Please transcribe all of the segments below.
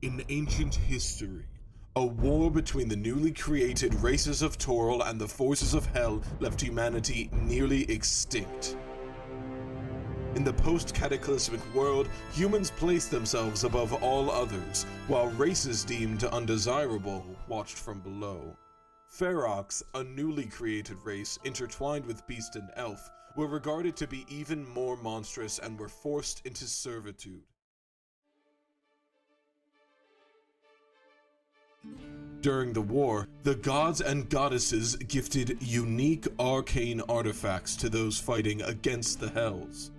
In ancient history, a war between the newly created races of Toril and the forces of Hell left humanity nearly extinct. In the post-cataclysmic world, humans placed themselves above all others, while races deemed undesirable watched from below. Ferox, a newly created race intertwined with beast and elf, were regarded to be even more monstrous and were forced into servitude. During the war, the gods and goddesses gifted unique arcane artifacts to those fighting against the Hells.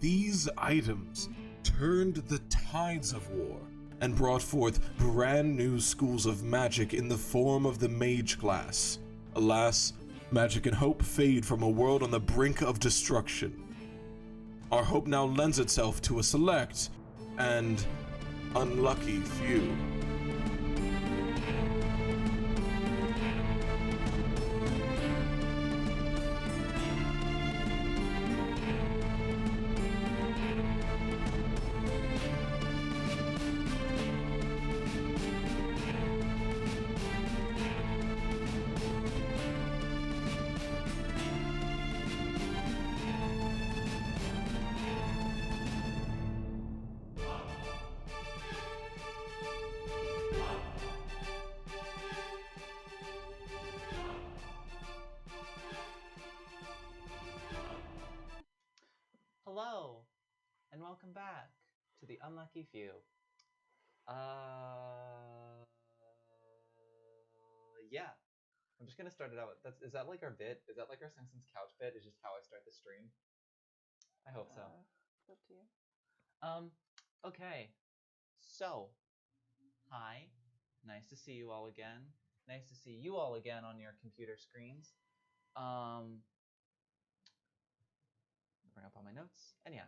These items turned the tides of war and brought forth brand new schools of magic in the form of the mage class. Alas, magic and hope fade from a world on the brink of destruction. Our hope now lends itself to a select and unlucky few. Hello, and welcome back to the Unlucky Few. Yeah, I'm just gonna start it out. Is that like our bit? Is that like our Simpsons couch bit? Is just how I start the stream? I hope so. It's up to you. Okay. So, hi. Nice to see you all again. Nice to see you all again on your computer screens. Bring up all my notes. And yeah.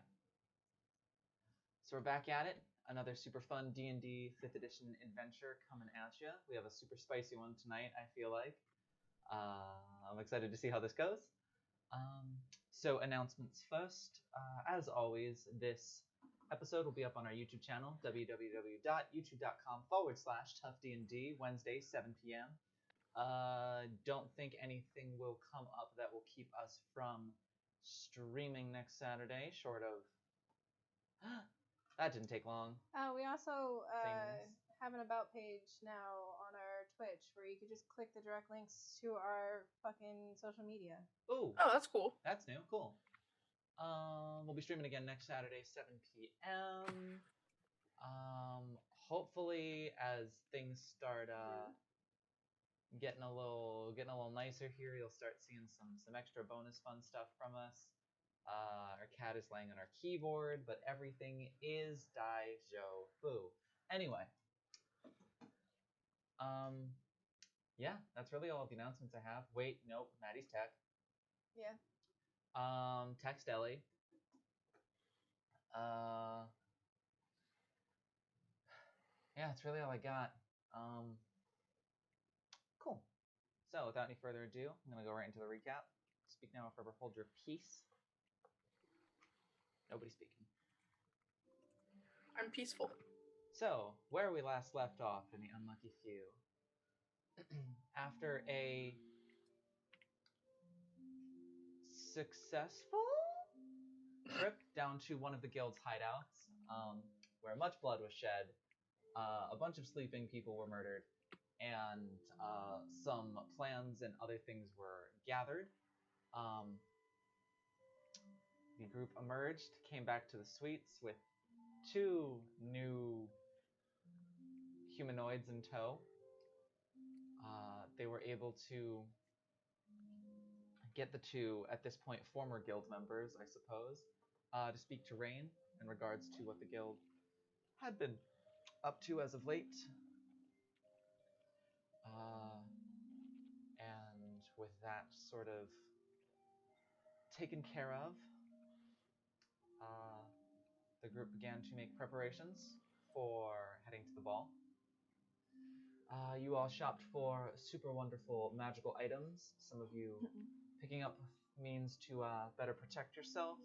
So we're back at it. Another super fun D&D 5th edition adventure coming at you. We have a super spicy one tonight, I feel like. I'm excited to see how this goes. So announcements first. As always, this episode will be up on our YouTube channel, www.youtube.com/toughdnd, Wednesday, 7 p.m. Don't think anything will come up that will keep us from streaming next Saturday, short of... That didn't take long. We also have an about page now on our Twitch where you could just click the direct links to our fucking social media. Ooh. Oh, that's cool. That's new. Cool. We'll be streaming again next Saturday, 7 p.m. Hopefully, as things start getting a little nicer here, you'll start seeing some extra bonus fun stuff from us. Our cat is laying on our keyboard, but everything is Daijo Fu. Anyway, yeah, that's really all of the announcements I have. Wait, nope, Maddie's tech. Yeah. Text Ellie. Yeah, that's really all I got. Cool. So, without any further ado, I'm gonna go right into the recap. Speak now or forever hold your peace. Nobody's speaking. I'm peaceful. So, where we last left off in the Unlucky Few. After a successful trip down to one of the guild's hideouts, where much blood was shed, a bunch of sleeping people were murdered, and some plans and other things were gathered. The group emerged, came back to the suites with 2 new humanoids in tow. They were able to get the 2, at this point, former guild members, I suppose, to speak to Rain in regards to what the guild had been up to as of late. And with that sort of taken care of, the group began to make preparations for heading to the ball. You all shopped for super wonderful magical items. Some of you picking up means to better protect yourself.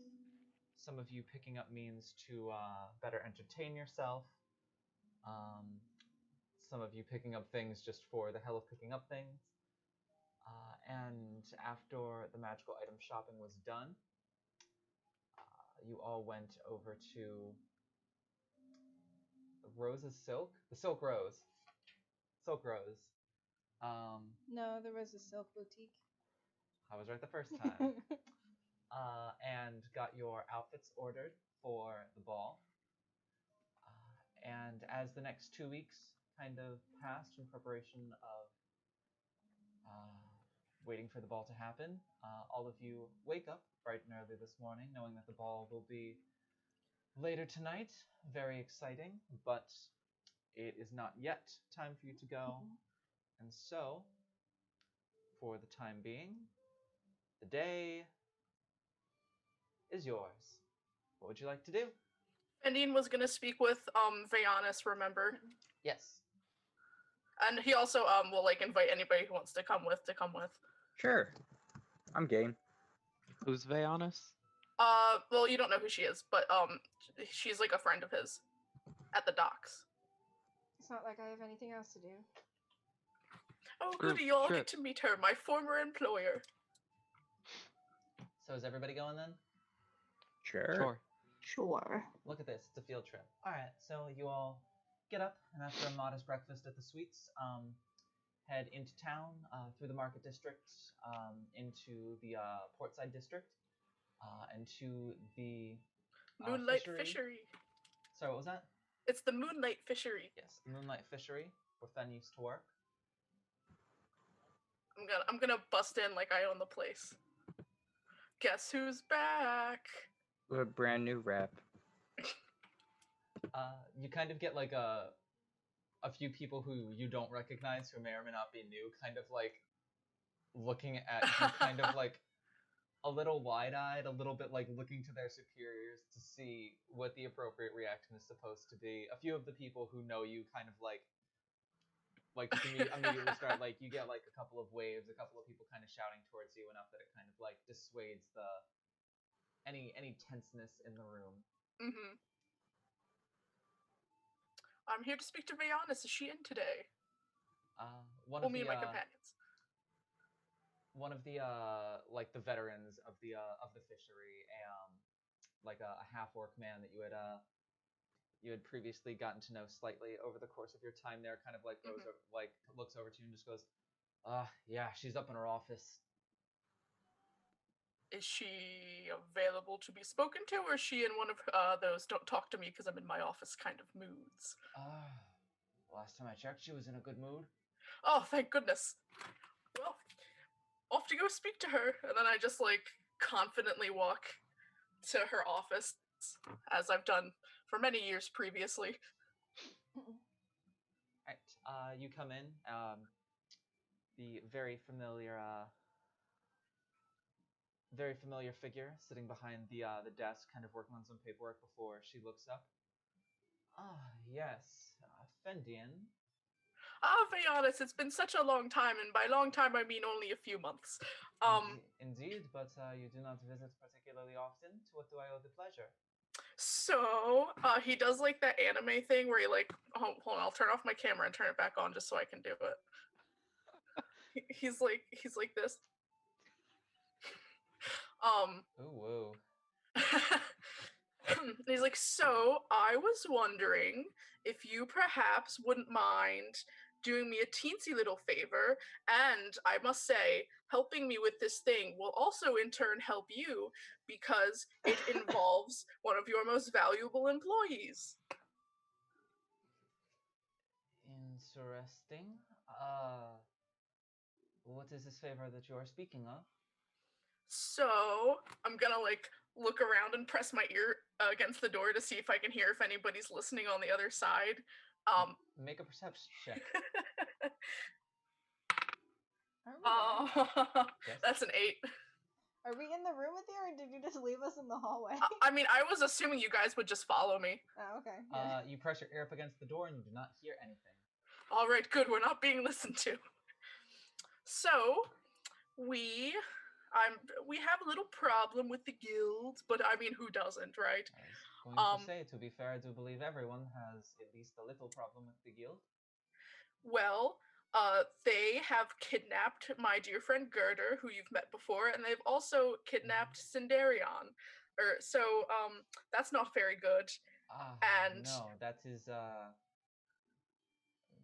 Some of you picking up means to better entertain yourself. Some of you picking up things just for the hell of picking up things. And after the magical item shopping was done, you all went over to Rose's Silk? The Silk Rose. Silk Rose. No, there was a silk boutique. I was right the first time. And got your outfits ordered for the ball. And as the next 2 weeks kind of passed in preparation of waiting for the ball to happen, all of you wake up bright and early this morning knowing that the ball will be later tonight. Very exciting, but it is not yet time for you to go. And so, for the time being, the day is yours. What would you like to do? Endine was gonna speak with Vayanis, remember? Yes. And he also will like invite anybody who wants to come with. Sure. I'm game. Who's Vayanis? Well, you don't know who she is, but she's like a friend of his at the docks. It's not like I have anything else to do. Oh, Group goody, you all trip. get to meet her, my former employer. So is everybody going then? Sure. Sure. Look at this, it's a field trip. Alright, so you all get up, and after a modest breakfast at the Sweets, head into town, through the Market District, into the Portside District, and to the Moonlight Fishery. Sorry, what was that? It's the Moonlight Fishery. Yes, the Moonlight Fishery, where Fen used to work. I'm gonna bust in like I own the place. Guess who's back? With a brand new rap. You kind of get like a few people who you don't recognize, who may or may not be new, kind of like looking at you kind of like a little wide-eyed, a little bit like looking to their superiors to see what the appropriate reaction is supposed to be. A few of the people who know you kind of like immediately start, like, you get like a couple of waves, a couple of people kind of shouting towards you enough that it kind of like dissuades the any tenseness in the room. Mm-hmm. I'm here to speak to Vayanis. Is she in today? Me and my companions. One of the like the veterans of the fishery, like a half-orc man that you had previously gotten to know slightly over the course of your time there, kind of like goes over, like looks over to you and just goes, yeah, she's up in her office. Is she available to be spoken to, or is she in one of those don't talk to me because I'm in my office kind of moods? Last time I checked, she was in a good mood. Oh, thank goodness. Well, off to go speak to her, and then I just like confidently walk to her office, as I've done for many years previously. Right, you come in. The very familiar figure sitting behind the desk, kind of working on some paperwork before she looks up. Yes, Fendian. Vayanis, it's been such a long time, and by long time I mean only a few months. Indeed, but you do not visit particularly often. To what do I owe the pleasure? So, he does like that anime thing where he like, hold on, I'll turn off my camera and turn it back on just so I can do it. He's like this. Ooh, whoa. He's like, so I was wondering if you perhaps wouldn't mind doing me a teensy little favor, and I must say, helping me with this thing will also in turn help you because it involves one of your most valuable employees. Interesting. What is this favor that you are speaking of? So I'm gonna like look around and press my ear against the door to see if I can hear if anybody's listening on the other side. Make a perception check. Yes. That's an 8. Are we in the room with you, or did you just leave us in the hallway? I mean, I was assuming you guys would just follow me. Oh, okay. Yeah. You press your ear up against the door and you do not hear anything. All right, good. We're not being listened to. So, we have a little problem with the guild, but I mean, who doesn't, right? Going to say, to be fair, I do believe everyone has at least a little problem with the guild. Well, they have kidnapped my dear friend Gerder, who you've met before, and they've also kidnapped Cinderion. So that's not very good. And no, that is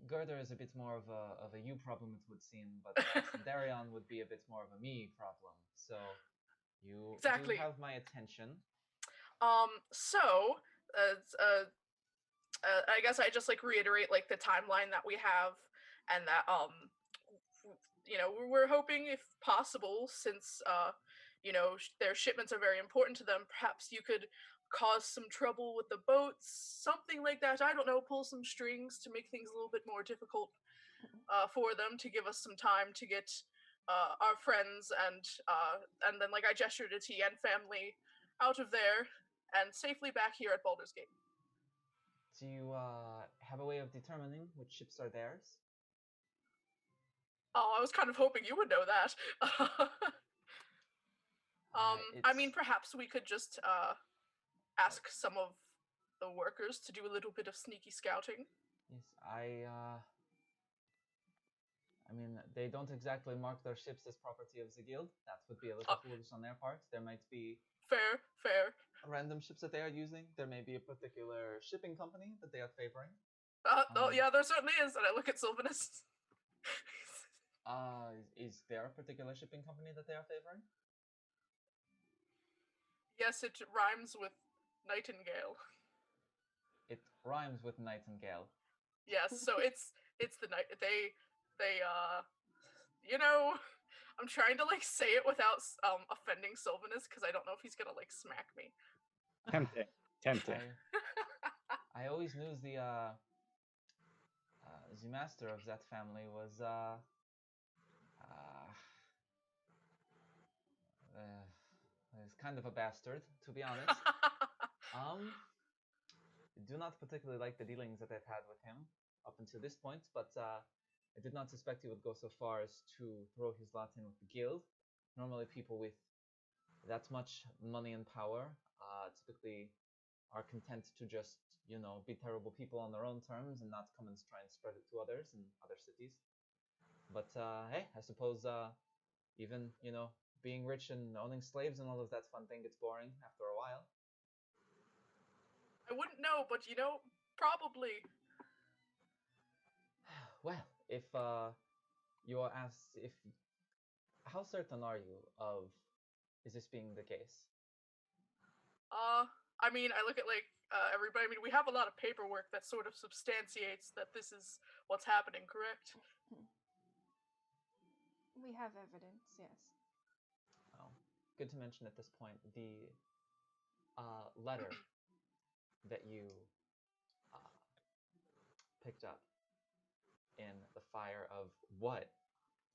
Gerder is a bit more of a you problem, it would seem, but Cinderion would be a bit more of a me problem. So you exactly. do have my attention. So I guess I just like reiterate like the timeline that we have, and that we're hoping, if possible, since their shipments are very important to them, perhaps you could cause some trouble with the boats, something like that. I don't know, pull some strings to make things a little bit more difficult for them, to give us some time to get our friends and then, like, I gesture to T and family out of there and safely back here at Baldur's Gate. Do you have a way of determining which ships are theirs? Oh, I was kind of hoping you would know that. I mean, perhaps we could just ask some of the workers to do a little bit of sneaky scouting. Yes, I mean, they don't exactly mark their ships as property of the guild. That would be a little foolish on their part. There might be fair random ships that they are using. There may be a particular shipping company that they are favoring. Oh yeah, there certainly is. And I look at Sylvanus. Is there a particular shipping company that they are favoring? Yes, it rhymes with nightingale. It rhymes with nightingale. Yes, so it's the night they I'm trying to like say it without offending Sylvanus, because I don't know if he's gonna like smack me. Tempting. I always knew the master of that family was is kind of a bastard, to be honest. Do not particularly like the dealings that I've had with him up until this point, but I did not suspect he would go so far as to throw his lot in with the guild. Normally people with that much money and power typically are content to just, be terrible people on their own terms and not come and try and spread it to others in other cities. But hey, I suppose even, being rich and owning slaves and all of that fun thing gets boring after a while. I wouldn't know, but probably. Well, if you are asked, how certain are you of is this being the case? I mean, I look at like everybody. I mean, we have a lot of paperwork that sort of substantiates that this is what's happening, correct? We have evidence, yes. Oh, good to mention at this point the letter that you picked up in the fire of what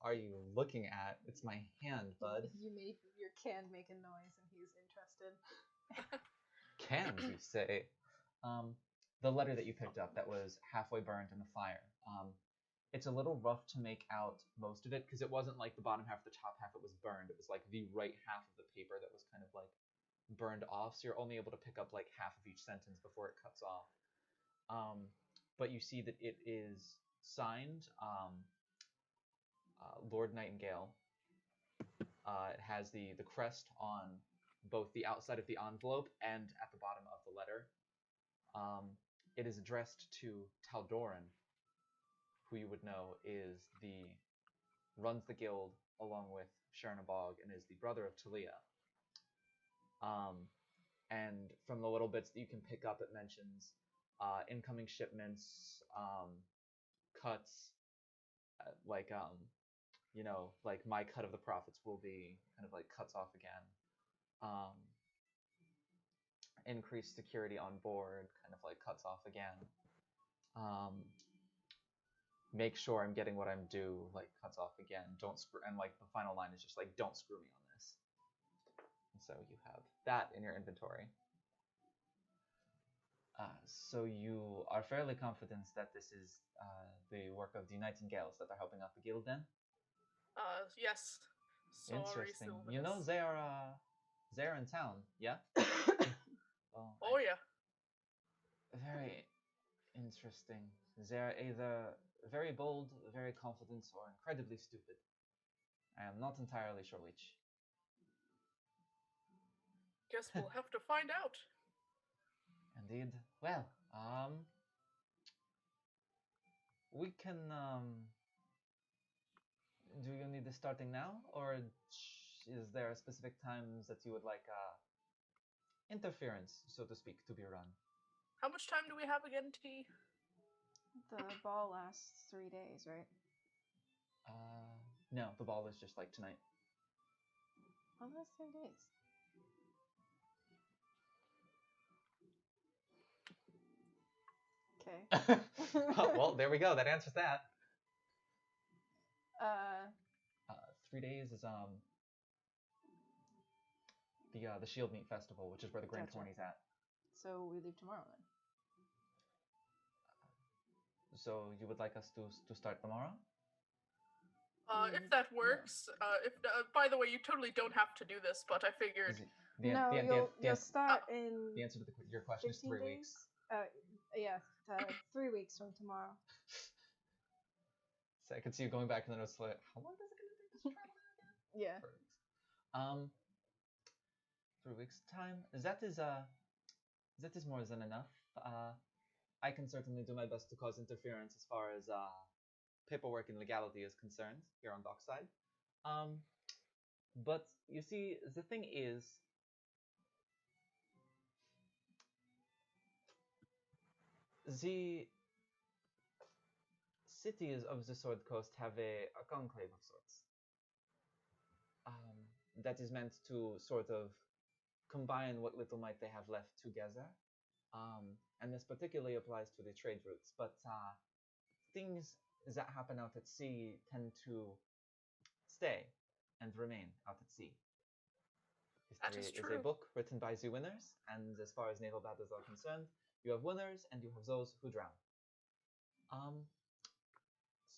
are you looking at? It's my hand, bud. You made your can make a noise and he's interested. Cans, you say? The letter that you picked up that was halfway burned in the fire. It's a little rough to make out most of it because it wasn't like the bottom half, the top half, it was burned. It was like the right half of the paper that was kind of like burned off, so you're only able to pick up like half of each sentence before it cuts off. But you see that it is signed Lord Nightingale. It has the crest on both the outside of the envelope and at the bottom of the letter. It is addressed to Taldoran, who you would know runs the guild along with Sharonabog and is the brother of Talia. And from the little bits that you can pick up, it mentions incoming shipments, cuts, like my cut of the profits will be kind of like cuts off again. Increased security on board, kind of like cuts off again. Make sure I'm getting what I'm due, like cuts off again. Don't screw, and like the final line is just like, don't screw me on this. And so you have that in your inventory. So you are fairly confident that this is the work of the Nightingales that are helping out the guild then? Yes. Sorry, interesting. Sylvanus. You know they're in town, yeah? Well, oh yeah. Very interesting. They're either very bold, very confident, or incredibly stupid. I am not entirely sure which. Guess we'll have to find out. Indeed. Well, we can, do you need this starting now, or is there specific times that you would like, interference, so to speak, to be run? How much time do we have again, T? The ball lasts 3 days, right? No, the ball is just like tonight. Oh, that's 3 days. Okay. Well, there we go. That answers that. Uh, 3 days is the Shield Meat Festival, which is where the Grand Gotcha. Tourney's at. so we leave tomorrow then. So you would like us to start tomorrow? If that works. By the way, you totally don't have to do this, but I figured. You'll start in The answer to your question is 3 15 weeks. days? Yeah, 3 weeks from tomorrow. So I could see you going back in the notes like, how long is it going to take us to travel there again? Yeah. 3 weeks time. That is more than enough. I can certainly do my best to cause interference as far as paperwork and legality is concerned here on Dockside. But you see, the thing is, the cities of the Sword Coast have a conclave of sorts. That is meant to sort of combine what little might they have left together. And this particularly applies to the trade routes. But things that happen out at sea tend to stay and remain out at sea. That is History true. is a book written by the winners, and as far as naval battles are concerned, you have winners and you have those who drown.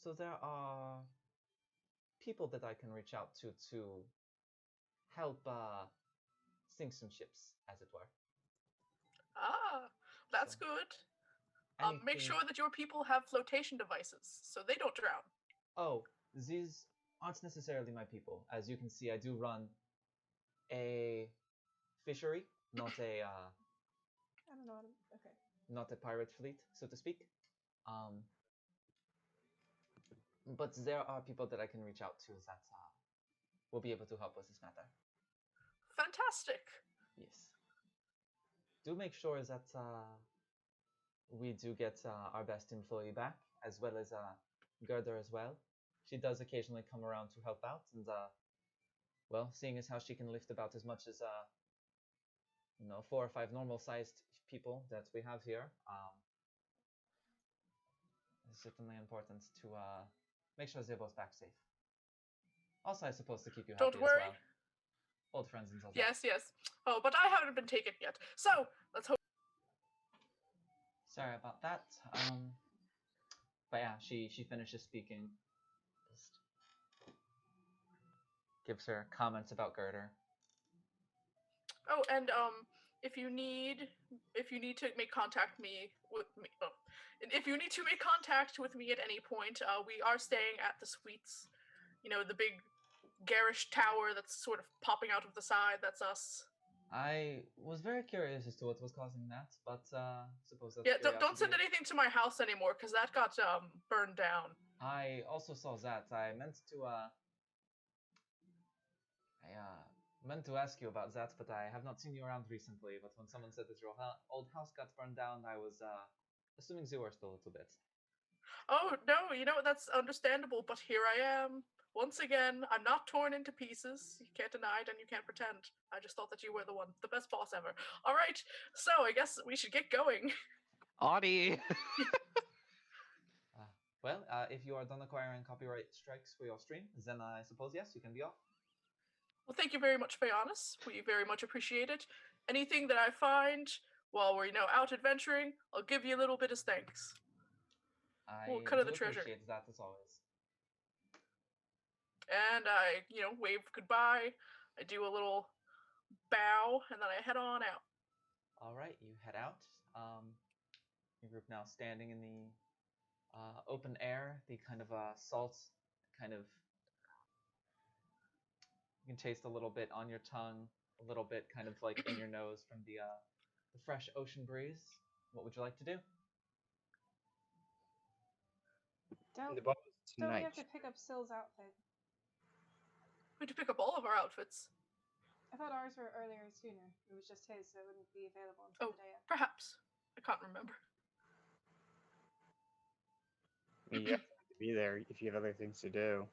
So there are people that I can reach out to help sink some ships, as it were. Ah, that's So, good. Make anything- sure that your people have flotation devices so they don't drown. Oh, these aren't necessarily my people. As you can see, I do run a fishery, not a I don't know how to. Okay. not a pirate fleet, so to speak. But there are people that I can reach out to that will be able to help with this matter. Fantastic. Yes. Do make sure that we do get our best employee back, as well as Gerda as well. She does occasionally come around to help out, and well, seeing as how she can lift about as much as 4 or 5 normal-sized people that we have here, it's certainly important to make sure they're both back safe. Also, I suppose to keep you happy Don't worry. as well. Old friends and all that. Yes, yes. Oh, but I haven't been taken yet. So, let's hope. Sorry about that. But yeah, she finishes speaking. Just gives her comments about Girder. Oh, and if you need to make contact with me, if you need to make contact with me at any point, we are staying at the Suites. You know, the big garish tower that's sort of popping out of the side. That's us. I was very curious as to what was causing that, but suppose that's Yeah, don't send curiosity. anything to my house anymore, because that got burned down. I also saw that. I meant to ask you about that, but I have not seen you around recently. But when someone said that your old house got burned down, I was assuming you were still a little bit. Oh no, you know that's understandable, but here I am. Once again, I'm not torn into pieces. You can't deny it and you can't pretend. I just thought that you were the best boss ever. All right, so I guess we should get going. Audie! Well, if you are done acquiring copyright strikes for your stream, then I suppose, yes, you can be off. Well, thank you very much, Fayanus. We very much appreciate it. Anything that I find while we're, out adventuring, I'll give you a little bit of thanks. I cut of do the treasure. appreciate that as always. And I, wave goodbye. I do a little bow, and then I head on out. All right, you head out. Your group now standing in the open air. The kind of salt, kind of you can taste a little bit on your tongue, a little bit kind of like in your nose from the fresh ocean breeze. What would you like to do? Don't The ball is we tonight. have to pick up Syl's outfit? We had to pick up all of our outfits. I thought ours were earlier sooner. It was just his, so it wouldn't be available until Oh, the day after. perhaps. I can't remember. I mean, you have to be there if you have other things to do.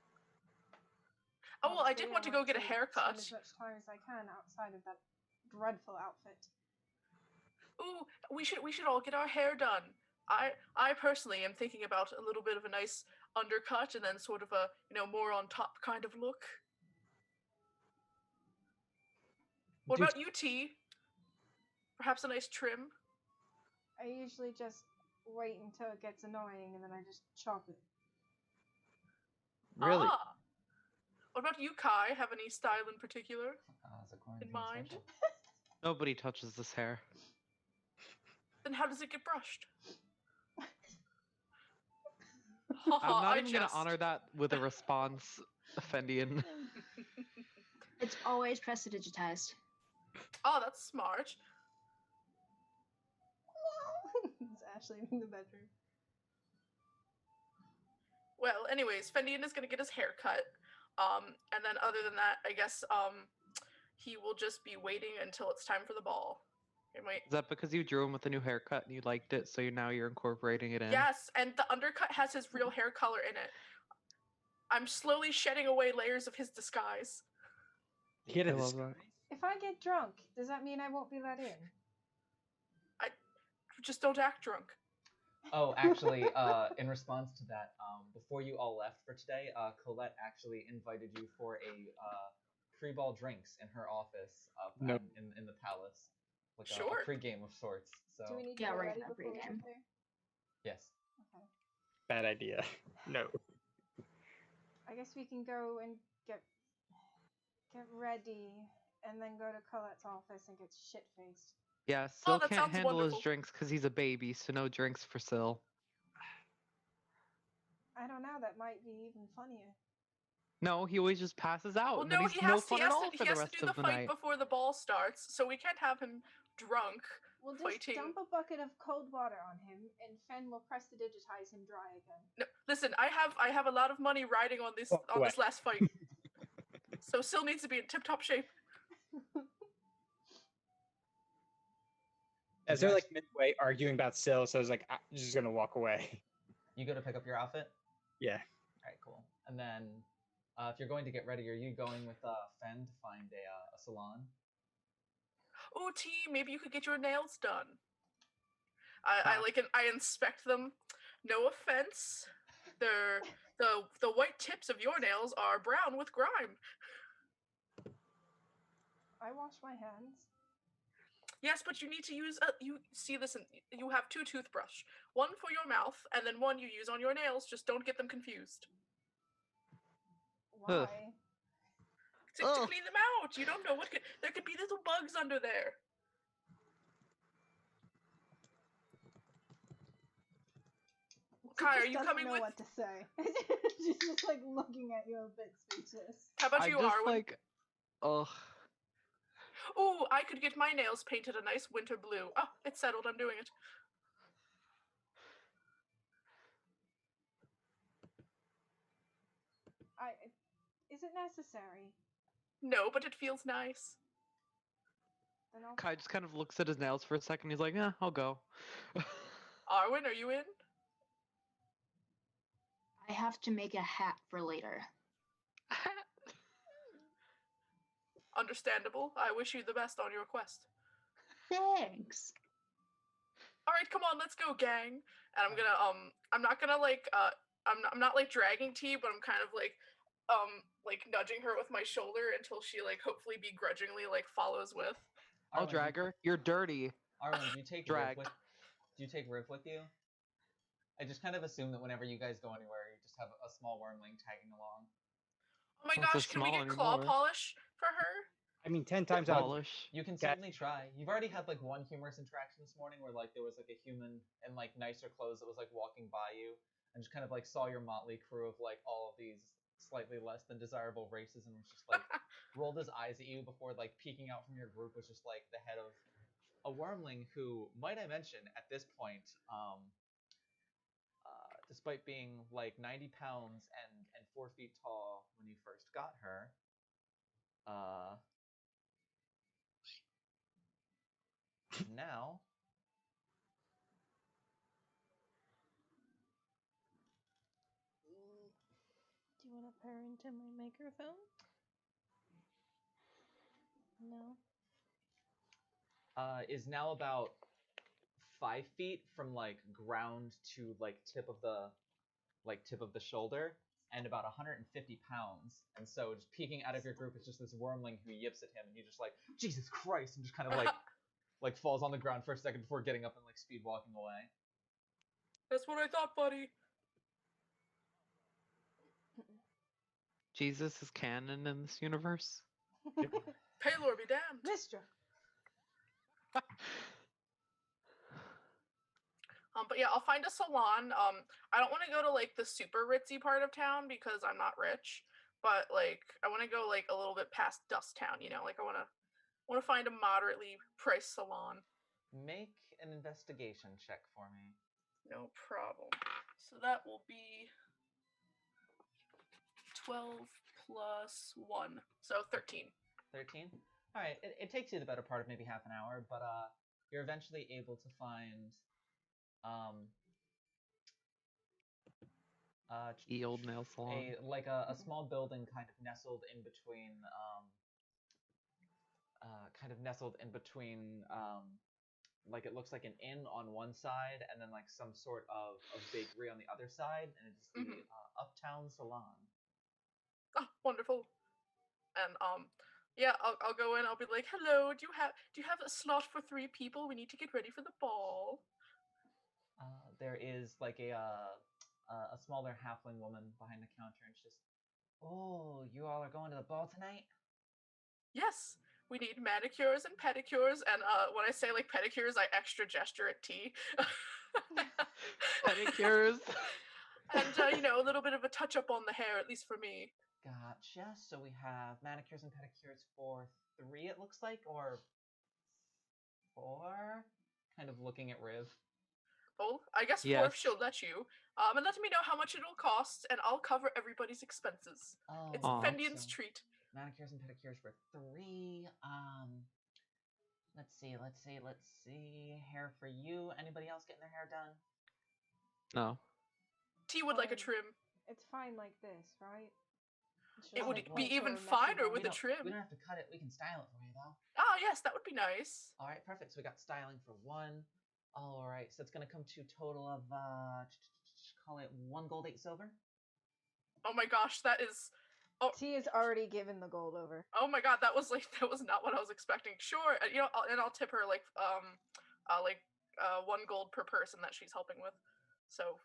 Oh, well, I Obviously, did want to go get a haircut. Spend as much time as I can outside of that dreadful outfit. Ooh, we should all get our hair done. I personally am thinking about a little bit of a nice undercut and then sort of a, more on top kind of look. What about you, T? Perhaps a nice trim? I usually just wait until it gets annoying and then I just chop it. Really? Ah. What about you, Kai? Have any style in particular It's a quarantine in mind? special. Nobody touches this hair. Then how does it get brushed? I'm not even going to honor that with a response, Fendian. It's always prestidigitized. Oh, that's smart. It's Ashley in the bedroom. Well, anyways, Fendian is going to get his hair cut. And then other than that, I guess he will just be waiting until it's time for the ball. Is that because you drew him with a new haircut and you liked it, so now you're incorporating it in? Yes, and the undercut has his real hair color in it. I'm slowly shedding away layers of his disguise. He had a I love disguise. that. If I get drunk, does that mean I won't be let in? Just don't act drunk. Oh, actually, in response to that, before you all left for today, Colette actually invited you for a free ball drinks in her office up Nope. in the palace. Like Sure. a pre-game of sorts. So Do we need to Yeah, get we're ready gonna have before we pregame. get there? yes. Okay. Bad idea. No. I guess we can go and get ready and then go to Colette's office and get shit-faced. Yeah, Oh, Syl that can't sounds handle wonderful. his drinks because he's a baby, so no drinks for Syl. I don't know, that might be even funnier. No, he always just passes out, Well, and then no, he's no fun at all for he the has rest to do of the the fight night. before the ball starts, so we can't have him drunk. We'll just Fighting. dump a bucket of cold water on him, and Fen will prestidigitize him dry again. No, listen, I have a lot of money riding on this Walk away. this last fight, so Syl needs to be in tip-top shape. As they're like midway arguing about Syl, so I was like, I'm just gonna walk away. You go to pick up your outfit? Yeah. Alright, cool. And then, if you're going to get ready, are you going with Fen to find a salon? Ooh, T, maybe you could get your nails done. I inspect them. No offense. The white tips of your nails are brown with grime. I wash my hands. Yes, but you need to use you see this you have two toothbrush. One for your mouth and then one you use on your nails. Just don't get them confused. Why? Ugh. To clean them out. You don't know there could be little bugs under there. Kai, are you coming with? What to say? She's just like looking at you a bit speechless. How about I you, just Arwen? ugh. Ooh, I could get my nails painted a nice winter blue. Oh, it's settled. I'm doing it. Is it necessary? No, but it feels nice. Then I'll. Kai just kind of looks at his nails for a second. He's like, "Yeah, I'll go." Arwen, are you in? I have to make a hat for later. Understandable. I wish you the best on your quest. Thanks. All right, come on, let's go, gang. And I'm gonna I'm not gonna like I'm not like dragging T, but I'm kind of like nudging her with my shoulder until she like hopefully begrudgingly like follows with. I'll Arwen, drag her. You're dirty. Arwen, do you take Drag. Riv with? Do you take Riv with you? I just kind of assume that whenever you guys go anywhere, you just have a small wormling tagging along. Oh my Not so gosh, can we small get claw anymore. polish for her? I mean, 10 times out of Polish. You can certainly try. You've already had like one humorous interaction this morning where like there was like a human in like nicer clothes that was like walking by you and just kind of like saw your motley crew of like all of these slightly less than desirable races and was just like rolled his eyes at you before like peeking out from your group was just like the head of a wormling who, might I mention, at this point, despite being like 90 pounds and 4 feet tall when you first got her, now Do you want to pair into my microphone? No. is now about 5 feet from like ground to like tip of the shoulder, and about 150 pounds. And so just peeking out of your group is just this wormling who yips at him, and you just like, Jesus Christ, and just kind of like falls on the ground for a second before getting up and like speed walking away. That's what I thought, buddy. Jesus is canon in this universe. Paylor be damned. Mistra. But yeah, I'll find a salon. I don't want to go to like the super ritzy part of town because I'm not rich. But like, I want to go like a little bit past Dust Town. You know, like I want to find a moderately priced salon. Make an investigation check for me. No problem. So that will be 12 plus 1, so 13. 13. All right, it takes you the better part of maybe half an hour, but you're eventually able to find The old nail salon. a small building kind of nestled in between like it looks like an inn on one side and then like some sort of bakery on the other side, and it's the Uptown Salon. Oh, wonderful. And yeah, I'll go in. I'll be like, hello. Do you have a slot for 3 people? We need to get ready for the ball. There is like a smaller halfling woman behind the counter, and she's just, oh, you all are going to the ball tonight? Yes, we need manicures and pedicures. And when I say like pedicures, I extra gesture at T. Pedicures. And you know, a little bit of a touch up on the hair, at least for me. Gotcha. So we have manicures and pedicures for 3, it looks like, or 4? Kind of looking at Riv. Oh, I guess 4 Yes. if she'll let you. And let me know how much it'll cost, and I'll cover everybody's expenses. Oh, It's Aw. Fendian's treat. Manicures and pedicures for 3. Let's see. Hair for you. Anybody else getting their hair done? No. T would like a trim. It's fine like this, right? It would like be messy even bun. finer with We a don't trim. have to cut it. We can style it for you, though. Oh, yes, that would be nice. All right, perfect. So we got styling for 1. All right, so it's going to come to a total of, call it 1 gold, 8 silver. Oh my gosh, that is... Oh, T is already given the gold over. oh my god, that was not what I was expecting. Sure, you know, I'll tip her like 1 gold per person that she's helping with. So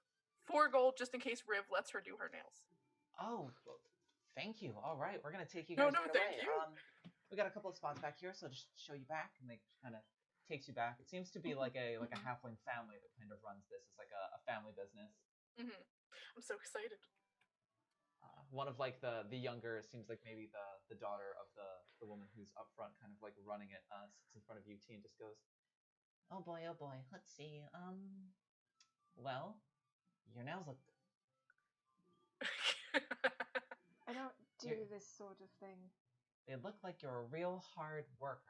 4 gold just in case Riv lets her do her nails. Oh, well, thank you. All right, we're going to take you No, guys right thank away. you. We got a couple of spots back here, so I'll just show you back, and they kind of takes you back. It seems to be like a halfling family that kind of runs this. It's like a family business. I'm so excited. One of like the younger, it seems like maybe the daughter of the woman who's up front, kind of like running it, sits in front of you, T, and just goes, oh boy, let's see. Well, your nails look. I don't do this sort of thing. They look like you're a real hard worker.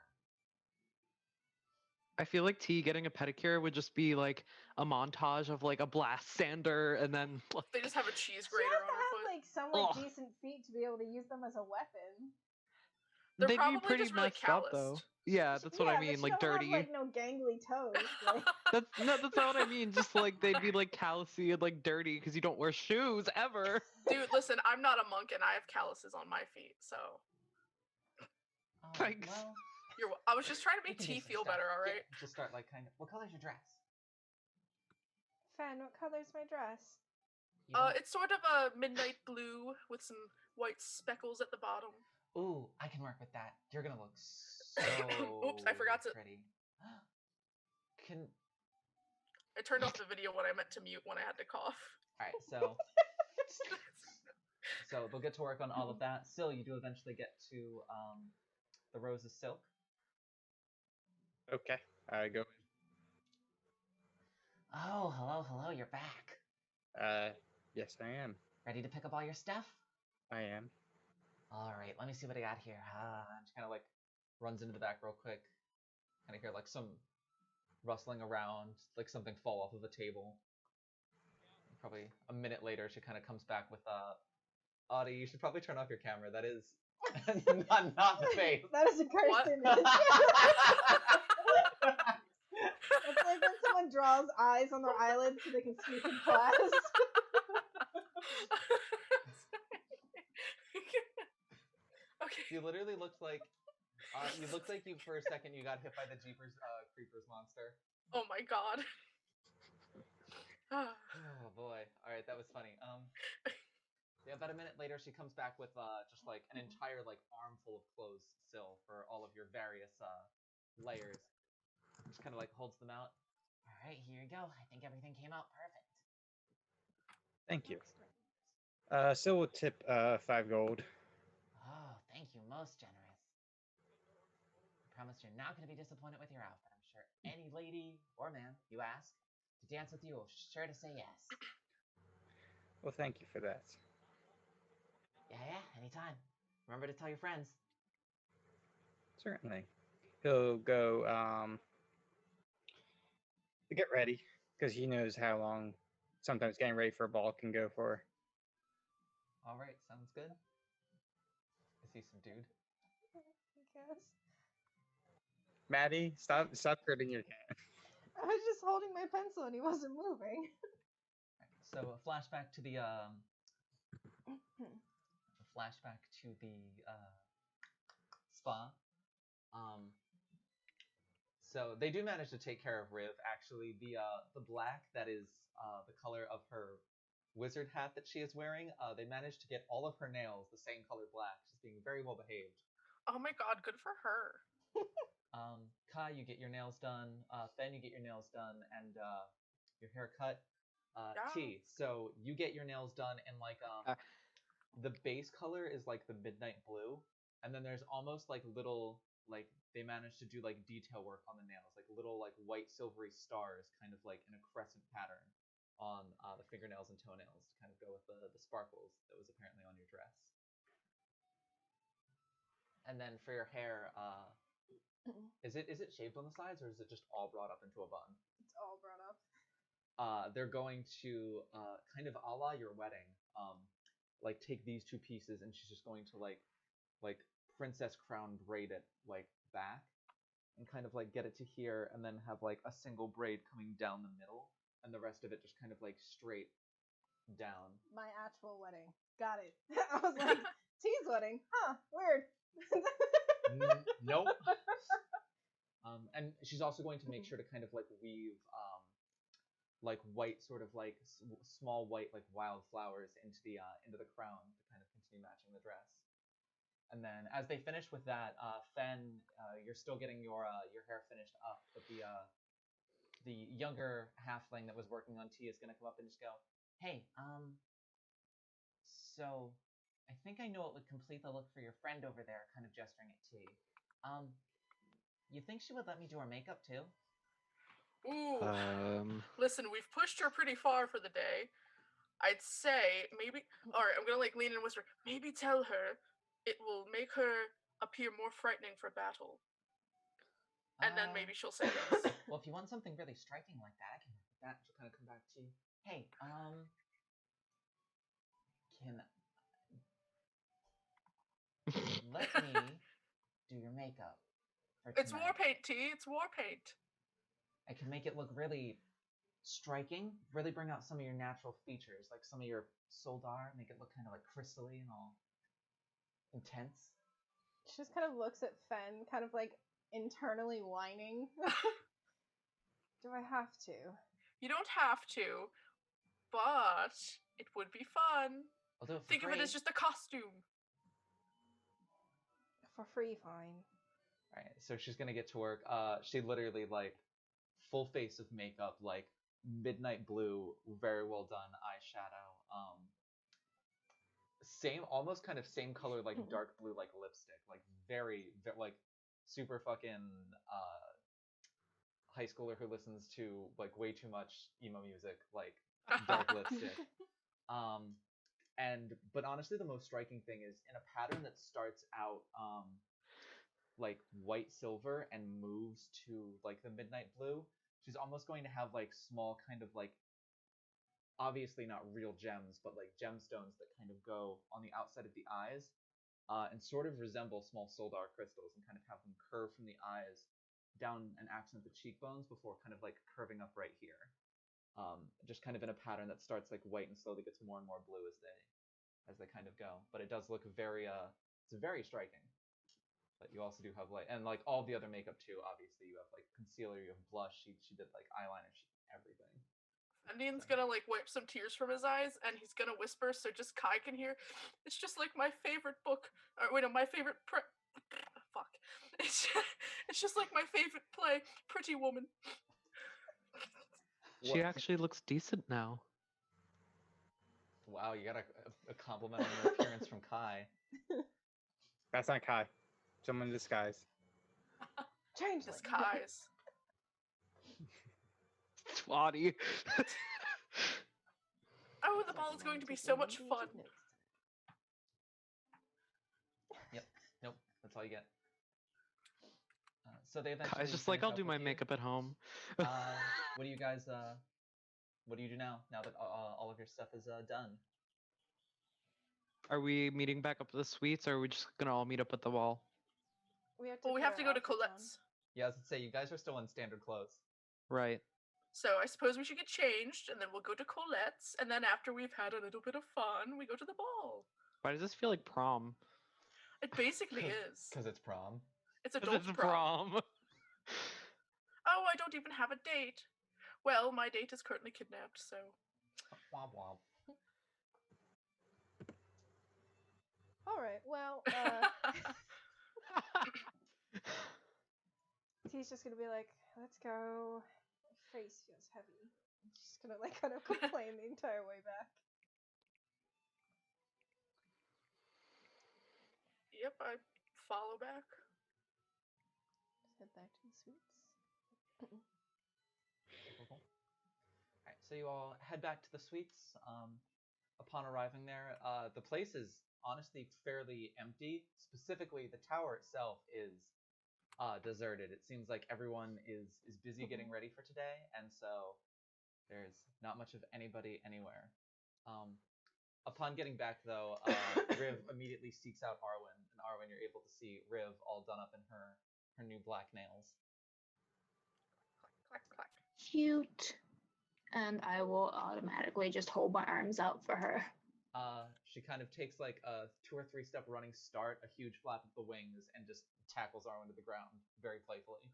I feel like T getting a pedicure would just be like a montage of like a blast sander and then like... They just have a cheese She grater has on to her have foot. like some like decent feet to be able to use them as a weapon. They're They'd probably be pretty just really messed up though. calloused. Yeah, that's what I mean, but like she don't dirty. have, like no gangly toes. Like... That's not what I mean. Just like they'd be like callousy and like dirty because you don't wear shoes ever. Dude, listen, I'm not a monk and I have calluses on my feet, so. Thanks. Well, I was just trying to we make can do T some feel stuff. better, all right? Yeah, just start like kind of. What color's your dress? Fan, what color's my dress? It's sort of a midnight blue with some white speckles at the bottom. Ooh, I can work with that. You're gonna look so Oops, I forgot to. pretty. Can I turned off the video when I meant to mute when I had to cough. Alright, so they'll get to work on all of that. Still, you do eventually get to the Rose of Silk. Okay, I go. Oh, hello, you're back. Yes, I am. Ready to pick up all your stuff? I am. Alright, let me see what I got here. Just kind of like runs into the back real quick. Kind of hear like some rustling around, like something fall off of a table. Probably a minute later, she kind of comes back with Audie, you should probably turn off your camera. That is not the face. That is a cursed image. It's like when someone draws eyes on their eyelids so they can speak in class. Okay. You literally looked like you for a second you got hit by the Jeepers Creepers monster. Oh my god. Oh boy. Alright, that was funny. Yeah, about a minute later she comes back with just like an entire like armful of clothes still for all of your various layers. Just kind of like holds them out. Alright, here you go. I think everything came out perfect. Thank you. Still will tip 5 gold. Oh, thank you. Most generous. I promise you're not going to be disappointed with your outfit. I'm sure any lady or man you ask to dance with you will sure to say yes. Well, thank you for that. Yeah, anytime. Remember to tell your friends. Certainly. He'll go to get ready because he knows how long sometimes getting ready for a ball can go for. Alright, sounds good. Is he subdued? I guess. Maddie, stop hurting your cat. I was just holding my pencil and he wasn't moving. So a flashback to the spa. So they do manage to take care of Riv. Actually, the black that is the color of her wizard hat that she is wearing, they managed to get all of her nails the same color black. She's being very well behaved. Oh my god, good for her. Kai, you get your nails done. Fen, you get your nails done, and your hair cut. Yeah. T, so you get your nails done in like the base color is like the midnight blue, and then there's almost like little like they managed to do like detail work on the nails, like little like white silvery stars, kind of like in a crescent pattern on the fingernails and toenails to kind of go with the sparkles that was apparently on your dress. And then for your hair, is it shaved on the sides or is it just all brought up into a bun? It's all brought up. They're going to kind of a la your wedding, like take these two pieces and she's just going to like princess crown braid it like back and kind of like get it to here and then have like a single braid coming down the middle and the rest of it just kind of like straight down. My actual wedding. Got it. I was like, T's wedding. Huh, weird. Nope. And she's also going to make sure to kind of like weave like white sort of like small white like wild flowers into the crown to kind of continue matching the dress. And then as they finish with that, Fen, you're still getting your hair finished up, but the younger halfling that was working on T is gonna come up and just go, hey, so I think I know what would complete the look for your friend over there, kind of gesturing at T. You think she would let me do her makeup too? Ooh. Listen, we've pushed her pretty far for the day. I'd say maybe. All right, I'm gonna like lean and whisper. Maybe tell her it will make her appear more frightening for battle. And then maybe she'll say yes. Well, if you want something really striking like that, I can work with that. She'll kind of come back to you. Hey, let me do your makeup for tonight. It's war paint, T. It's war paint. I can make it look really striking, really bring out some of your natural features, like some of your soldar, make it look kind of like crystally and all intense. She just kind of looks at Fen, kind of like internally whining. Do I have to? You don't have to, but it would be fun. I'll do it for Think free. of it as just a costume. For free, fine. Alright, so she's gonna get to work. She literally, like, full face of makeup, like, midnight blue, very well done eyeshadow. Almost kind of same color, like, dark blue, like, lipstick. Like, like, super fucking, high schooler who listens to, like, way too much emo music, like, dark lipstick. But honestly, the most striking thing is in a pattern that starts out, like white silver and moves to like the midnight blue, she's almost going to have like small kind of like, obviously not real gems, but like gemstones that kind of go on the outside of the eyes, and sort of resemble small soldar crystals, and kind of have them curve from the eyes down and accent the cheekbones before kind of like curving up right here. Just kind of in a pattern that starts like white and slowly gets more and more blue as they kind of go. But it does look very it's very striking. But you also do have like, and like all the other makeup too, obviously you have like concealer, you have blush, she did like eyeliner, everything. Fendian's gonna like wipe some tears from his eyes and he's gonna whisper so just Kai can hear, it's just like my favorite book, or wait, no, my favorite fuck. It's just like my favorite play, Pretty Woman. She actually looks decent now. Wow, you got a compliment on your appearance from Kai. That's not Kai. Someone in disguise. Change Disguise. Twatty. Oh, the ball is going to be so much fun. Yep. Nope. That's all you get. So they eventually. Kai's just like, I'll finish do up my with you. makeup at home. What do you guys? What do you do now? Now that all of your stuff is done. Are we meeting back up at the suites, or are we just gonna all meet up at the wall? We have to, Well, we put have to our go to outfits on. Colette's. Yeah, I was gonna say you guys are still in standard clothes. Right. So I suppose we should get changed, and then we'll go to Colette's, and then after we've had a little bit of fun, we go to the ball. Why does this feel like prom? It basically is. Because it's prom. It's adult It's prom. prom. Oh, I don't even have a date. Well, my date is currently kidnapped, so. Womp womp. All right. Well, he's just gonna be like, "Let's go." My face feels heavy. I'm just gonna like kind of complain the entire way back. Yep, I follow back. Just head back to the suites. Cool. Alright, so you all head back to the suites. Upon arriving there, the place is honestly fairly empty. Specifically, the tower itself is deserted. It seems like everyone is busy getting ready for today, and so there's not much of anybody anywhere. Upon getting back, though, Riv immediately seeks out Arwen, and Arwen, you're able to see Riv all done up in her new black nails. Clack, clack. Cute. And I will automatically just hold my arms out for her. She kind of takes like a 2 or 3 step running start, a huge flap of the wings, and just tackles Arwen to the ground very playfully.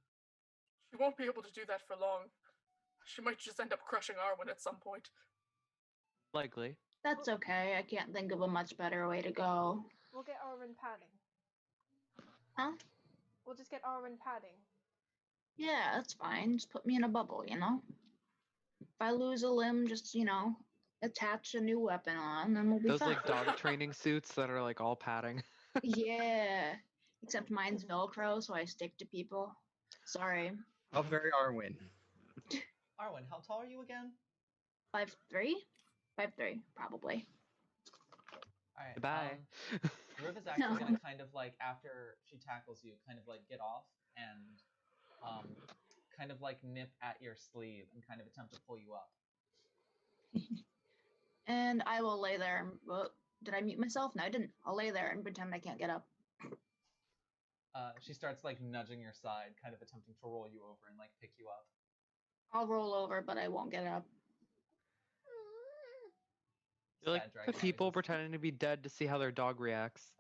She won't be able to do that for long. She might just end up crushing Arwen at some point. Likely. That's okay. I can't think of a much better way to go. We'll get Arwen padding. Huh? We'll just get Arwen padding. Yeah, that's fine. Just put me in a bubble, you know? If I lose a limb, just, attach a new weapon on, and we'll be Those fine. like dog training suits that are like all padding. Yeah. Except mine's Velcro, so I stick to people. Sorry. How very Arwen. Arwen, how tall are you again? 5'3"? 5'3", probably. Alright. Bye. Riv is actually gonna kind of like, after she tackles you, kind of like get off and kind of like nip at your sleeve and kind of attempt to pull you up. And I will lay there and... Well, did I mute myself? No, I didn't. I'll lay there and pretend I can't get up. She starts like nudging your side, kind of attempting to roll you over and like pick you up. I'll roll over, but I won't get up. You're like Sad the dragon people noises. pretending to be dead to see how their dog reacts.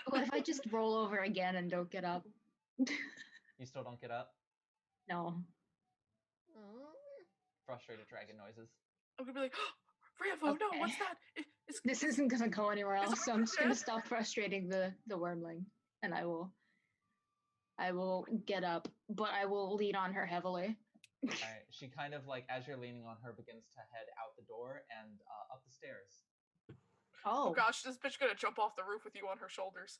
What if I just roll over again and don't get up? You still don't get up? No. Frustrated dragon noises. I'm gonna be like, Riv, oh no, what's Okay. that? It's This isn't gonna go anywhere It's else, so I'm just gonna okay. stop frustrating the wormling, and I will I will get up, but I will lean on her heavily. All right. She kind of like, as you're leaning on her, begins to head out the door and up the stairs. Oh Oh, gosh, this bitch gonna jump off the roof with you on her shoulders.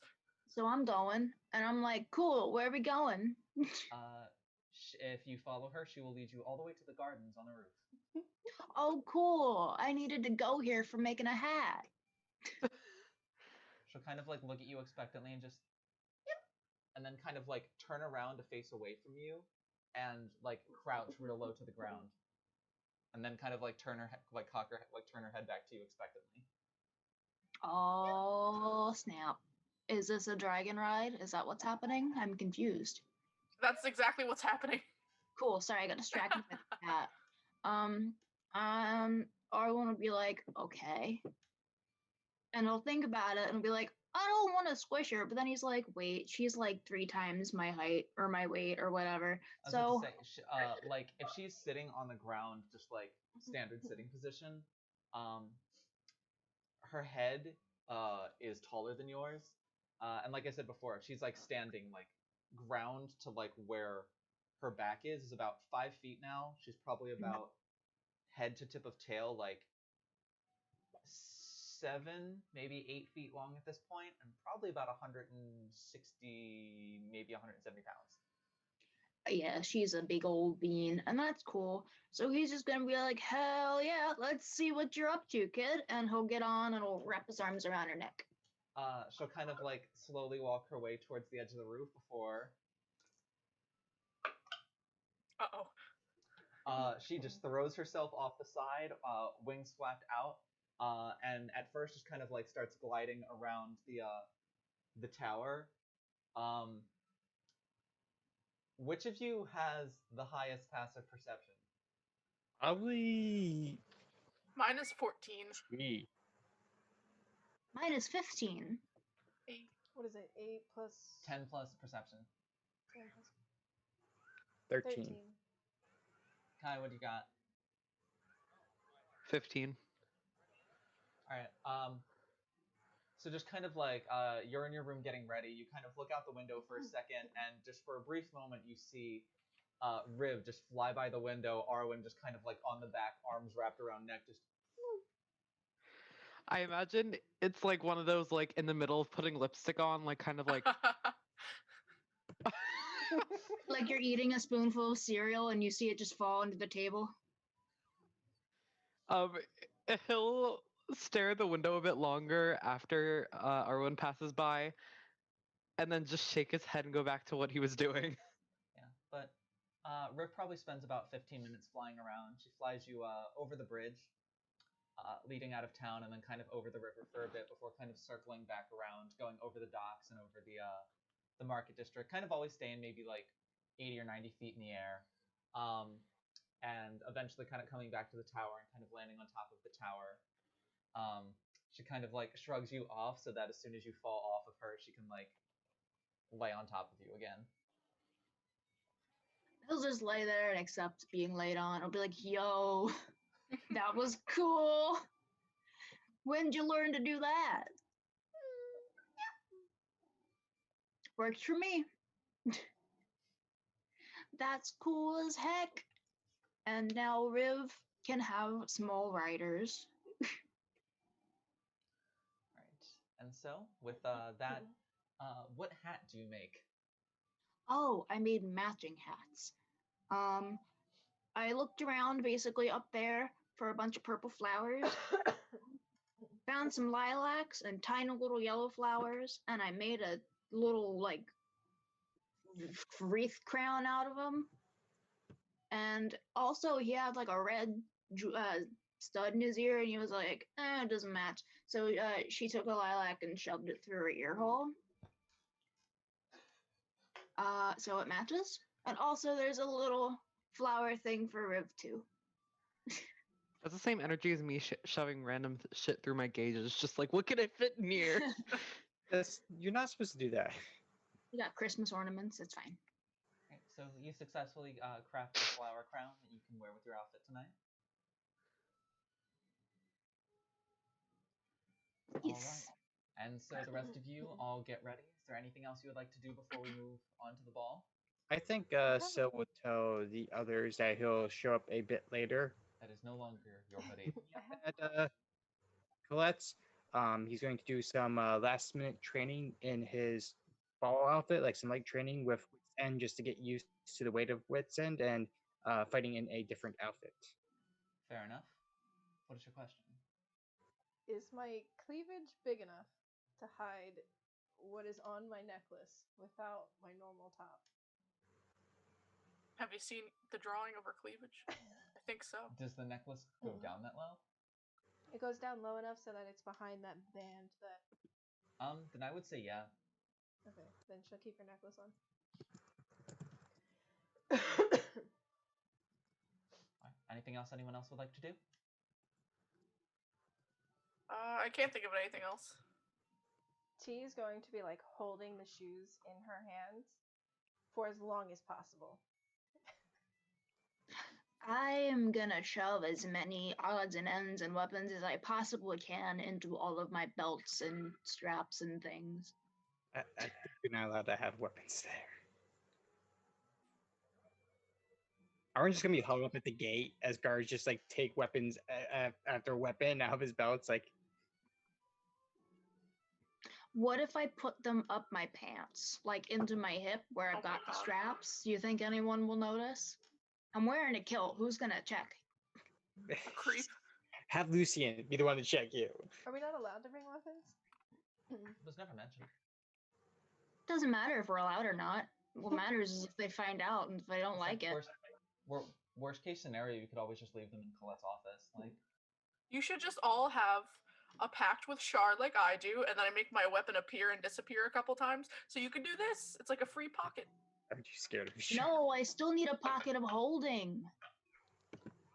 so I'm going, and I'm like, cool, where are we going? If you follow her, she will lead you all the way to the gardens on the roof. Oh, cool. I needed to go here for making a hat. She'll kind of like look at you expectantly and just, yep, and then kind of like turn around to face away from you, and like crouch real low to the ground, and then kind of like turn her turn her head back to you expectantly. Oh, snap. Is this a dragon ride? Is that what's happening? I'm confused. That's exactly what's happening. Cool. Sorry, I got distracted with that. Arwen will be like, okay. And he'll think about it and he'll be like, I don't want to squish her. But then he's like, wait, she's like 3 times my height or my weight or whatever. I was So, about to say, like if she's sitting on the ground, just like standard sitting position, her head is taller than yours, and like I said before, if she's like standing like ground to like where her back is about 5 feet now. She's probably about head to tip of tail like 7, maybe 8 feet long at this point, and probably about 160, maybe 170 pounds. yeah, she's a big old bean, and that's cool. So he's just gonna be like, hell yeah, let's see what you're up to, kid. And he'll get on and he'll wrap his arms around her neck. She'll kind of like slowly walk her way towards the edge of the roof before she just throws herself off the side, wings flapped out, and at first just kind of like starts gliding around the tower. Which of you has the highest passive perception? Probably Mine is 14. me. Mine is 15. 8. What is it? 8 plus 10 plus perception. 10 plus 13. Kai, what do you got? 15. All right. So just kind of like you're in your room getting ready. You kind of look out the window for a second, and just for a brief moment, you see Riv just fly by the window. Arwen just kind of like on the back, arms wrapped around neck, just. I imagine it's like one of those like in the middle of putting lipstick on, like kind of like Like you're eating a spoonful of cereal and you see it just fall into the table. um he'll stare at the window a bit longer after Arwen passes by, and then just shake his head and go back to what he was doing. Yeah, but Riv probably spends about 15 minutes flying around. She flies you over the bridge, leading out of town, and then kind of over the river for a bit before kind of circling back around, going over the docks and over the market district, kind of always staying maybe like 80 or 90 feet in the air, and eventually kind of coming back to the tower and kind of landing on top of the tower. She kind of like shrugs you off so that as soon as you fall off of her, she can like lay on top of you again. He'll just lay there and accept being laid on. I'll be like, yo, that was cool. When'd you learn to do that? Works for me. That's cool as heck. And now Riv can have small riders. Right. And so with that, what hat do you make? Oh, I made matching hats. I looked around basically up there for a bunch of purple flowers, found some lilacs and tiny little yellow flowers, and I made a little like wreath crown out of them. And also, he had like a red stud in his ear, and he was like, it doesn't match. So she took a lilac and shoved it through her ear hole. So it matches. And also, there's a little flower thing for Riv too. That's the same energy as me shoving random shit through my gauges. Just like, what can I fit in here? You're not supposed to do that. You got Christmas ornaments. It's fine. Right, so you successfully craft a flower crown that you can wear with your outfit tonight. Yes. And so the rest of you all get ready. Is there anything else you would like to do before we move on to the ball? I think Sil will tell the others that he'll show up a bit later. That is no longer your hoodie. At Colette's, he's going to do some last minute training in his ball outfit, like some light training with Wits End, just to get used to the weight of Wits End and fighting in a different outfit. Fair enough. What is your question? Is my cleavage big enough to hide what is on my necklace without my normal top? Have you seen the drawing of her cleavage? I think so. Does the necklace go down that low? It goes down low enough so that it's behind that band that... Then I would say yeah. Okay, then she'll keep her necklace on. Anything else anyone else would like to do? I can't think of anything else. T is going to be like holding the shoes in her hands for as long as possible. I am gonna shove as many odds and ends and weapons as I possibly can into all of my belts and straps and things. I think you're not allowed to have weapons there. Are we just gonna be hung up at the gate as guards just like take weapons after weapon out of his belts? Like, What if I put them up my pants, like into my hip where I've Oh my got the God. straps? Do you think anyone will notice? I'm wearing a kilt. Who's gonna check? A creep. have Lucian be the one to check you. Are we not allowed to bring weapons? It was never mentioned. Doesn't matter if we're allowed or not. What matters is if they find out and if they don't like it. Worst case scenario, you could always just leave them in Colette's office. Like, You should just all have a pact with Shard like I do, and then I make my weapon appear and disappear a couple times. So you could do this. It's like a free pocket. Aren't you scared of shit? No, I still need a pocket of holding.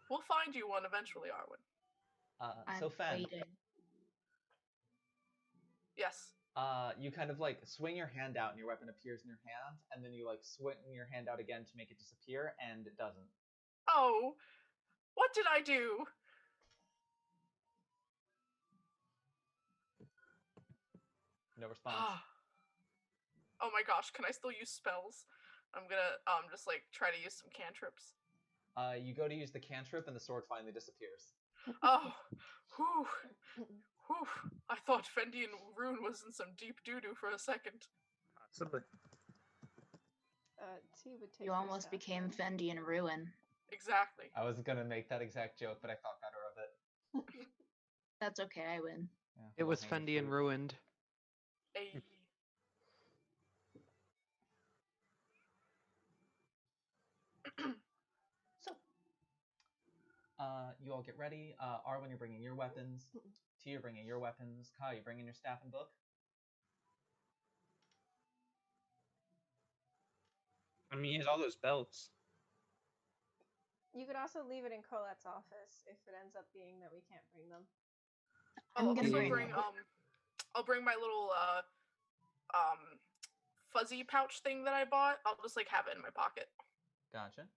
We'll find you one eventually, Arwen. so Fen, waiting. Yes. you kind of like swing your hand out and your weapon appears in your hand, and then you like swing your hand out again to make it disappear, and it doesn't. Oh, what did I do? No response. Oh my gosh, can I still use spells? I'm gonna just like try to use some cantrips. You go to use the cantrip, and the sword finally disappears. Oh, whew, whew. I thought Fendian Rune was in some deep doo-doo for a second. Possibly. T would take You her almost staff became down. Fendi in ruin. Exactly. I was gonna make that exact joke, but I thought better of it. That's okay, I win. Yeah, It was low-hanging Fendi and fruit. ruined. Ayy. So, you all get ready. Arwen, you're bringing your weapons. T, you're bringing your weapons. Kai, you're bringing your staff and book. I mean, he has all those belts. You could also leave it in Colette's office if it ends up being that we can't bring them. I'm I'll gonna also bring bring I'll bring my little fuzzy pouch thing that I bought. I'll just like have it in my pocket. Gotcha.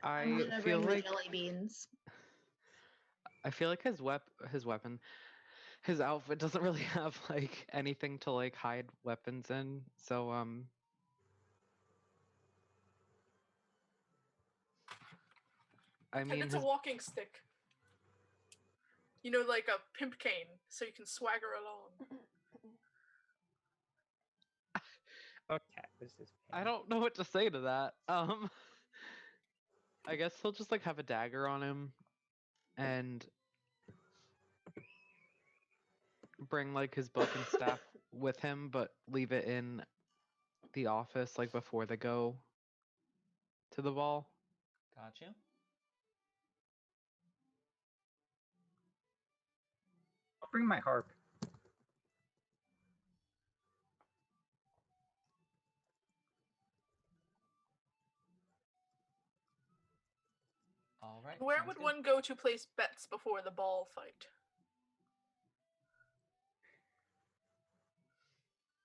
I'm I gonna feel bring the like jelly beans. his outfit doesn't really have like anything to like hide weapons in. So I And mean it's a walking stick. You know, like a pimp cane, so you can swagger along. Okay, this is. I don't know what to say to that. I guess he'll just like have a dagger on him and bring like his book and staff with him, but leave it in the office like before they go to the ball. Gotcha. I'll bring my harp. All right. Where sounds would good. one go to place bets before the ball fight?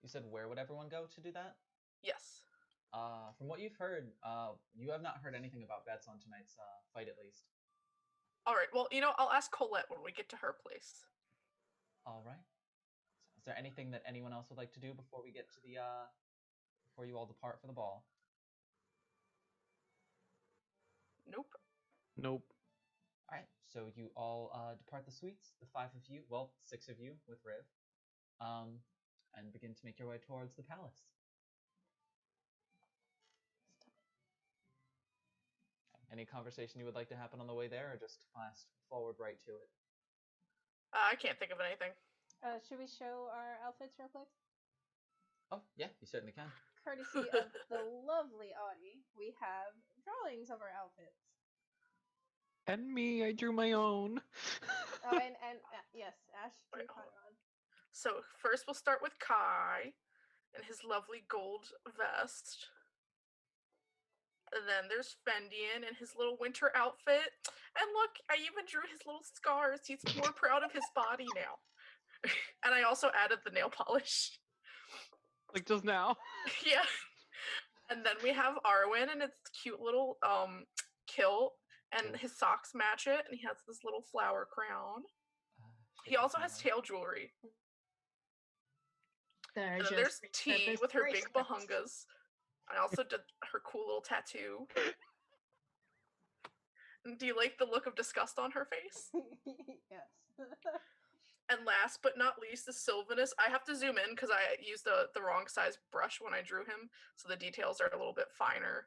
You said where would everyone go to do that? Yes. From what you've heard, you have not heard anything about bets on tonight's fight, at least. All right. Well, you know, I'll ask Colette when we get to her place. All right. Is there anything that anyone else would like to do before we get to the before you all depart for the ball? Nope. Nope. All right, so you all depart the suites, the 5 of you, well, 6 of you with Riv, and begin to make your way towards the palace. Any conversation you would like to happen on the way there, or just fast forward right to it? I can't think of anything. Should we show our outfits real quick? Oh, yeah, you certainly can. Courtesy of the lovely Audie, we have drawings of our outfits. And me, I drew my own. Oh, and yes, Ash drew Wait, hold Chiron. So first we'll start with Kai and his lovely gold vest. And then there's Fendian and his little winter outfit. And look, I even drew his little scars. He's more proud of his body now. And I also added the nail polish. Like just now. Yeah. And then we have Arwen and its cute little kilt, and his socks match it, and he has this little flower crown. He also has tail jewelry. And then there's T with her big bahungas. I also did her cool little tattoo. And do you like the look of disgust on her face? Yes. And last but not least is Sylvanus. I have to zoom in because I used the wrong size brush when I drew him, so the details are a little bit finer.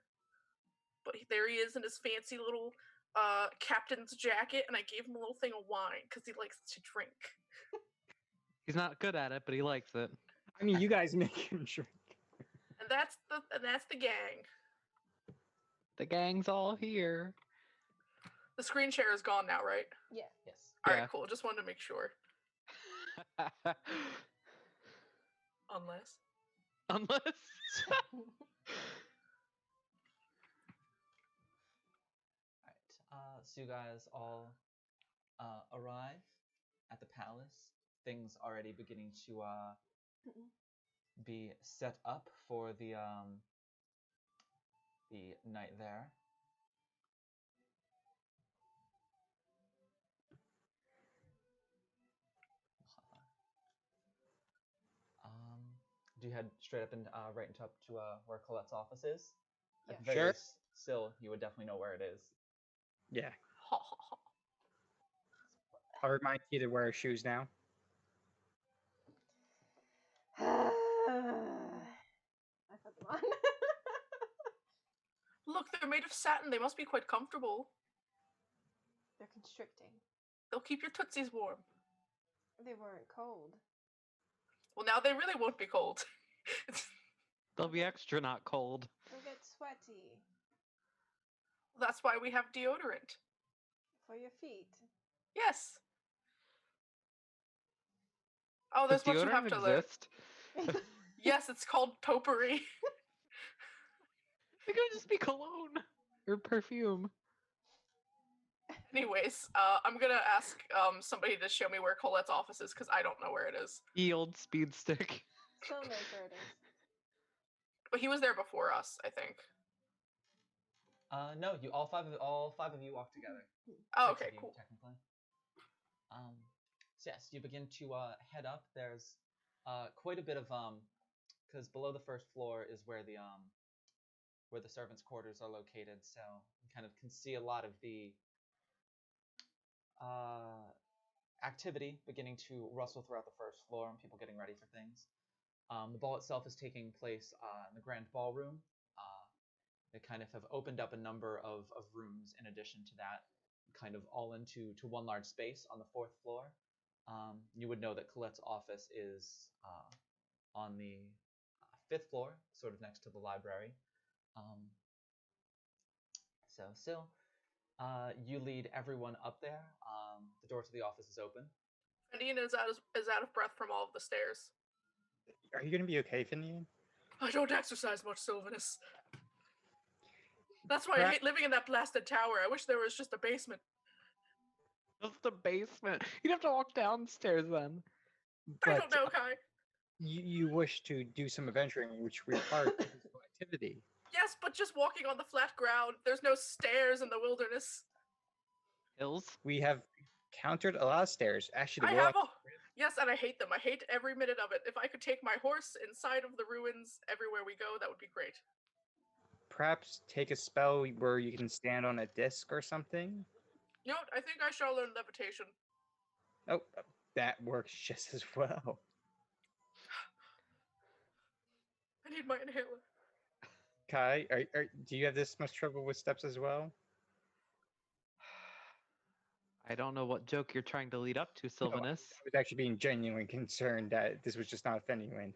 But there he is in his fancy little captain's jacket, and I gave him a little thing of wine because he likes to drink. He's not good at it, but he likes it. I mean, you guys make him drink. And that's the gang. The gang's all here. The screen share is gone now, right? Yeah. Yes. All Yeah. right, cool. Just wanted to make sure. Unless. Alright, so you guys all arrive at the palace. Things already beginning to be set up for the night there. Do you head straight up and right into up to where Colette's office is? At the very Sure. least, still, you would definitely know where it is. Yeah. I'll remind you to wear shoes now. I put them on. Look, they're made of satin. They must be quite comfortable. They're constricting. They'll keep your tootsies warm. They weren't cold. Well, now they really won't be cold. They'll be extra not cold. They'll get sweaty. That's why we have deodorant. For your feet. Yes. Oh, there's Does much you have deodorant to learn. exist? Yes, it's called potpourri. It could just be cologne or perfume. Anyways, I'm gonna ask somebody to show me where Colette's office is because I don't know where it is. The old speed stick. Still knows where it is. But he was there before us, I think. No, you all five of you walk together. Oh, 6 okay, of you, cool. technically. So yes, you begin to head up. There's quite a bit of because below the first floor is where the servants' quarters are located. So you kind of can see a lot of the activity beginning to rustle throughout the first floor and people getting ready for things. The ball itself is taking place in the grand ballroom. They kind of have opened up a number of rooms in addition to that, kind of all into one large space on the 4th floor. You would know that Colette's office is on the 5th floor, sort of next to the library. So you lead everyone up there. The door to the office is open. Fendian is out of breath from all of the stairs. Are you gonna be okay, Finian? I don't exercise much, Sylvanus. That's why I hate living in that blasted tower. I wish there was just a basement. Just the basement. You'd have to walk downstairs then. I don't know, Kai. You wish to do some adventuring, which requires physical activity. Yes, but just walking on the flat ground. There's no stairs in the wilderness. Hills? We have countered a lot of stairs. Actually, I the have Yes, and I hate them. I hate every minute of it. If I could take my horse inside of the ruins everywhere we go, that would be great. Perhaps take a spell where you can stand on a disc or something. You know what? I think I shall learn levitation. Oh, that works just as well. I need my inhaler. Kai, do you have this much trouble with steps as well? I don't know what joke you're trying to lead up to, No, Sylvanus. I was actually being genuinely concerned that this was just not offending.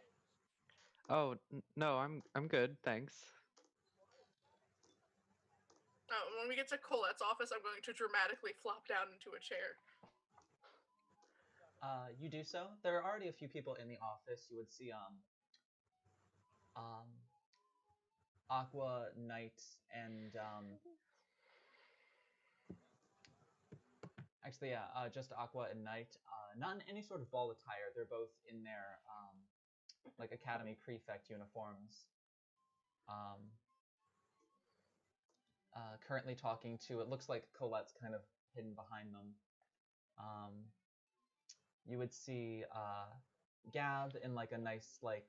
Oh no, I'm good, thanks. When we get to Colette's office, I'm going to dramatically flop down into a chair. You do so. There are already a few people in the office. You would see Aqua, Knight, and actually, yeah, just Aqua and Knight. Not in any sort of ball attire. They're both in their like academy prefect uniforms. Currently talking to. It looks like Colette's kind of hidden behind them. You would see Gab in like a nice like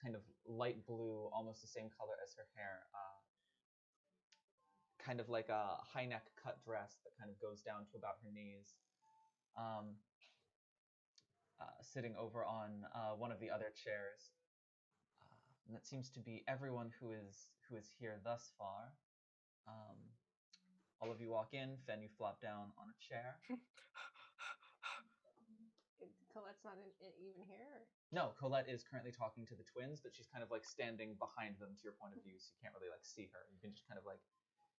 kind of light blue, almost the same color as her hair. Kind of like a high neck cut dress that kind of goes down to about her knees. Sitting over on one of the other chairs. And that seems to be everyone who is here thus far. All of you walk in. Fen, you flop down on a chair. Colette's not even here? Or? No, Colette is currently talking to the twins, but she's kind of like standing behind them to your point of view, so you can't really like see her. You can just kind of like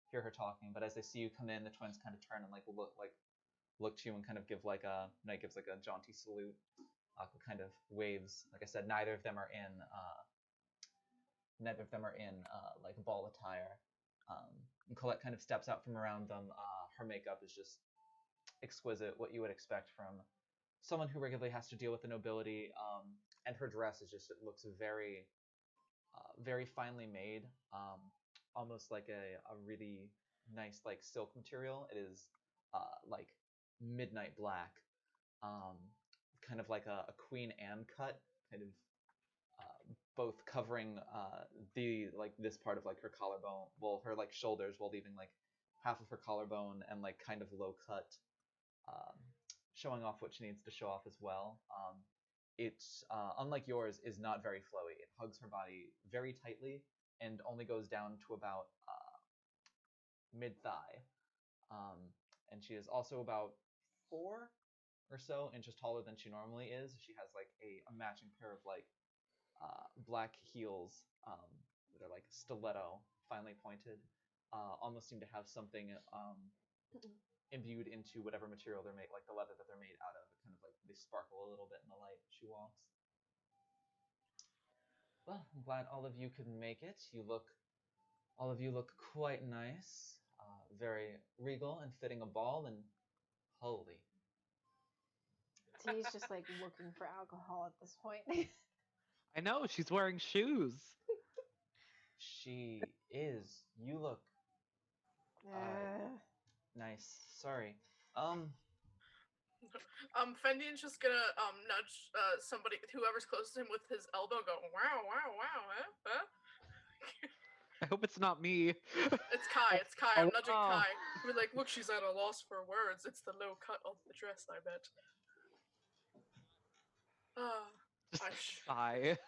hear her talking. But as they see you come in, the twins kind of turn and like look to you and kind of give like a Knight gives like a jaunty salute. Aqua kind of waves. Like I said, neither of them are in like ball attire. And Colette kind of steps out from around them. Her makeup is just exquisite, what you would expect from someone who regularly has to deal with the nobility, and her dress is just, it looks very, very finely made, almost like a really nice like silk material. It is like midnight black, kind of like a Queen Anne cut, kind of both covering the like this part of like her collarbone, well her like shoulders, while leaving like half of her collarbone and like kind of low cut. Showing off what she needs to show off as well. It's unlike yours, is not very flowy. It hugs her body very tightly and only goes down to about mid thigh. And she is also about 4 or so inches taller than she normally is. She has like a matching pair of like black heels that are like stiletto, finely pointed. Almost seem to have something imbued into whatever material they're made, like the leather that they're made out of. It kind of like they sparkle a little bit in the light as she walks. Well, I'm glad all of you could make it. All of you look quite nice, very regal and fitting a ball, and holy. T's just like looking for alcohol at this point. I know, she's wearing shoes. She is. You look nice. Sorry. Fendian's just gonna nudge somebody, whoever's closest to him, with his elbow, go wow, wow, wow, huh? I hope it's not me. It's Kai. It's Kai. I'm nudging Kai. We're like, look, she's at a loss for words. It's the low cut of the dress, I bet. Just sigh.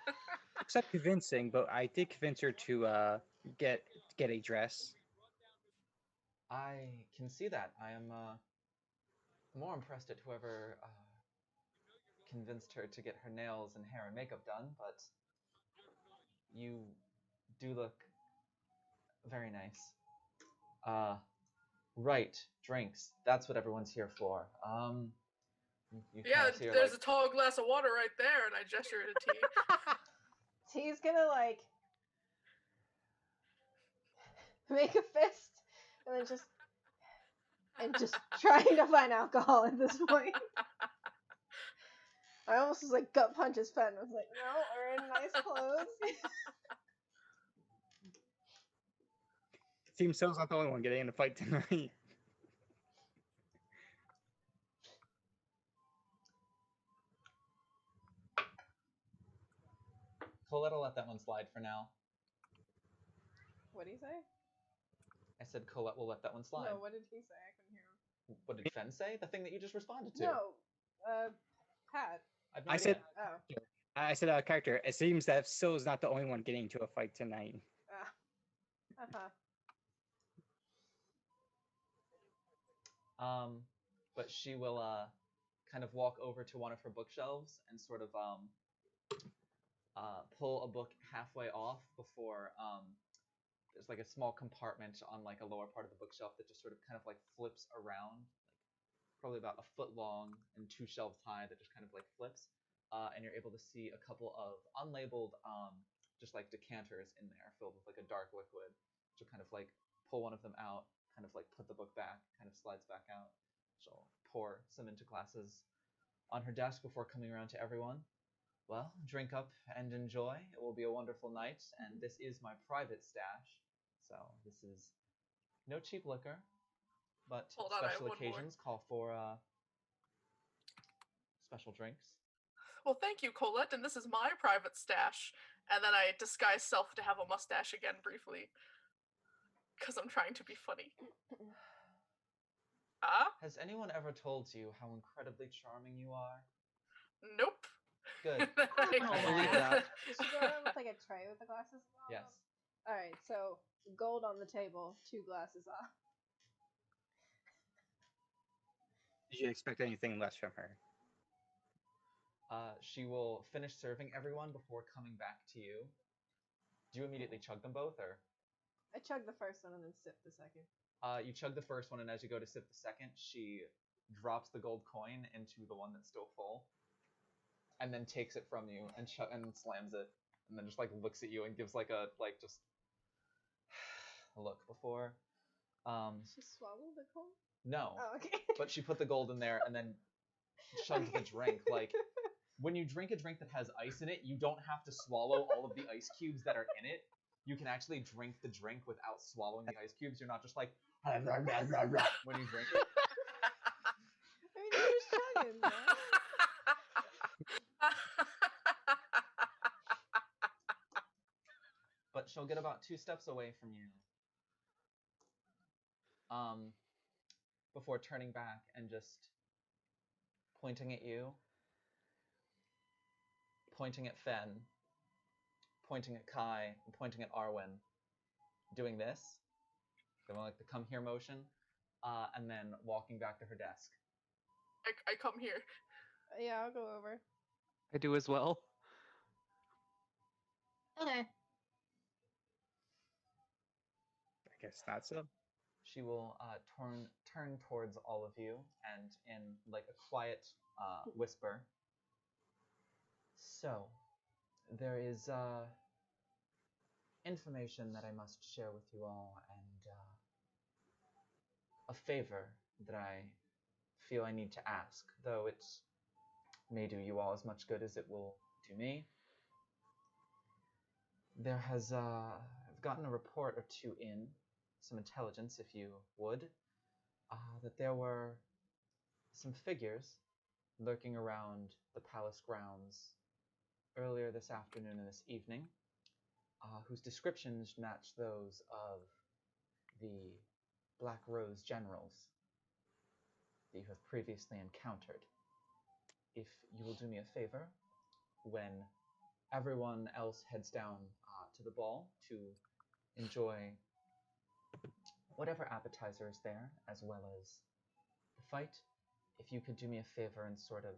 Looks like convincing, but I did convince her to get a dress. I can see that. I am more impressed at whoever convinced her to get her nails and hair and makeup done, but you do look very nice. Right, drinks. That's what everyone's here for. Yeah, there's a tall glass of water right there, and I gesture to T. T's gonna like make a fist and then just trying to find alcohol at this point. I almost was like gut punch his pen. I was like, no, we're in nice clothes. Seems So's not the only one getting in a fight tonight. Colette will let that one slide for now. What did he say? I said Colette will let that one slide. No, what did he say? I couldn't hear him. What did Fen say? The thing that you just responded to. No, Pat. I have no I idea. said, Oh. I said, character. It seems that Syl is not the only one getting into a fight tonight. Uh-huh. But she will kind of walk over to one of her bookshelves and sort of pull a book halfway off before there's like a small compartment on like a lower part of the bookshelf that just sort of kind of like flips around, like probably about a foot long and 2 shelves high that just kind of like flips, and you're able to see a couple of unlabeled just like decanters in there filled with like a dark liquid. She'll kind of like pull one of them out, kind of like put the book back, kind of slides back out. She'll pour some into glasses on her desk before coming around to everyone. Well, drink up and enjoy. It will be a wonderful night, and this is my private stash. So this is no cheap liquor, but Hold on, I have special one more. occasions call for special drinks. Well, thank you, Colette, and this is my private stash. And then I disguise self to have a mustache again briefly. Because I'm trying to be funny. Has anyone ever told you how incredibly charming you are? Nope. Good. I believe that. Does she go around with like a tray with the glasses? Yes. Alright, so gold on the table, 2 glasses off. Did you expect anything less from her? She will finish serving everyone before coming back to you. Do you immediately chug them both, or? I chugged the first one and then sipped the second. You chug the first one, and as you go to sip the second, she drops the gold coin into the one that's still full, and then takes it from you and slams it, and then just like looks at you and gives like a just a look before. She swallowed the coin? No, Oh, okay. but she put the gold in there and then chugged the drink. Like when you drink a drink that has ice in it, you don't have to swallow all of the ice cubes that are in it. You can actually drink the drink without swallowing the ice cubes. You're not just like when you drink it. I mean, you're just chugging, man. But she'll get about 2 steps away from you. Before turning back and just pointing at you, pointing at Fen, pointing at Kai, and pointing at Arwen, doing this, giving like the come here motion, and then walking back to her desk. I come here. Yeah, I'll go over. I do as well. Okay. I guess not so. She will turn towards all of you and in like a quiet whisper. So, there is information that I must share with you all, and a favor that I feel I need to ask, though it may do you all as much good as it will do me. There has I've gotten a report or 2 in, some intelligence if you would, that there were some figures lurking around the palace grounds earlier this afternoon and this evening, whose descriptions match those of the Black Rose generals that you have previously encountered. If you will do me a favor, when everyone else heads down to the ball to enjoy whatever appetizer is there, as well as the fight, if you could do me a favor and sort of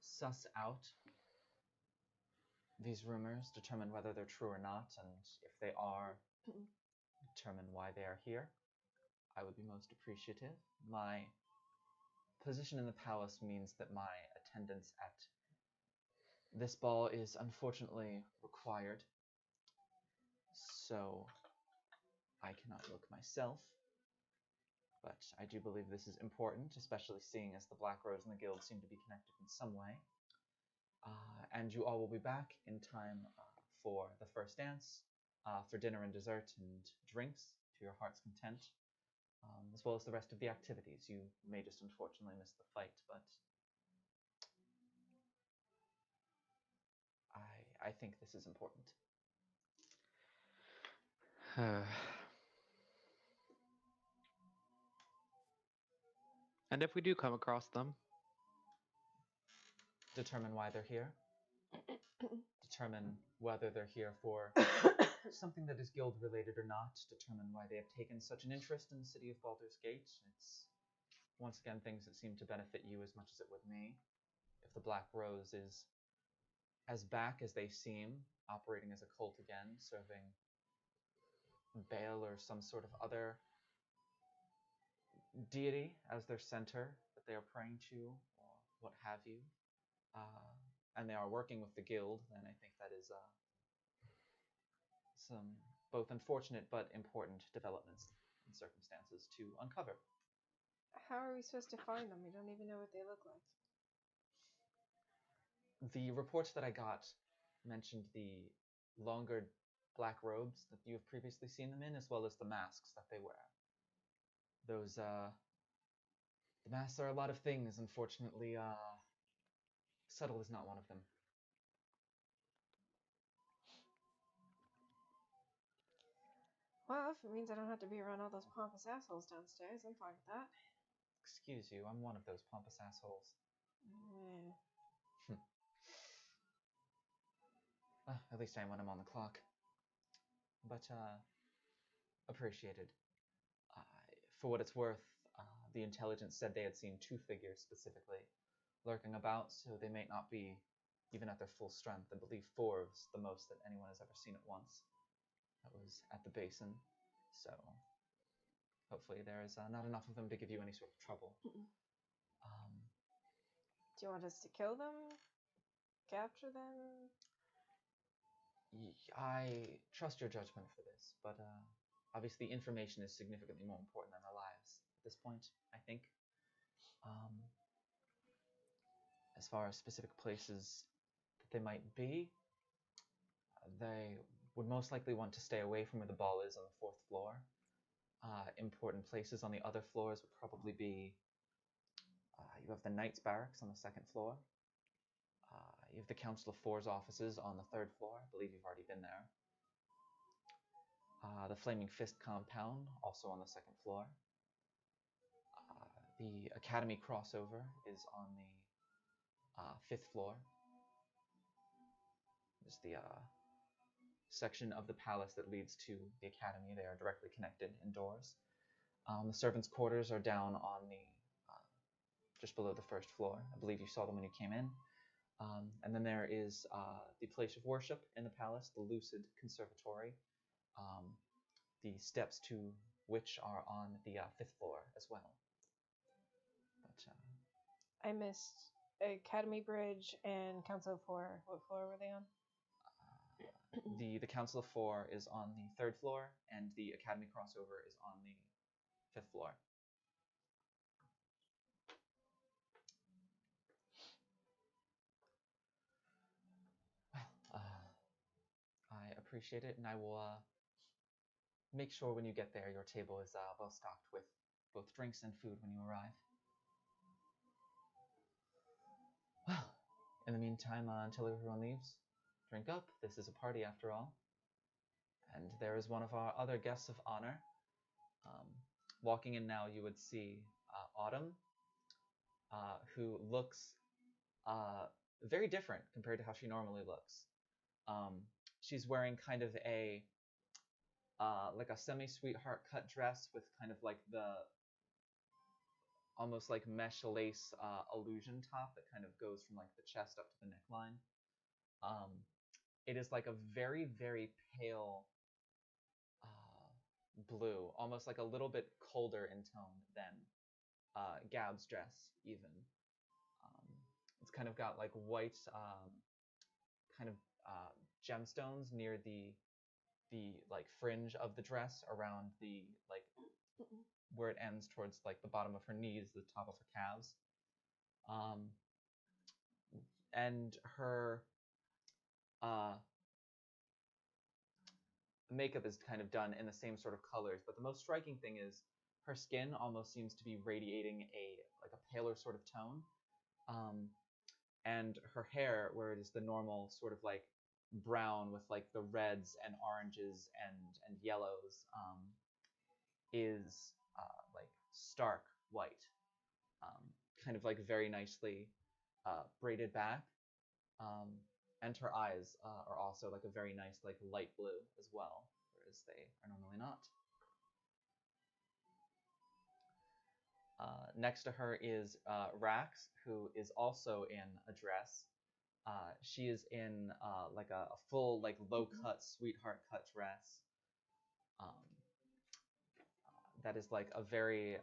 suss out these rumors, determine whether they're true or not, and if they are, determine why they are here, I would be most appreciative. My position in the palace means that my attendance at this ball is unfortunately required, so I cannot look myself, but I do believe this is important, especially seeing as the Black Rose and the Guild seem to be connected in some way. And you all will be back in time for the first dance, for dinner and dessert and drinks to your heart's content, as well as the rest of the activities. You may just unfortunately miss the fight, but I think this is important. And if we do come across them? Determine why they're here. Determine whether they're here for something that is guild related or not. Determine why they have taken such an interest in the city of Baldur's Gate. It's, once again, things that seem to benefit you as much as it would me. If the Black Rose is as back as they seem, operating as a cult again, serving Baal or some sort of other deity as their center that they are praying to, or what have you, and they are working with the guild, then I think that is some both unfortunate but important developments and circumstances to uncover. How are we supposed to find them? We don't even know what they look like. The reports that I got mentioned the longer black robes that you have previously seen them in, as well as the masks that they wear. Those, the masks are a lot of things, unfortunately, subtle is not one of them. Well, if it means I don't have to be around all those pompous assholes downstairs, I'm fine with that. Excuse you, I'm one of those pompous assholes. At least I am when I'm on the clock. But, appreciated. For what it's worth, the intelligence said they had seen 2 figures specifically lurking about, so they may not be even at their full strength. I believe 4 is the most that anyone has ever seen at once. That was at the basin, so hopefully there is not enough of them to give you any sort of trouble. Do you want us to kill them? Capture them? I trust your judgment for this, but obviously information is significantly more important than our lives at this point, I think. As far as specific places that they might be, they would most likely want to stay away from where the ball is on the 4th floor. Important places on the other floors would probably be, you have the Knights Barracks on the 2nd floor. You have the Council of Four's offices on the 3rd floor. I believe you've already been there. The Flaming Fist compound, also on the 2nd floor. The Academy crossover is on the 5th floor. There's the section of the palace that leads to the Academy. They are directly connected indoors. The servants' quarters are down on the just below the 1st floor. I believe you saw them when you came in. And then there is the place of worship in the palace, the Lucid Conservatory, the steps to which are on the 5th floor as well. But I missed Academy Bridge and Council of 4. What floor were they on? The Council of 4 is on the 3rd floor, and the Academy crossover is on the 5th floor. Well, I appreciate it, and I will make sure when you get there your table is well stocked with both drinks and food when you arrive. Well, in the meantime, until everyone leaves, drink up. This is a party after all. And there is one of our other guests of honor. Walking in now, you would see Autumn, who looks very different compared to how she normally looks. She's wearing kind of a like a semi-sweetheart cut dress with kind of like the almost like mesh lace illusion top that kind of goes from like the chest up to the neckline. It is like a very, very pale blue, almost like a little bit colder in tone than Gab's dress even. It's kind of got like white kind of gemstones near the like fringe of the dress around the like where it ends towards like the bottom of her knees, the top of her calves. And her makeup is kind of done in the same sort of colors, but the most striking thing is her skin almost seems to be radiating a paler sort of tone. And her hair, where it is the normal sort of like brown with like the reds and oranges and yellows is like stark white, kind of like very nicely braided back, and her eyes are also like a very nice like light blue as well, whereas they are normally not. Next to her is Rax, who is also in a dress. She is in like a full like low cut sweetheart cut dress. Um, that is like a very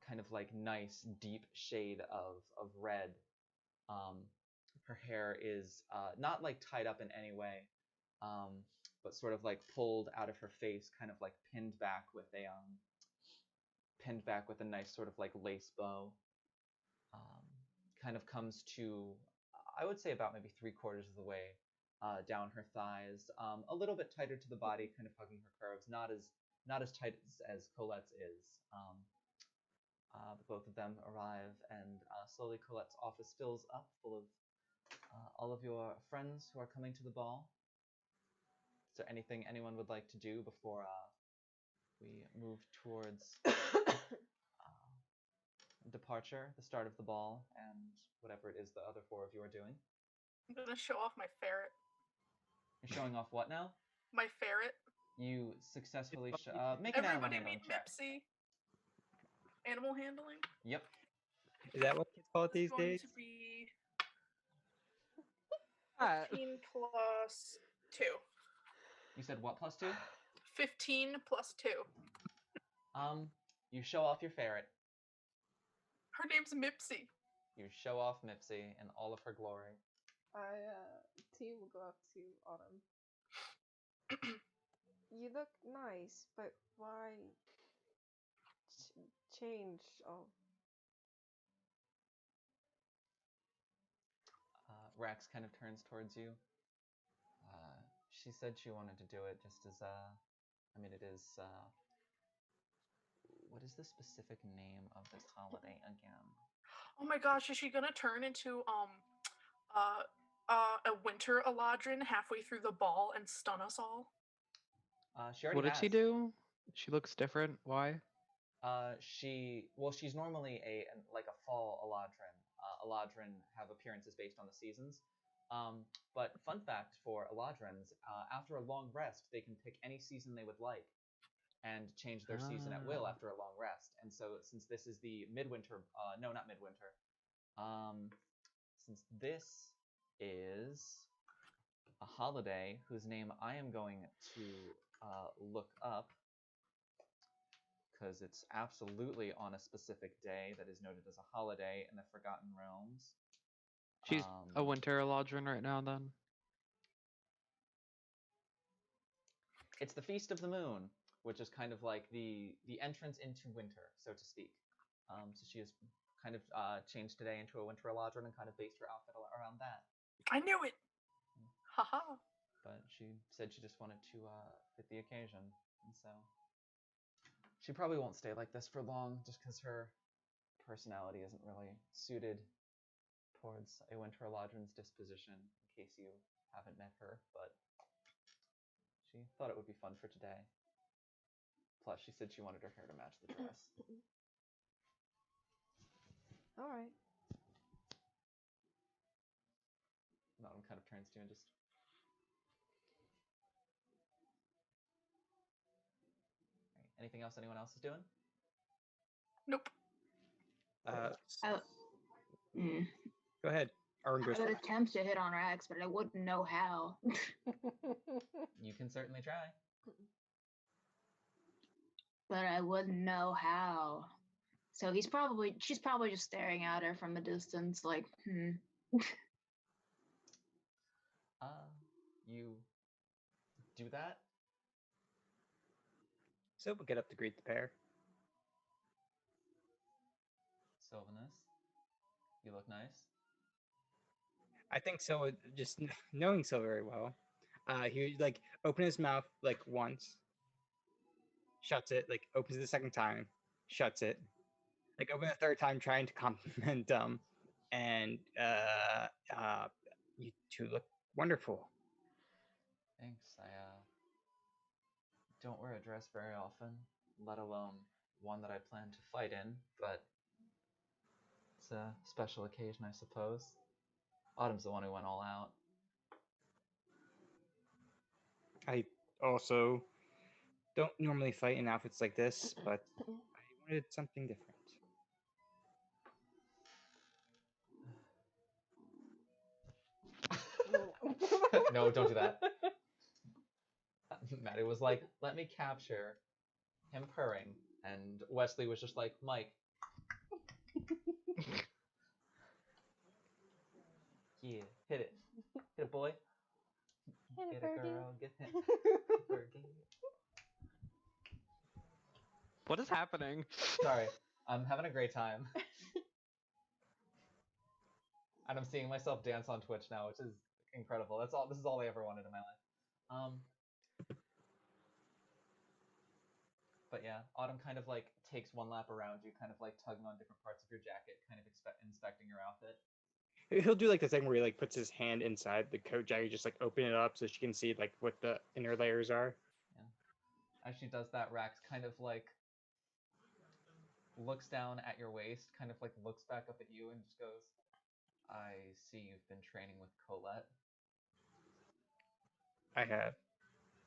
kind of like nice deep shade of red. Her hair is not like tied up in any way, but sort of like pulled out of her face, kind of like pinned back with a nice sort of like lace bow. Kind of comes to, I would say, about maybe 3/4 of the way down her thighs, a little bit tighter to the body, kind of hugging her curves, not as tight as Colette's is. But both of them arrive, and slowly Colette's office fills up, full of all of your friends who are coming to the ball. Is there anything anyone would like to do before we move towards departure, the start of the ball, and whatever it is the other four of you are doing? I'm gonna show off my ferret. You're showing off what now? My ferret. You successfully make an animal Everybody handling meet check. Mipsy. Animal handling. Yep. Is that what kids call it these It's going days? to be Uh, 15 plus 2. You said what plus 2? 15 plus 2. You show off your ferret. Her name's Mipsy. You show off Mipsy in all of her glory. T will go up to Autumn. You look nice, but why change? Oh. Rax kind of turns towards you. She said she wanted to do it just as, I mean, it is, what is the specific name of this holiday again? Oh my gosh, is she gonna turn into a winter Eladrin halfway through the ball and stun us all? She already what did has. she do? She looks different. Why? She's normally like a fall Eladrin. Eladrin have appearances based on the seasons. But fun fact for Eladrins, after a long rest, they can pick any season they would like and change their season at will after a long rest. And so since this is the midwinter, no, not midwinter. Since this is a holiday whose name I am going to look up, because it's absolutely on a specific day that is noted as a holiday in the Forgotten Realms. She's a winter Eladrin right now, then. It's the Feast of the Moon, which is kind of like the entrance into winter, so to speak. So she has kind of changed today into a winter Eladrin and kind of based her outfit around that. I knew it! Haha. But she said she just wanted to fit the occasion, and so she probably won't stay like this for long, just because her personality isn't really suited towards a winter Eladrin's disposition, in case you haven't met her, but she thought it would be fun for today. Plus, she said she wanted her hair to match the dress. Alright. Autumn kind of turns to you and just... Right. Anything else anyone else is doing? Nope. Go ahead. Arwen goes I would first. attempt to hit on Rax, but I wouldn't know how. You can certainly try. But I wouldn't know how. So she's probably just staring at her from a distance, like, You do that. So we'll get up to greet the pair. Sylvanus, you look nice. I think so. Just knowing so very well, he would like open his mouth like once, shuts it, like opens it the second time, shuts it, like open the third time, trying to compliment and You two look wonderful. Thanks. I don't wear a dress very often, let alone one that I plan to fight in, but it's a special occasion, I suppose. Autumn's the one who went all out. I also don't normally fight in outfits like this, but I wanted something different. No, don't do that. Maddie was like, let me capture him purring, and Wesley was just like, Mike. Yeah, hit it. Hit it, boy. Hit Get it, it, Fergie. girl. Get it. Fergie. What is happening? Sorry, I'm having a great time. And I'm seeing myself dance on Twitch now, which is incredible. That's all. This is all I ever wanted in my life. But yeah, Autumn kind of like takes one lap around you, kind of like tugging on different parts of your jacket, kind of inspecting your outfit. He'll do like the thing where he like puts his hand inside the coat jacket, just like open it up so she can see like what the inner layers are. Yeah. As she does that, Rax kind of like looks down at your waist, kind of like looks back up at you, and just goes, "I see you've been training with Colette. I have.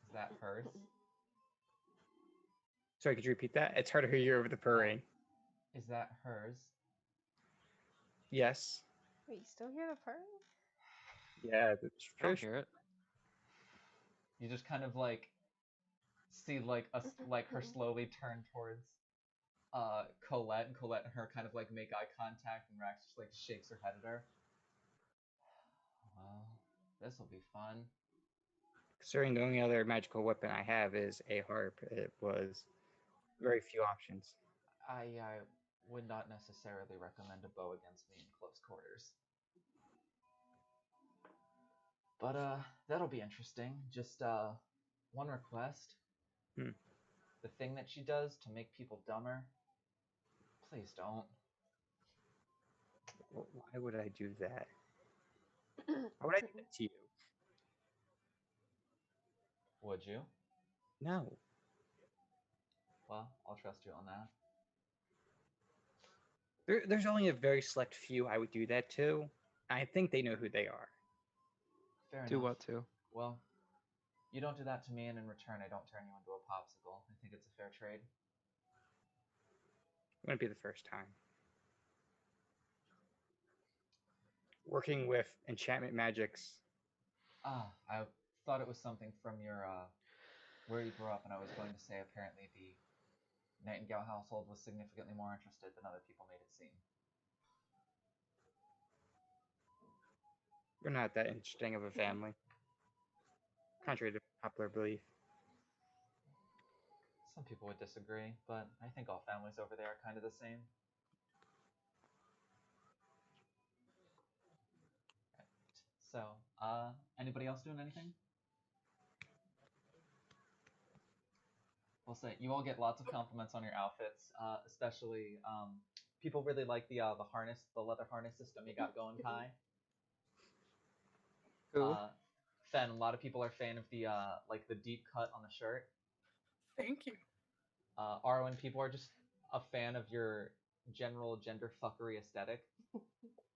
Is that hers?" Sorry, could you repeat that? It's hard to hear you over the purring. Is that hers? Yes. Wait, you still hear the purring? Yeah, I don't hear it. You just kind of like see like her slowly turn towards Colette, and Colette and her kind of like make eye contact, and Rax just like shakes her head at her. Well, this will be fun. Considering the only other magical weapon I have is a harp, it was very few options. I would not necessarily recommend a bow against me in close quarters. But that'll be interesting. Just one request. The thing that she does to make people dumber, please don't. Why would I do that? Why would I do that to you? Would you? No. Well, I'll trust you on that. There's only a very select few I would do that to. I think they know who they are. Fair enough. Do what to? Well, you don't do that to me, and in return, I don't turn you into a popsicle. I think it's a fair trade. It wouldn't be the first time. Working with enchantment magics. I thought it was something from your where you grew up, and I was going to say apparently the Nightingale household was significantly more interested than other people made it seem. We're not that interesting of a family, contrary to popular belief. Some people would disagree, but I think all families over there are kind of the same. Right. So, anybody else doing anything? We'll say you all get lots of compliments on your outfits, especially people really like the harness, the leather harness system you got going, Kai. Who? Fen, a lot of people are a fan of the like the deep cut on the shirt. Thank you. Arwen, people are just a fan of your general gender fuckery aesthetic.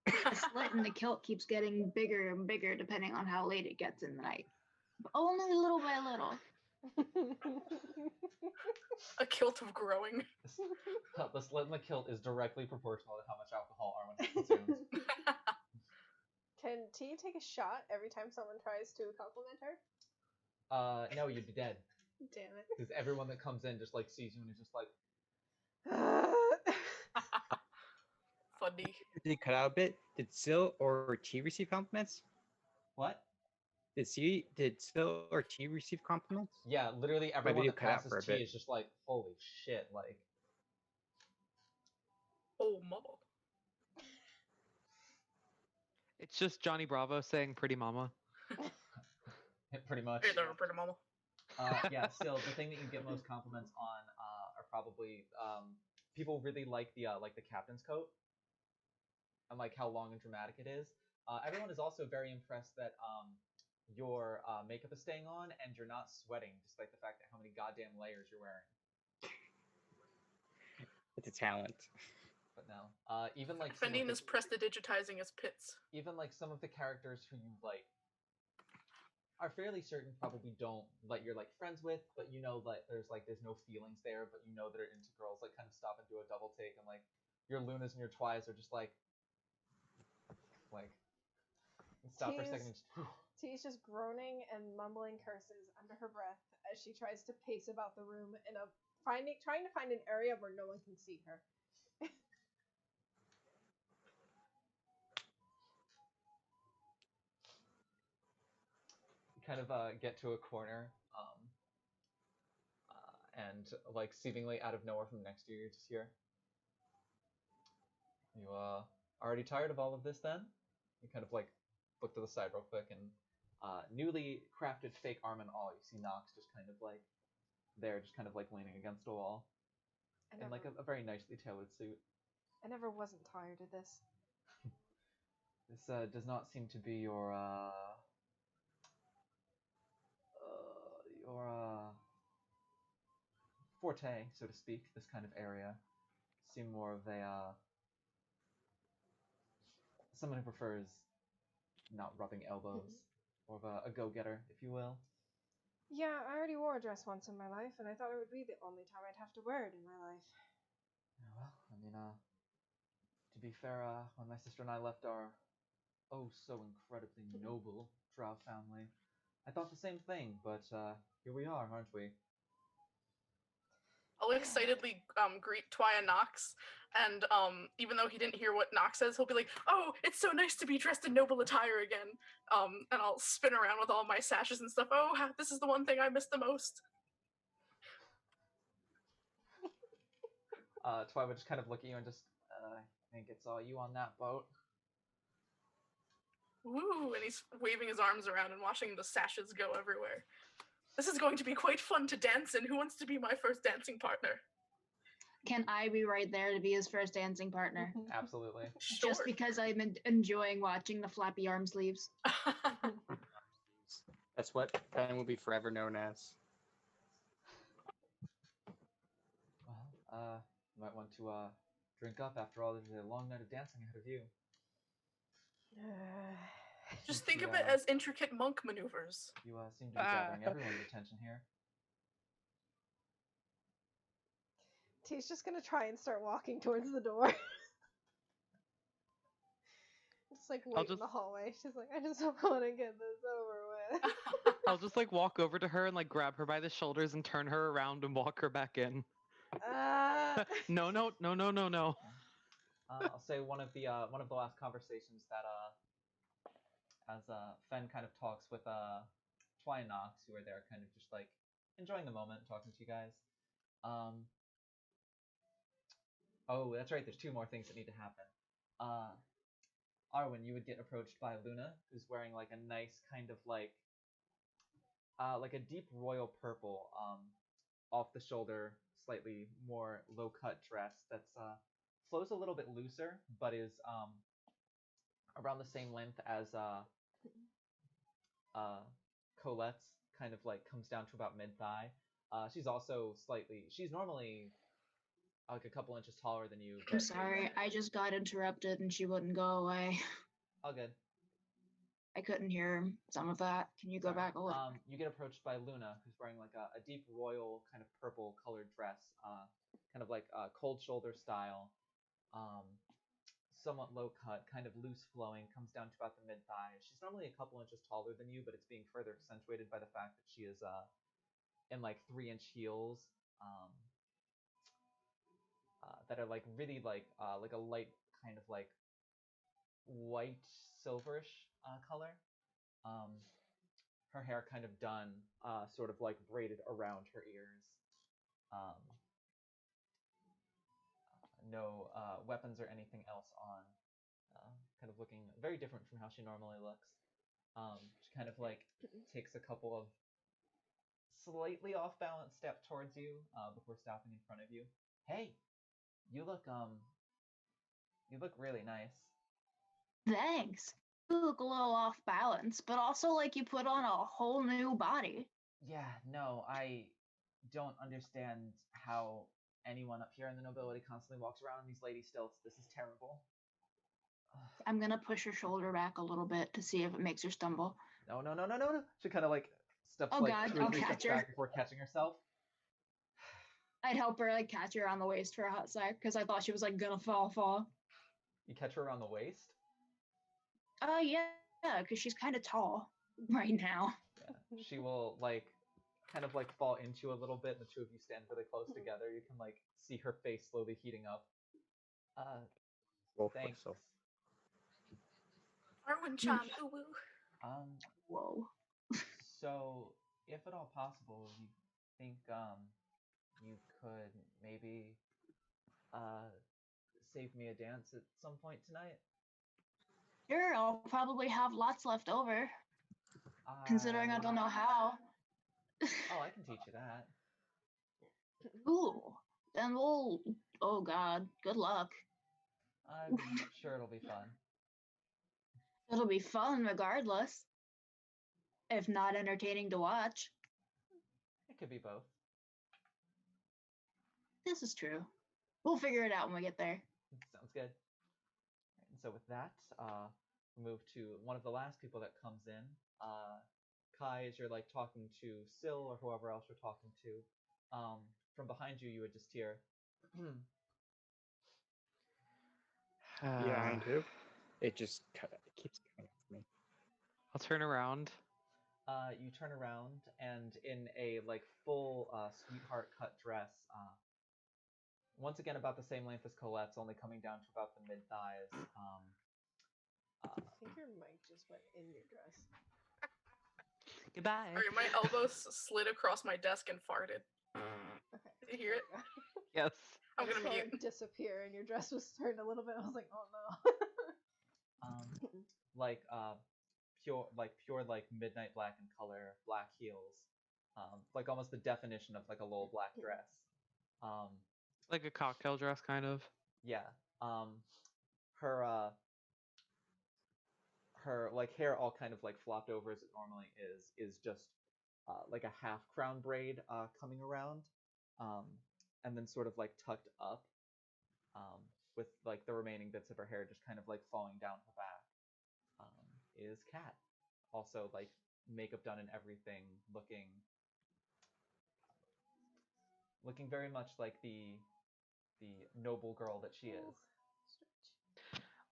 The slit in the kilt keeps getting bigger and bigger depending on how late it gets in the night. But only little by little. A kilt of growing. The slit in the kilt is directly proportional to how much alcohol Arwen consumes. Can T take a shot every time someone tries to compliment her? No, you'd be dead. Damn it. Because everyone that comes in just like sees you and is just like, Funny. Did cut out a bit? Did Sil or T receive compliments? what? Did Sil or T receive compliments? Yeah, literally My everyone video that cut out passes for a T bit. is just like, holy shit, like. Oh, mama. It's just Johnny Bravo saying "Pretty Mama." Pretty much. Hey there, pretty mama. Yeah, still the thing that you get most compliments on are probably people really like the captain's coat and like how long and dramatic it is. Everyone is also very impressed that your makeup is staying on and you're not sweating, despite the fact that how many goddamn layers you're wearing. It's a talent. But no, even like Fendine is prestidigitizing his pits. even like some of the characters who you like are fairly certain probably don't like you're like friends with, but you know like there's no feelings there, but you know that are into girls, like kind of stop and do a double take, and like your Lunas and your Twies are just like stop for a second. And just, T's just groaning and mumbling curses under her breath as she tries to pace about the room in a trying to find an area where no one can see her. kind of get to a corner, and like seemingly out of nowhere from next to you, you just hear, "You already tired of all of this then?" You kind of like look to the side real quick, and newly crafted fake arm and all, you see Nox just kind of like there, just kind of like leaning against a wall, in like a very nicely tailored suit. I never wasn't tired of this. This does not seem to be your forte, so to speak. This kind of area. Seem more of a someone who prefers not rubbing elbows, more of a go-getter, if you will. Yeah, I already wore a dress once in my life, and I thought it would be the only time I'd have to wear it in my life. Yeah, well, I mean, to be fair, when my sister and I left our oh so incredibly noble Drow family, I thought the same thing, but here we are, aren't we? I'll excitedly greet Twya Nox, and even though he didn't hear what Nox says, he'll be like, "Oh, it's so nice to be dressed in noble attire again." And I'll spin around with all my sashes and stuff. Oh, this is the one thing I miss the most. Twy would just kind of look at you and just, I think it's all you on that boat. Woo! And he's waving his arms around and watching the sashes go everywhere. This is going to be quite fun to dance in. Who wants to be my first dancing partner? Can I be right there to be his first dancing partner? Absolutely. Sure. Just because I'm enjoying watching the flappy arm sleeves. That's what Ben will be forever known as. Well, you might want to drink up. After all, this is a long night of dancing ahead of you. Just think of it as intricate monk maneuvers. You seem to be gathering everyone's attention here. T's just gonna try and start walking towards the door. Just like wait in the hallway. She's like, I just want to get this over with. I'll just like walk over to her and like grab her by the shoulders and turn her around and walk her back in. No. I'll say one of the last conversations that as Fen kind of talks with Twy and Nox, who are there kind of just like enjoying the moment, talking to you guys. Oh, that's right, there's two more things that need to happen. Arwen, you would get approached by Luna, who's wearing like a nice kind of like a deep royal purple, off the shoulder, slightly more low cut dress that's flows a little bit looser, but is around the same length as Colette's, kind of like comes down to about mid thigh. She's also she's normally like a couple inches taller than you. I'm sorry, I just got interrupted and she wouldn't go away. All good. I couldn't hear some of that. Can you go back a little? You get approached by Luna, who's wearing like a deep royal kind of purple colored dress, kind of like cold shoulder style, somewhat low cut, kind of loose flowing, comes down to about the mid thigh. She's normally a couple inches taller than you, but it's being further accentuated by the fact that she is in like 3-inch heels, that are like really like a light kind of like white silverish color. Her hair kind of done, sort of like braided around her ears. No weapons or anything else on. Kind of looking very different from how she normally looks. She kind of like takes a couple of slightly off balance steps towards you before stopping in front of you. Hey, you look really nice. Thanks. look a little off balance, but also like you put on a whole new body. Yeah, no, I don't understand how anyone up here in the nobility constantly walks around in these lady stilts. This is terrible. Ugh. I'm gonna push her shoulder back a little bit to see if it makes her stumble. No, no, no, no, no, no. She kind of like steps Oh like God, 2 or I'll 3 steps catch her. back before catching herself. I'd help her like catch her around the waist for a hot sec because I thought she was like gonna fall. You catch her around the waist. Yeah, because she's kind of tall right now. Yeah, she will like kind of like fall into you a little bit, and the two of you stand really close together. You can like see her face slowly heating up. Wolf Thanks. whistle. Arwen-chan, ooh woo. Whoa. So if at all possible, you think you could maybe save me a dance at some point tonight? Sure, I'll probably have lots left over, considering I don't know how. Oh, I can teach you that. Ooh, then we'll. Oh God, good luck. I'm sure it'll be fun. It'll be fun regardless, if not entertaining to watch. It could be both. This is true. We'll figure it out when we get there. Sounds good. Right, and so with that, we move to one of the last people that comes in. Kai, as you're like talking to Syl or whoever else you're talking to, from behind you, you would just hear. Behind who? It just keeps coming up for me. I'll turn around. You turn around, and in a like full sweetheart cut dress, once again about the same length as Colette's, only coming down to about the mid thighs. I think your mic just went in your dress. Goodbye. Sorry, my elbows slid across my desk and farted. Okay. Did you hear it? Yes. I'm I gonna saw mute. it disappear, and your dress was turned a little bit. I was like, oh no. Like pure like midnight black in color, black heels, like almost the definition of like a little black dress. Like a cocktail dress, kind of. Yeah. Her her like hair all kind of like flopped over as it normally is just like a half crown braid coming around, and then sort of like tucked up, with like the remaining bits of her hair just kind of like falling down her back. Is Kat, also like makeup done and everything, looking very much like the noble girl that she is.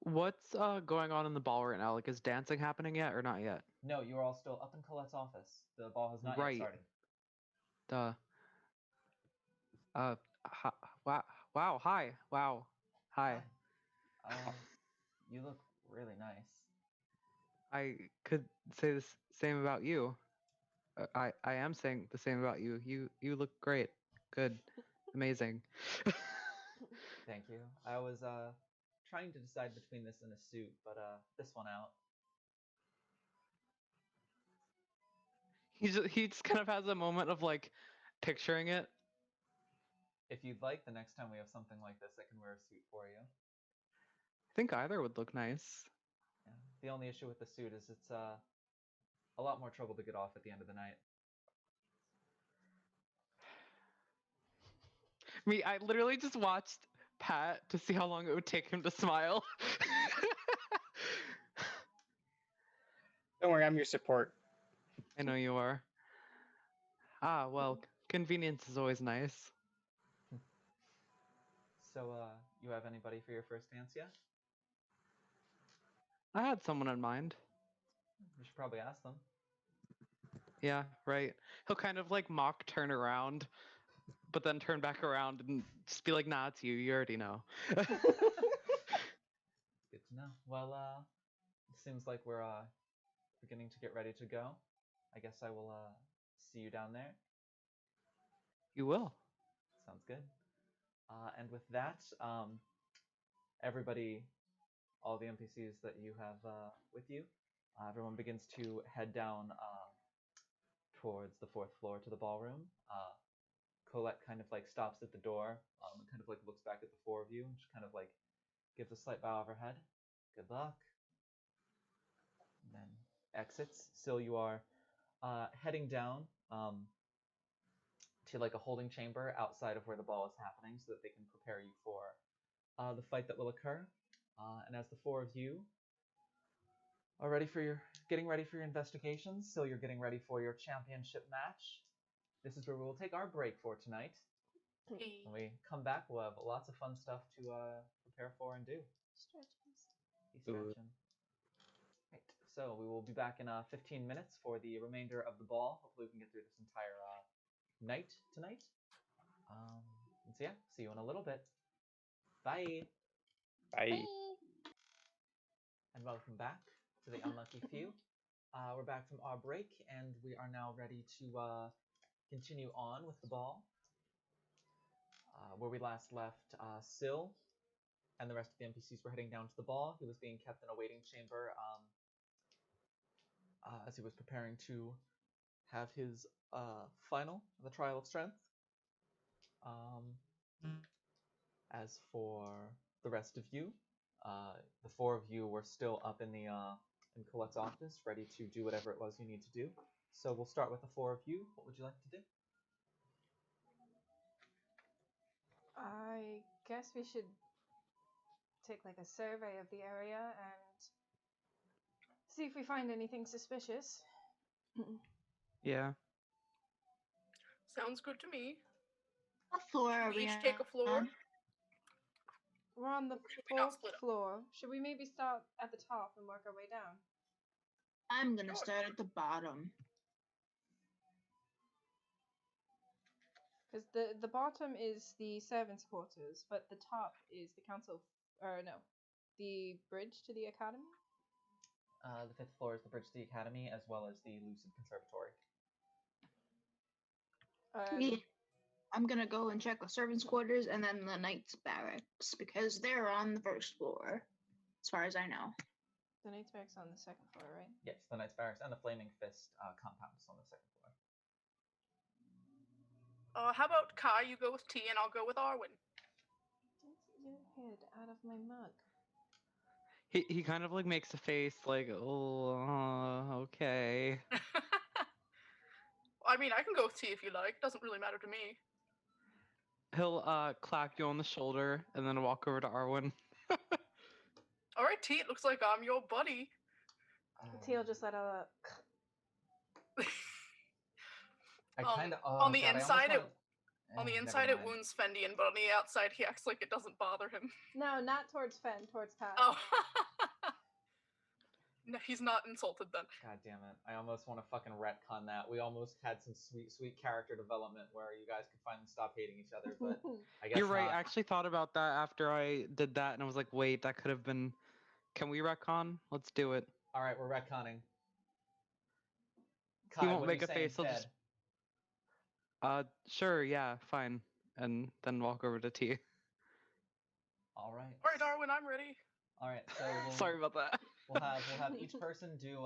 What's going on in the ball right now? Like, is dancing happening yet or not yet? No, you are all still up in Colette's office. The ball has not Right. yet started. Wow. Wow. Hi. Wow. Hi. You look really nice. I could say the same about you. I am saying the same about you. You look great. Good. Amazing. Thank you. I was trying to decide between this and a suit, but this one out. He just kind of has a moment of like picturing it. If you'd like, the next time we have something like this, I can wear a suit for you. I think either would look nice. Yeah. The only issue with the suit is it's a lot more trouble to get off at the end of the night. I literally just watched Pat to see how long it would take him to smile. Don't worry, I'm your support. I know you are. Ah, well, convenience is always nice. So, you have anybody for your first dance yet? I had someone in mind. You should probably ask them. Yeah, right. He'll kind of like mock turn around, but then turn back around and just be like, nah, it's you. You already know. Good to know. Well, it seems like we're beginning to get ready to go. I guess I will see you down there. You will. Sounds good. And with that, everybody, all the NPCs that you have with you, everyone begins to head down towards the 4th floor to the ballroom. Colette kind of like stops at the door, and kind of like looks back at the 4 of you, and just kind of like gives a slight bow of her head. Good luck. then exits. Still, you are heading down to like a holding chamber outside of where the ball is happening, so that they can prepare you for the fight that will occur. And as the four of you are getting ready for your investigations, so you're getting ready for your championship match. This is where we will take our break for tonight. When we come back, we'll have lots of fun stuff to prepare for and do. Stretches. Be stretching. Right, so we will be back in 15 minutes for the remainder of the ball. Hopefully we can get through this entire night tonight. And so yeah, see you in a little bit. Bye. Bye. And welcome back to the Unlucky Few. We're back from our break, and we are now ready to continue on with the ball. Where we last left, Syl and the rest of the NPCs were heading down to the ball. He was being kept in a waiting chamber as he was preparing to have his final, the Trial of Strength. As for the rest of you, the four of you were still up in Colette's office, ready to do whatever it was you need to do. So we'll start with the four of you. What would you like to do? I guess we should take like a survey of the area and see if we find anything suspicious. Yeah. Sounds good to me. What floor are We we each take a floor. on? We're on the Should we not 4th split up? floor. Should we maybe start at the top and work our way down? I'm gonna Sure. start at the bottom. Because the bottom is the servants' quarters, but the top is the council, or no, the bridge to the academy? The 5th floor is the bridge to the academy, as well as the Lucid Conservatory. Yeah. I'm gonna go and check the servants' quarters and then the knights' barracks because they're on the 1st floor, as far as I know. The Knight's Barracks on the 2nd floor, right? Yes, the Knight's Barracks and the Flaming Fist compound is on the 2nd floor. How about Kai? You go with T, and I'll go with Arwen. Get your head out of my mug. He kind of like makes a face like, oh, okay. I mean, I can go with T if you like. Doesn't really matter to me. He'll clap you on the shoulder and then walk over to Arwen. All right, T. It looks like I'm your buddy. Teal just let out I kind of on the inside it wounds Fendian, but on the outside he acts like it doesn't bother him. No, not towards Fen, towards Kai. Oh. No, he's not insulted then. God damn it. I almost want to fucking retcon that. We almost had some sweet character development where you guys could finally stop hating each other, but I guess You're right. not. I actually thought about that after I did that, and I was like, wait, that could have been. Can we retcon? Let's do it. All right, we're retconning. He Kai, won't what make are a you saying, face. He'll Ted? just. Sure, yeah, fine, and then walk over to T. All right. All right, Darwin, I'm ready. All right. So Sorry about that. we'll have each person do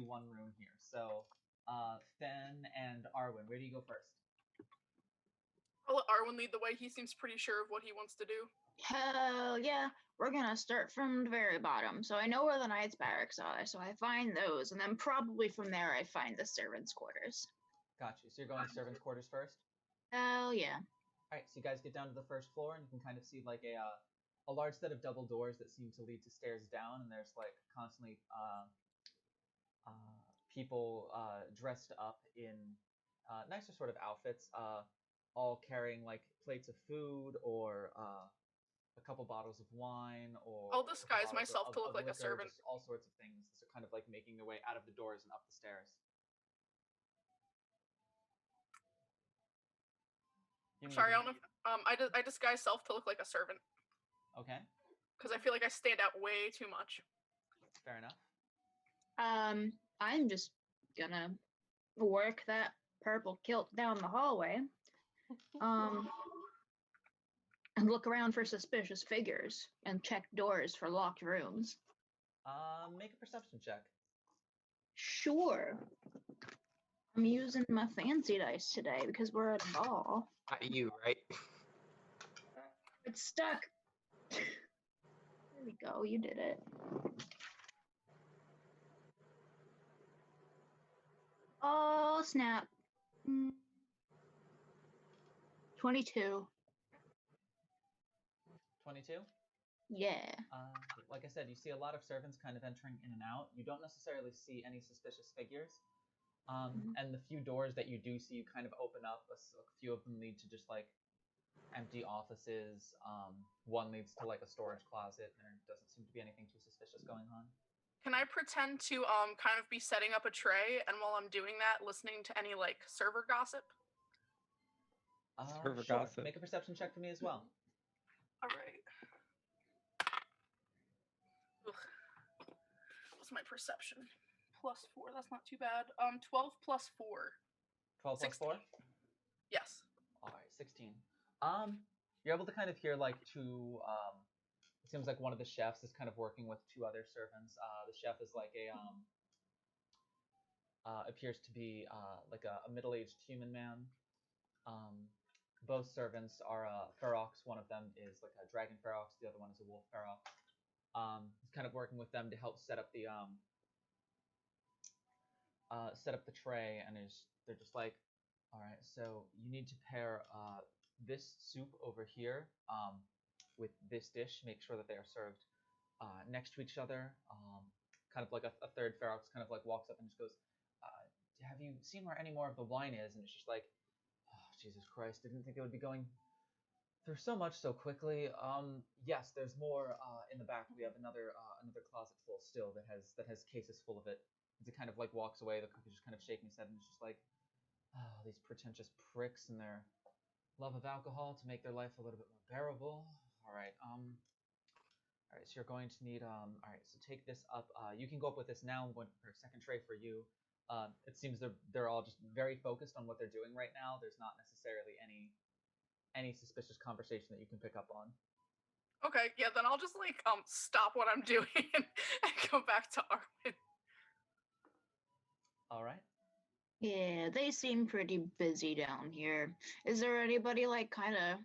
one room here. So, Fen and Arwen, where do you go first? I'll let Arwen lead the way. He seems pretty sure of what he wants to do. Hell yeah. We're gonna start from the very bottom. So I know where the knights' barracks are, so I find those, and then probably from there I find the servants' quarters. Got you. So you're going to servants' quarters first? Hell yeah. All right, so you guys get down to the 1st floor, and you can kind of see like a large set of double doors that seem to lead to stairs down, and there's like constantly people dressed up in nicer sort of outfits, all carrying like plates of food or a couple bottles of wine, or I'll disguise bottles myself to look like a liquor, servant. just all sorts of things. They're kind of like making their way out of the doors and up the stairs. Sorry, I don't know. I disguise self to look like a servant. Okay. Because I feel like I stand out way too much. Fair enough. I'm just gonna work that purple kilt down the hallway. And look around for suspicious figures and check doors for locked rooms. Make a perception check. Sure. I'm using my fancy dice today because we're at a ball. Not you, right? It's stuck. There we go. You did it. Oh, snap. 22. 22. Yeah. Like I said, you see a lot of servants kind of entering in and out. You don't necessarily see any suspicious figures. And the few doors that you do see, you kind of open up. A few of them lead to just like empty offices. One leads to like a storage closet. There doesn't seem to be anything too suspicious going on. Can I pretend to kind of be setting up a tray, and while I'm doing that, listening to any like server gossip? Server Sure. gossip. Make a perception check for me as well. All right. Ugh. What's my perception? +4. That's not too bad. 12 plus 4. 12 plus 4? Yes. All right, 16. You're able to kind of hear like two. It seems like one of the chefs is kind of working with two other servants. The chef is like appears to be like a middle-aged human man. Both servants are ferox. One of them is like a dragon ferox. The other one is a wolf ferox. He's kind of working with them to help set up the tray, and they're just like, all right, so you need to pair this soup over here with this dish. Make sure that they are served next to each other. Kind of like a third ferox kind of like walks up and just goes, have you seen where any more of the wine is? And it's just like, oh, Jesus Christ, I didn't think it would be going through so much so quickly. Yes, there's more in the back. We have another closet full still that has cases full of it. As he kind of like walks away, the cook is just kind of shaking his head and is just like, oh, these pretentious pricks and their love of alcohol to make their life a little bit more bearable. All right, so you're going to need all right, so take this up. You can go up with this now. I'm going to prepare a second tray for you. It seems they're all just very focused on what they're doing right now. There's not necessarily any suspicious conversation that you can pick up on. Okay, yeah, then I'll just like stop what I'm doing and go back to Arwen. All right. Yeah, they seem pretty busy down here. Is there anybody like kind of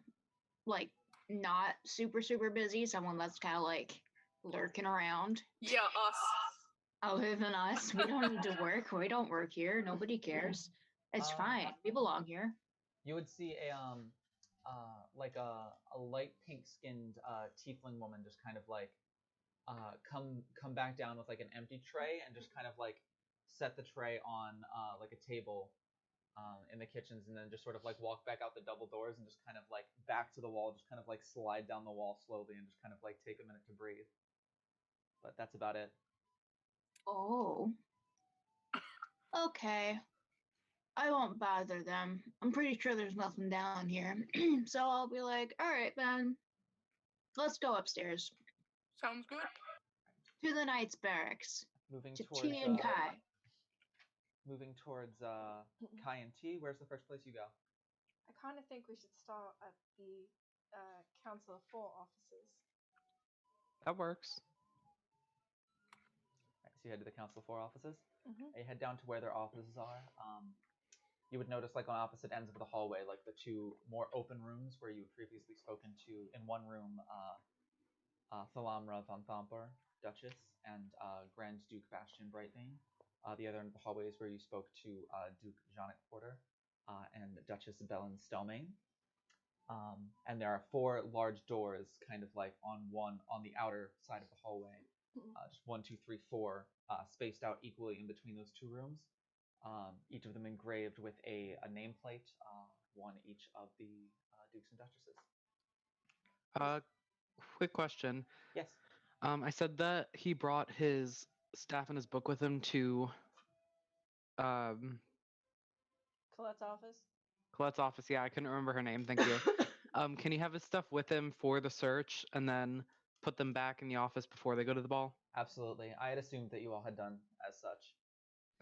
like not super busy? Someone that's kind of like lurking around? Yeah, us. Other than us, we don't need to work. We don't work here. Nobody cares. It's fine. We belong here. You would see like a light pink skinned tiefling woman just kind of like come back down with like an empty tray and just kind of like set the tray on like a table in the kitchens, and then just sort of like walk back out the double doors and just kind of like back to the wall, just kind of like slide down the wall slowly and just kind of like take a minute to breathe. But that's about it. Oh. Okay. I won't bother them. I'm pretty sure there's nothing down here. So I'll be like, all right, then. Let's go upstairs. Sounds good. To the Knights Barracks. Moving To towards T and Kai. moving towards Kai and T. Where's the first place you go? I kind of think we should start at the Council of Four offices. That works. Right, so you head to the Council of Four offices. Mm-hmm. You head down to where their offices are. You would notice, like on opposite ends of the hallway, like the two more open rooms where you had previously spoken to. In one room, Thalamra von Thompor, Duchess, and Grand Duke Bastion Brightbane. The other end of the hallway is where you spoke to Duke Janik Porter and Duchess Belen Stelmane. And there are four large doors, kind of like on the outer side of the hallway. Just 1, 2, 3, 4, spaced out equally in between those two rooms. Each of them engraved with a nameplate, one each of the dukes and duchesses. Quick question. Yes. I said that he brought his staff and his book with him to Colette's office. Colette's office. Yeah, I couldn't remember her name. Thank you. Can he have his stuff with him for the search and then put them back in the office before they go to the ball? Absolutely. I had assumed that you all had done as such.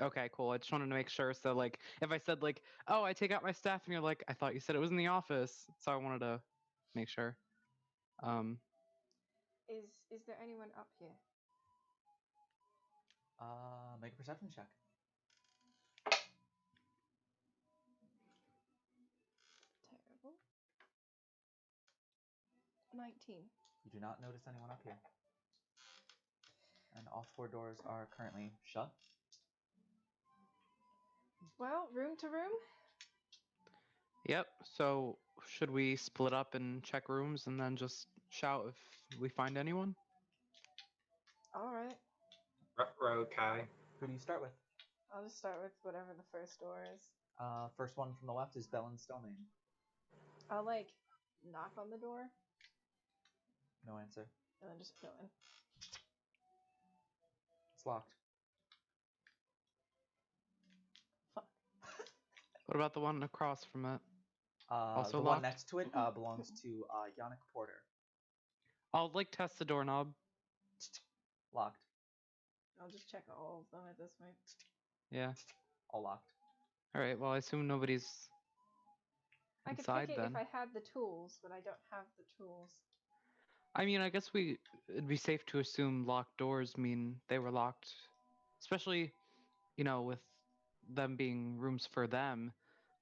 Okay, cool. I just wanted to make sure. So, like, if I said, like, oh, I take out my stuff, and you're like, I thought you said it was in the office. So I wanted to make sure. Is there anyone up here? Make a perception check. Terrible. 19. You do not notice anyone up here. And all four doors are currently shut. Well, room to room. Yep. So should we split up and check rooms and then just shout if we find anyone? All right. Row Kai. Who do you start with? I'll just start with whatever the first door is. First one from the left is Bell and Stillman. I'll like knock on the door No answer. and then just go in. It's locked. Fuck. What about the one across from it? Also the locked? one next to it belongs to Yannick Porter. I'll like test the doorknob. Locked. I'll just check all of them at this point. Yeah. All locked. All right. Well, I assume nobody's I could inside pick it then. if I had the tools, but I don't have the tools. I mean, I guess it'd be safe to assume locked doors mean they were locked, especially, with them being rooms for them.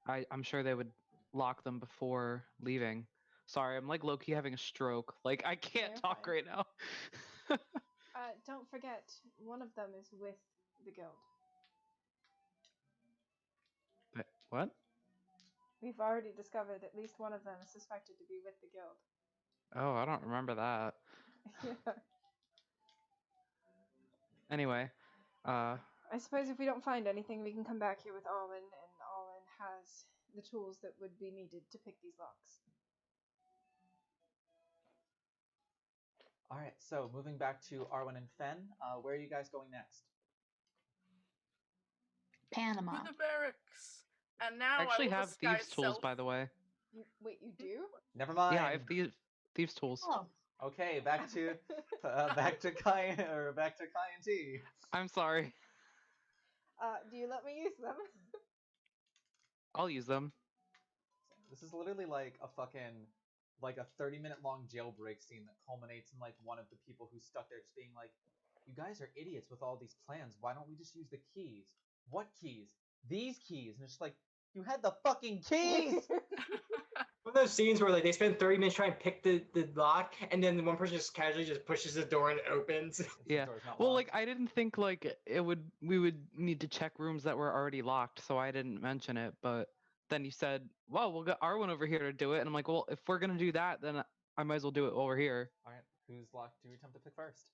I'm sure they would lock them before leaving. Sorry, I'm like low-key having a stroke. Like I can't you're talk fine. right now. Don't forget, one of them is with the guild. But what? We've already discovered at least one of them is suspected to be with the guild. Oh, I don't remember that. Yeah. Anyway, I suppose if we don't find anything, we can come back here with Alwyn, and Alwyn has the tools that would be needed to pick these locks. All right. So moving back to Arwen and Fen, where are you guys going next? Panama. To the barracks. And now I actually will have disguise thieves' tools, self. by the way. Wait, you do? Never mind. Yeah, I have thieves' tools. Oh, Okay, back to Kai and T. I'm sorry. Do you let me use them? I'll use them. This is literally like a 30-minute long jailbreak scene that culminates in like one of the people who's stuck there just being like, "You guys are idiots with all these plans. Why don't we just use the keys? What keys? These keys." And it's just like, you had the fucking keys. One of those scenes where like they spend 30 minutes trying to pick the lock, and then the one person just casually just pushes the door and it opens. Yeah. Well, like I didn't think like we would need to check rooms that were already locked, so I didn't mention it. But then you said, "Well, we'll get Arwen over here to do it," and I'm like, "Well, if we're gonna do that, then I might as well do it while we're here." All right, whose lock do you attempt to pick first?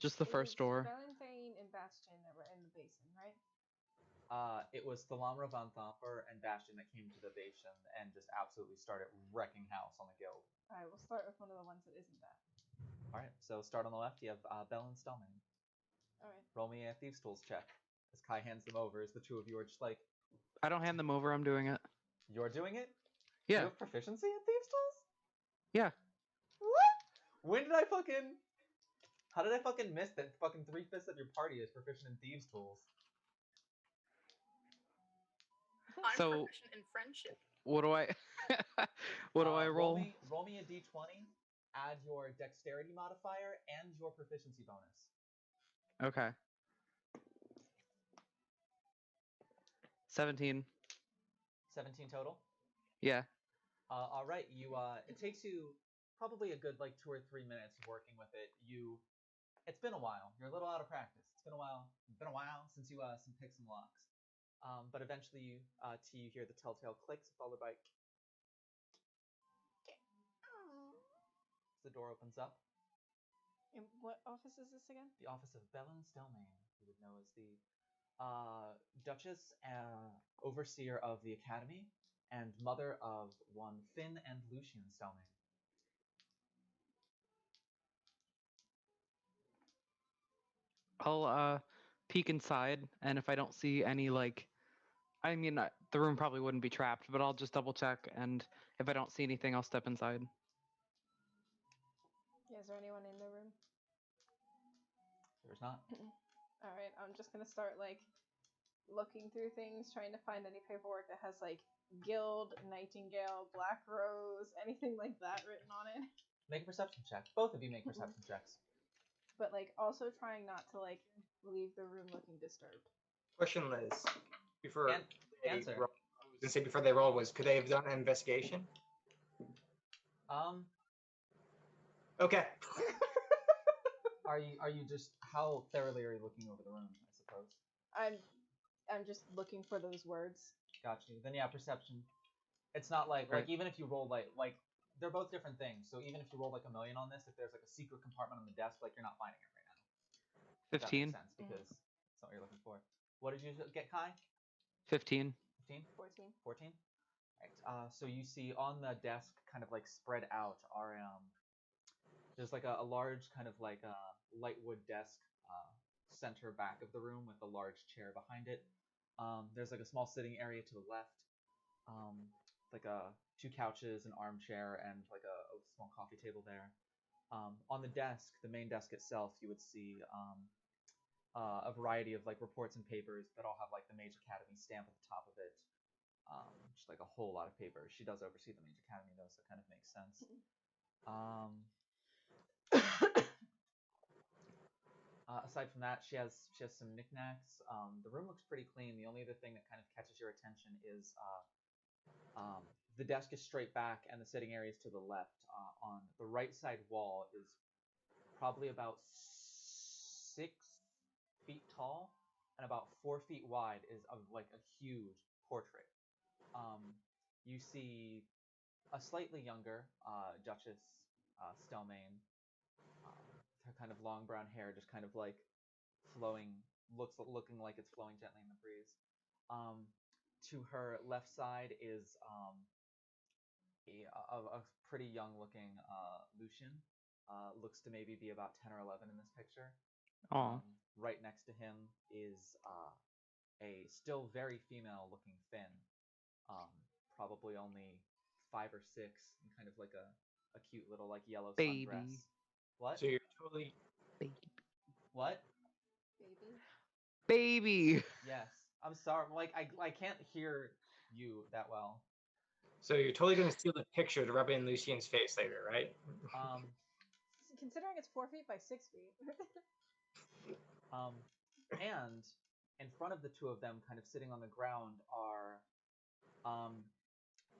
Just the first door. Valentine and Bastion that were in the basin, right? It was Thalamra Van Thomper and Bastion that came to the basin and just absolutely started wrecking house on the guild. All right, we'll start with one of the ones that isn't that. All right, so start on the left. You have Bell and Stillman. All right. Roll me a thieves' tools check. As Kai hands them over, as the two of you are just like, I don't hand them over. I'm doing it. "You're doing it? Yeah. You have proficiency at thieves' tools? Yeah. What? When did I fucking? How did I fucking miss that? Fucking 3/5 of your party is proficient in thieves' tools. I'm So- proficient in friendship. What do I? What do I roll? Roll me a d20. Add your dexterity modifier and your proficiency bonus. Okay. 17. 17 total. Yeah. All right. It takes you probably a good like 2 or 3 minutes working with it. It's been a while. You're a little out of practice. It's been a while. Since you picked some locks. But eventually, you hear the telltale clicks followed by. The door opens up. And what office is this again? The office of Bellen Stelmane, who would know as the Duchess, overseer of the Academy, and mother of one Finn and Lucian Stelmane. I'll peek inside, and if I don't see any the room probably wouldn't be trapped, but I'll just double check, and if I don't see anything, I'll step inside. Yeah, is there anyone in the room? There's not. All right, I'm just gonna start like looking through things, trying to find any paperwork that has like Guild, Nightingale, Black Rose, anything like that written on it. Make a perception check. Both of you make perception checks. But like also trying not to like leave the room looking disturbed. Question, Liz. Before Answer. before they rolled was, could they have done an investigation? Okay. Are you just how thoroughly are you looking over the room? I suppose. I'm I'm just looking for those words. Got you. Then yeah, perception. It's not like Right. even if you roll like they're both different things. So even if you roll like 1,000,000 on this, if there's like a secret compartment on the desk, like you're not finding it right now. If that 15. makes sense because that's not what you're looking for. What did you get, Kai? 15. 15? 14. 14? Right. So you see on the desk, kind of like spread out, are there's like a large kind of like light wood desk center back of the room with a large chair behind it. There's like a small sitting area to the left, like two couches, an armchair, and like a small coffee table there. On the desk, the main desk itself, you would see a variety of like reports and papers that all have like the Mage Academy stamp at the top of it. Just like a whole lot of papers. She does oversee the Mage Academy though, so it kind of makes sense. Aside from that, she has some knickknacks. The room looks pretty clean. The only other thing that kind of catches your attention is the desk is straight back and the sitting area is to the left. On the right side wall is probably about 6 feet tall and about 4 feet wide is of like a huge portrait. You see a slightly younger Duchess Stelmane, her kind of long brown hair just kind of like flowing, looking like it's flowing gently in the breeze. To her left side is a pretty young looking Lucian. Looks to maybe be about 10 or 11 in this picture. Right next to him is a still very female looking Finn. Probably only 5 or 6, and kind of like a cute little like yellow Baby. sundress. What? So you're totally. What? Baby. Baby. Yes. I'm sorry. Like I can't hear you that well. So you're totally gonna steal the picture to rub it in Lucian's face later, right? Considering it's 4 feet by 6 feet. And in front of the two of them, kind of sitting on the ground, are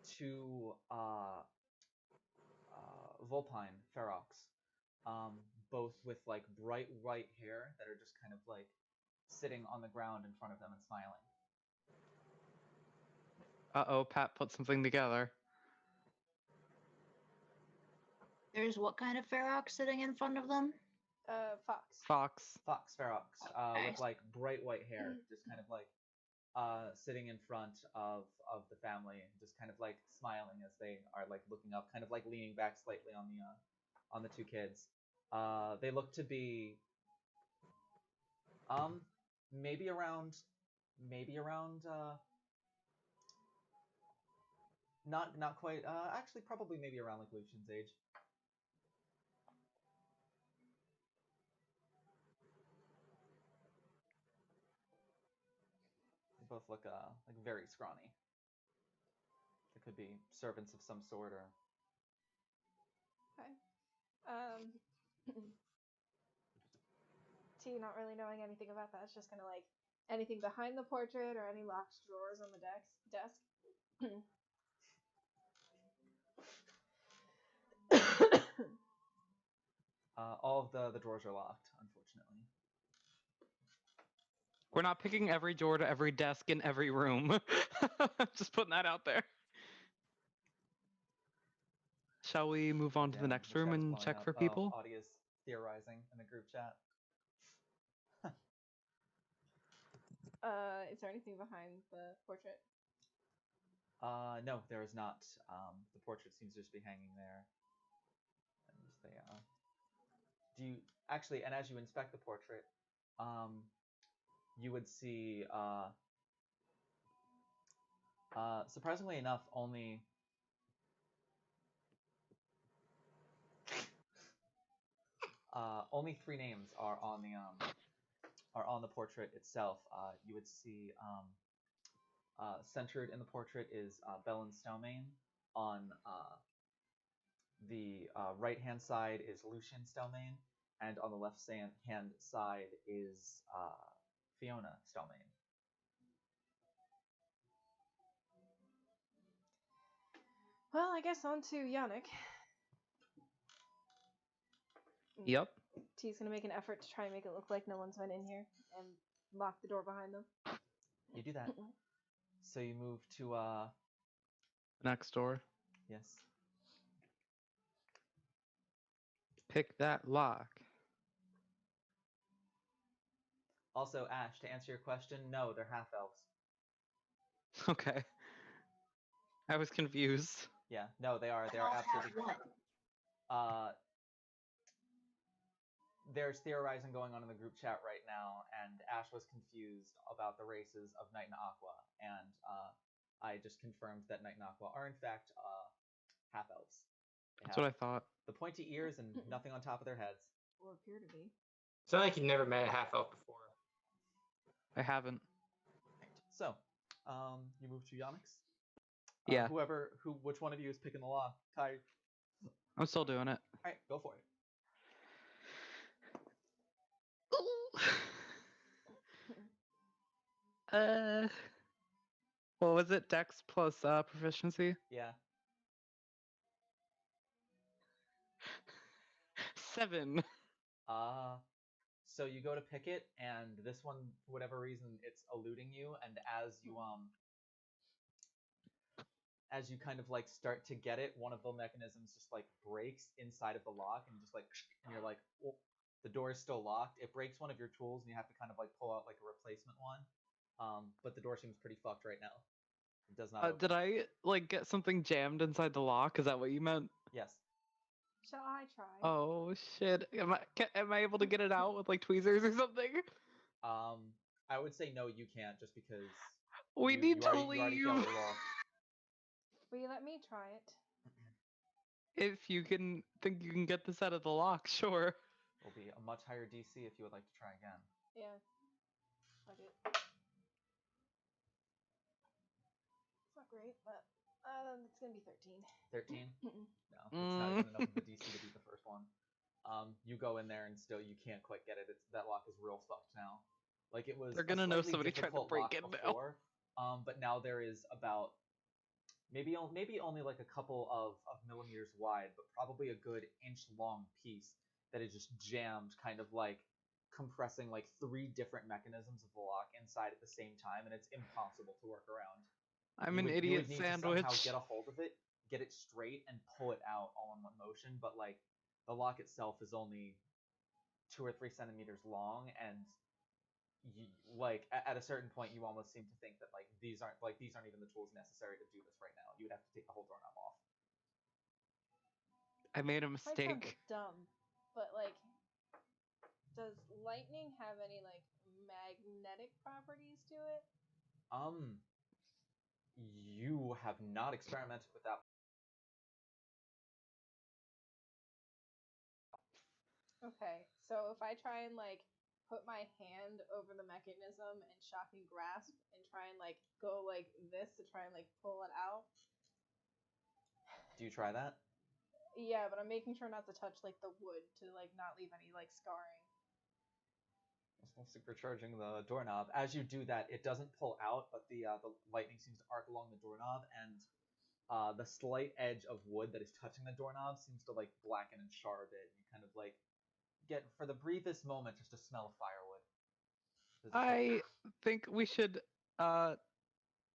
two Vulpine ferox, both with like bright white hair that are just kind of like sitting on the ground in front of them and smiling. Uh-oh, Pat put something together. There's what kind of ferox sitting in front of them? Fox. Fox ferox, Okay. with like bright white hair, just kind of like sitting in front of the family, just kind of like smiling as they are like looking up, kind of like leaning back slightly on the two kids. They look to be maybe around not quite actually probably maybe around like Lucian's age. They both look like very scrawny. They could be servants of some sort or Okay. T, not really knowing anything about that, is just gonna like anything behind the portrait or any locked drawers on the desk. all of the drawers are locked, unfortunately. We're not picking every drawer to every desk in every room. Just putting that out there. Shall we move on to the next room and check for people? Audia's theorizing in the group chat. Is there anything behind the portrait? No, there is not. The portrait seems to just be hanging there. And they, do you actually? And as you inspect the portrait, you would see, surprisingly enough, only only 3 names are on the portrait itself. You would see centered in the portrait is Bellin Stelmane. On the right-hand side is Lucian Stelmane, and on the left-hand side is Fiona Stelmane. Well, I guess on to Yannick. Yep. T's gonna make an effort to try and make it look like no one's been in here and lock the door behind them. You do that. So you move to Next door. yes. Pick that lock. Also, Ash, to answer your question, no, they're half elves. Okay. I was confused. Yeah, no, they are. They are Elf have absolutely. what? There's theorizing going on in the group chat right now, and Ash was confused about the races of Knight and Aqua, and I just confirmed that Knight and Aqua are in fact half elves. They That's have what I thought. the pointy ears and nothing on top of their heads. Or appear to be. It's not like you've never met a half elf before. I haven't. Right. So, you move to Yonix. Yeah. Which one of you is picking the lock? Kai. I'm still doing it. All right, go for it. What was it? Dex plus proficiency? Yeah. 7. So you go to pick it, and this one, for whatever reason, it's eluding you. And as you kind of like start to get it, one of the mechanisms just like breaks inside of the lock, and just like, and you're like, oh, the door is still locked. It breaks one of your tools, and you have to kind of like pull out like a replacement one. But the door seems pretty fucked right now. It does not open. Did I like get something jammed inside the lock? Is that what you meant? Yes. Shall I try? Oh shit! Am I able to get it out with like tweezers or something? I would say no, you can't, just because We need to leave. You already failed your roll. Will you let me try it? If you can think you can get this out of the lock, sure. Will be a much higher DC if you would like to try again. Yeah. Fuck it. It's not great, but it's gonna be 13. 13? No, it's not even enough of a DC to beat the first one. You go in there and still you can't quite get it. That lock is real fucked now. Like it was. They're gonna know somebody tried to break it before, but now there is about maybe only like a couple of millimeters wide, but probably a good inch long piece that is just jammed, kind of like compressing like 3 different mechanisms of the lock inside at the same time, and it's impossible to work around. I'm an you idiot would need sandwich. to somehow get a hold of it, get it straight, and pull it out all in one motion. But like the lock itself is only 2 or 3 centimeters long, and like at a certain point, you almost seem to think that like these aren't even the tools necessary to do this right now. You would have to take the whole doorknob off. I made a Might sound mistake. dumb, but like, does lightning have any like magnetic properties to it? You have not experimented with that. Okay, so if I try and like put my hand over the mechanism and shocking grasp and try and like go like this to try and like pull it out. Do you try that? Yeah, but I'm making sure not to touch like the wood to like not leave any like scarring. Supercharging the doorknob. As you do that, it doesn't pull out, but the lightning seems to arc along the doorknob, and the slight edge of wood that is touching the doorknob seems to like blacken and char a bit. You kind of like get, for the briefest moment, just a smell of firewood. I think we should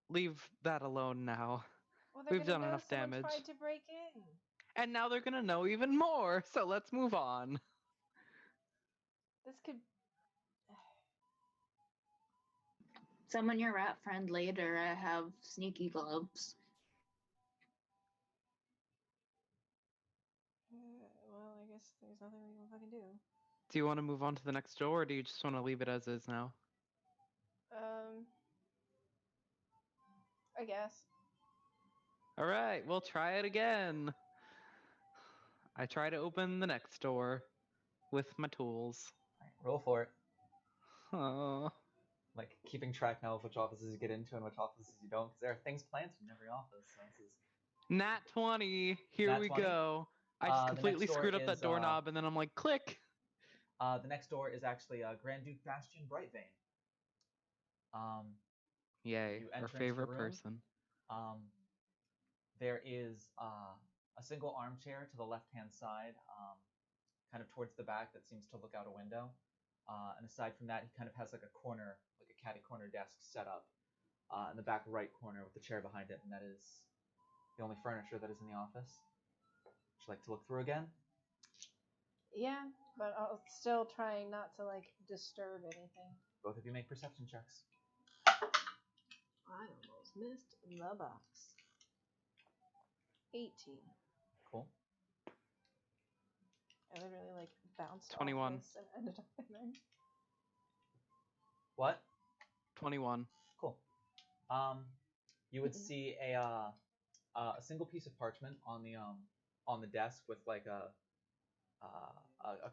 leave that alone now. Well, We've done know enough someone damage. tried to break in. And now they're gonna know even more, so let's move on. This could. Summon your rat friend later. I have sneaky gloves. Well, I guess there's nothing we can fucking do. Do you want to move on to the next door, or do you just want to leave it as is now? I guess. Alright, we'll try it again. I try to open the next door with my tools. Right, roll for it. Oh. Like keeping track now of which offices you get into and which offices you don't, because there are things planted in every office. So this is Nat 20. Here Nat we 20? go. I just completely door screwed up is, that doorknob, and then I'm like, click. The next door is actually Grand Duke Bastion Brightvane. Yay, you our enter into the favorite room. person. There is a single armchair to the left-hand side, kind of towards the back, that seems to look out a window. And aside from that, he kind of has like a corner, like a catty corner desk set up. in the back right corner with the chair behind it, and that is the only furniture that is in the office. Would you like to look through again? Yeah, but I'll still trying not to like disturb anything. Both of you make perception checks. I almost missed the box. 18. Cool. I literally like bounced 21. off this and ended up in there. What? 21. Cool. You would see a single piece of parchment on the desk with like a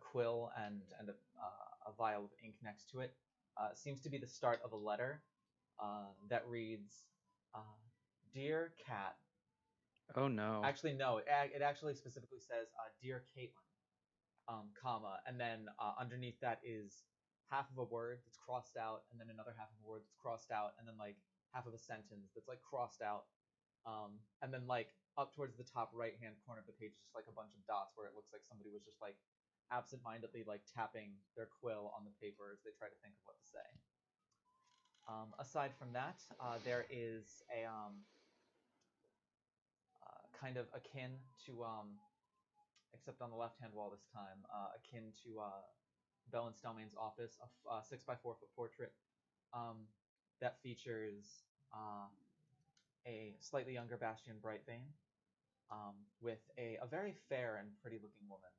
quill and a vial of ink next to it. Seems to be the start of a letter that reads, "Dear Cat." Oh no. Actually, no. It actually specifically says, "Dear Caitlin," comma, and then underneath that is half of a word that's crossed out, and then another half of a word that's crossed out, and then like half of a sentence that's like crossed out, and then like up towards the top right hand corner of the page is just like a bunch of dots where it looks like somebody was just like absent-mindedly like tapping their quill on the paper as they try to think of what to say. Aside from that, there is a kind of akin to except on the left-hand wall this time, akin to Bell and Stelmane's office, a 6x4 foot portrait that features a slightly younger Bastian Brightbane with a very fair and pretty-looking woman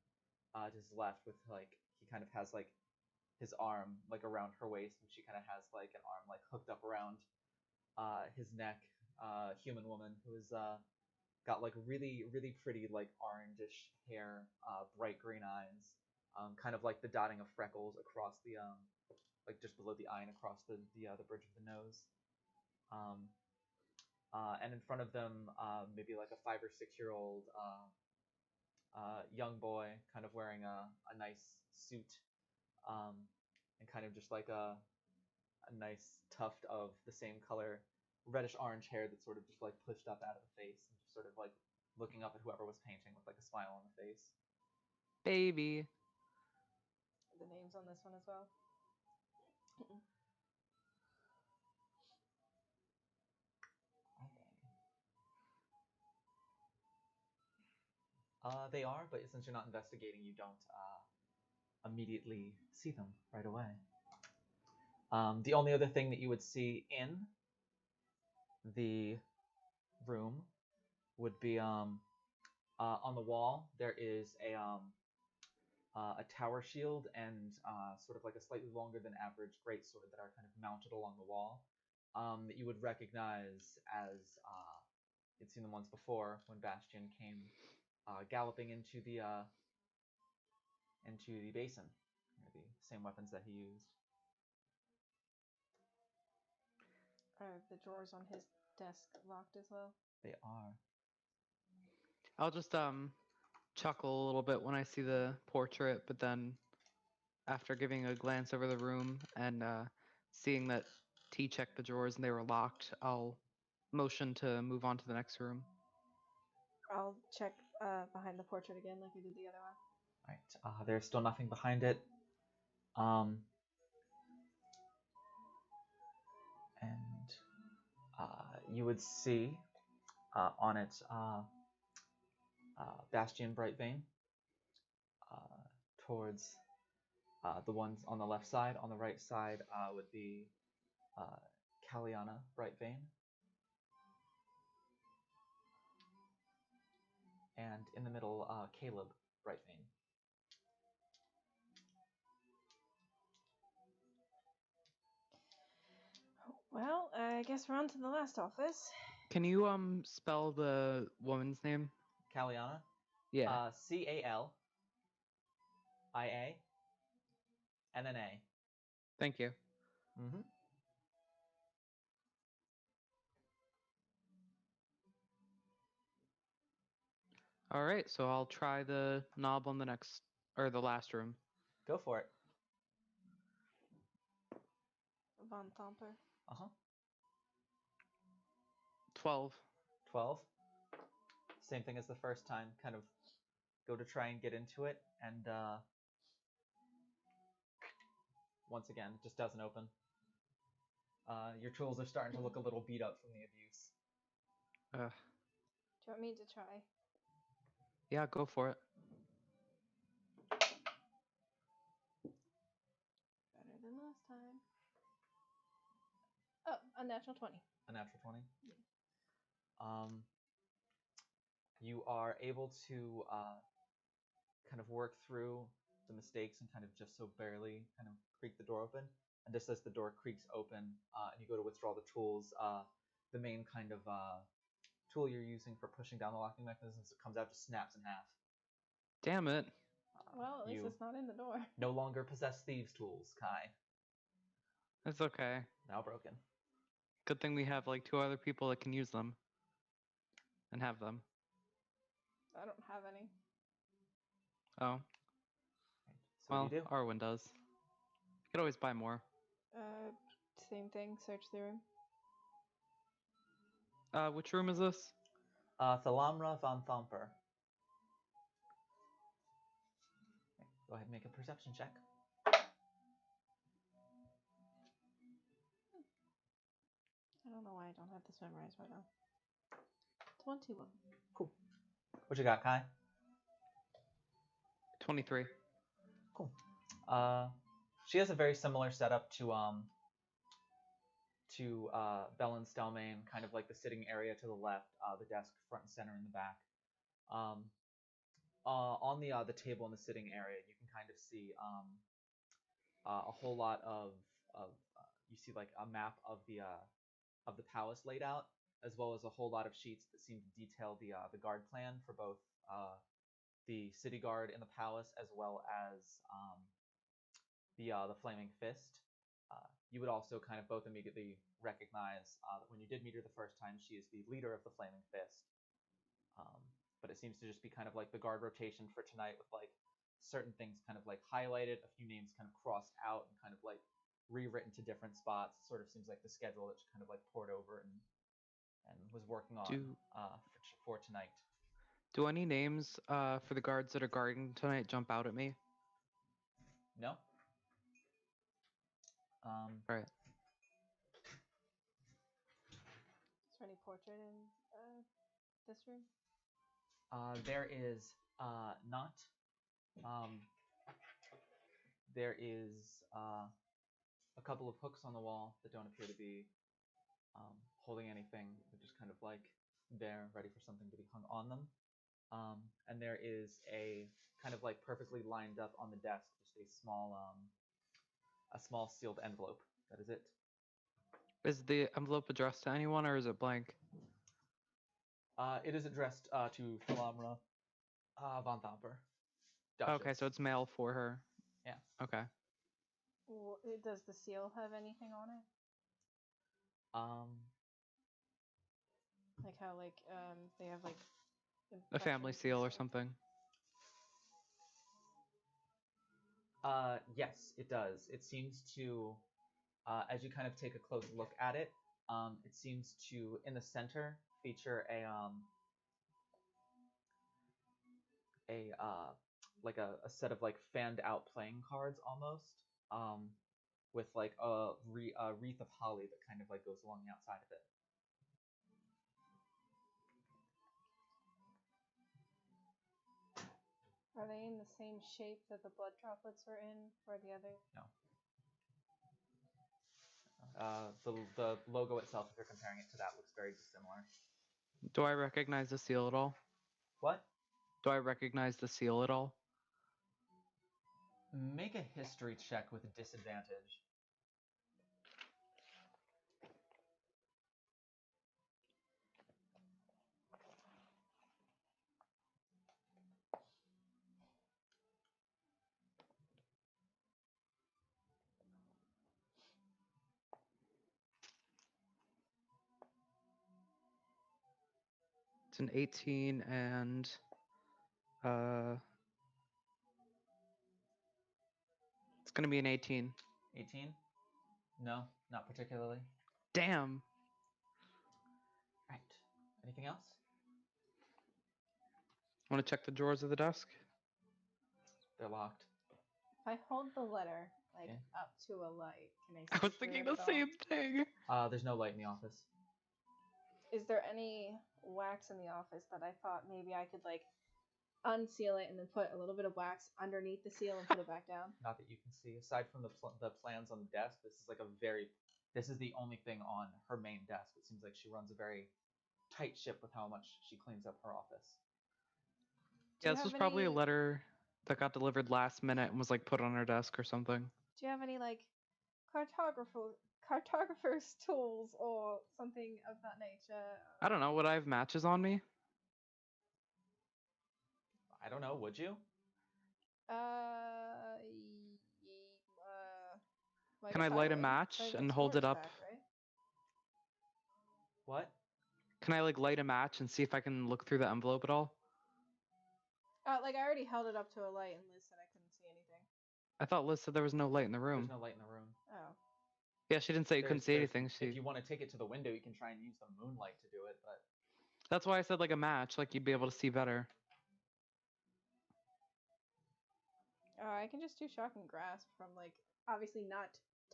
to his left, with like he kind of has like his arm like around her waist, and she kind of has like an arm like hooked up around his neck. Human woman who is got like really pretty like orangish hair, bright green eyes, kind of like the dotting of freckles across the like just below the eye and across the bridge of the nose. And in front of them, maybe like a 5 or 6 year old young boy, kind of wearing a nice suit, and kind of just like a nice tuft of the same color reddish orange hair that's sort of just like pushed up out of the face, and just sort of like looking up at whoever was painting with like a smile on the face. Baby. The names on this one as well. They are, but since you're not investigating, you don't immediately see them right away. The only other thing that you would see in the room would be on the wall. There is a tower shield and sort of like a slightly longer than average greatsword that are kind of mounted along the wall, that you would recognize as you'd seen them once before when Bastian came galloping into the basin. They're the same weapons that he used. Are the drawers on his desk locked as well? They are. I'll just chuckle a little bit when I see the portrait, but then after giving a glance over the room and seeing that T checked the drawers and they were locked, I'll motion to move on to the next room. I'll check behind the portrait again like I did the other one. Right. There's still nothing behind it. And you would see on it Bastian Brightbane towards the ones on the left side. On the right side would be Kaliana Brightbane. And in the middle, Caleb Brightbane. Well, I guess we're on to the last office. Can you spell the woman's name? Kaliana? Yeah. Calia and an A. Thank you. Mm-hmm. All right, so I'll try the knob on the next or the last room. Go for it. Von Thomper. 12. 12. Same thing as the first time. Kind of go to try and get into it, and once again, it just doesn't open. Your tools are starting to look a little beat up from the abuse. Do you want me to try? Yeah, go for it. Better than last time. Oh, a natural 20. A natural 20. You are able to kind of work through the mistakes and kind of just so barely kind of creak the door open. And just as the door creaks open and you go to withdraw the tools, the main kind of tool you're using for pushing down the locking mechanism comes out, just snaps in half. Damn it. Well, at least it's not in the door. No longer possess thieves' tools, Kai. It's okay. Now broken. Good thing we have like 2 other people that can use them. And have them. I don't have any. Oh. Right. So Well, what do you do? Arwen does. You could always buy more. Same thing. Search the room. Which room is this? Thalamra von Thumper. Go ahead and make a perception check. I don't know why I don't have this memorized right now. 21. Cool. What you got, Kai? 23. Cool. She has a very similar setup to Bellen's domain, kind of like the sitting area to the left, the desk front and center in the back. On the table in the sitting area, you can kind of see a whole lot of you see like a map of the palace laid out, as well as a whole lot of sheets that seem to detail the guard plan for both the city guard in the palace as well as the Flaming Fist. You would also kind of both immediately recognize that when you did meet her the first time, she is the leader of the Flaming Fist. But it seems to just be kind of like the guard rotation for tonight, with like certain things kind of like highlighted, a few names kind of crossed out and kind of like rewritten to different spots. It sort of seems like the schedule that she kind of like poured over and was working on for tonight. Do any names for the guards that are guarding tonight jump out at me? No. Right. Is there any portrait in this room? There is not. There is a couple of hooks on the wall that don't appear to be holding anything. They're just kind of like there, ready for something to be hung on them. And there is a kind of like perfectly lined up on the desk, just a small sealed envelope. That is it. Is the envelope addressed to anyone, or is it blank? It is addressed to Thalamra von Thumper. Okay, so it's mail for her. Yeah. Okay. Well, does the seal have anything on it? Like how they have like A family seal or something. Yes, it does. It seems to, as you kind of take a close look at it, it seems to, in the center, feature a set of like fanned out playing cards almost, with like a wreath of holly that kind of like goes along the outside of it. Are they in the same shape that the blood droplets were in for the other? No. The logo itself, if you're comparing it to that, looks very dissimilar. Do I recognize the seal at all? What? Do I recognize the seal at all? Make a history check with disadvantage. It's an 18 and it's gonna be an 18. 18? No, not particularly. Damn. Right. Anything else? Want to check the drawers of the desk? They're locked. If I hold the letter like Yeah. up to a light. Can I? I was see through thinking it the at all? same thing. There's no light in the office. Is there any wax in the office that I thought maybe I could like unseal it and then put a little bit of wax underneath the seal and put it back down? Not that you can see. Aside from the plans on the desk, this is the only thing on her main desk. It seems like she runs a very tight ship with how much she cleans up her office. Do Yeah, you this have was probably a any- letter that got delivered last minute and was like put on her desk or something. Do you have any like cartographer's tools or something of that nature? I don't know. Would I have matches on me? I don't know. Would you? Well, Can I guess light a would. match So I have a and hold it storage up? back, right? What? Can I like light a match and see if I can look through the envelope at all? Like I already held it up to a light and Liz said I couldn't see anything. I thought Liz said there was no light in the room. There's no light in the room. Oh. Yeah, she didn't say you couldn't see anything. If you want to take it to the window, you can try and use the moonlight to do it, but That's why I said like a match, like you'd be able to see better. I can just do shock and grasp from like obviously not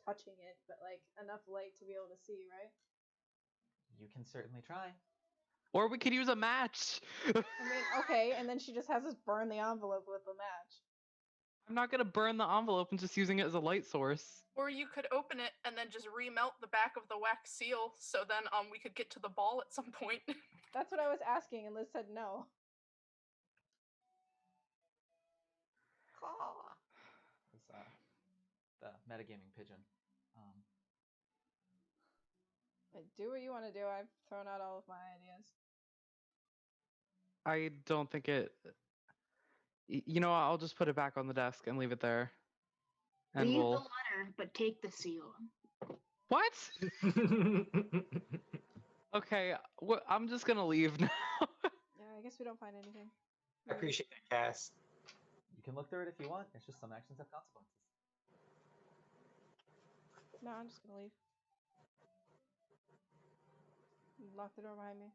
touching it, but like enough light to be able to see, right? you can certainly try. Or we could use a match. I mean, okay, and then she just has us burn the envelope with the match. I'm not gonna burn the envelope and just using it as a light source. Or you could open it and then just remelt the back of the wax seal, so then we could get to the ball at some point. That's what I was asking, and Liz said no. It's the metagaming pigeon. Do what you want to do. I've thrown out all of my ideas. I don't think it. You know what? I'll just put it back on the desk and leave it there. And Leave we'll. the letter, but take the seal. What? Okay, I'm just gonna leave now. Yeah, I guess we don't find anything. I appreciate that, Cass. You can look through it if you want. It's just some actions have consequences. No, I'm just gonna leave. Lock the door behind me.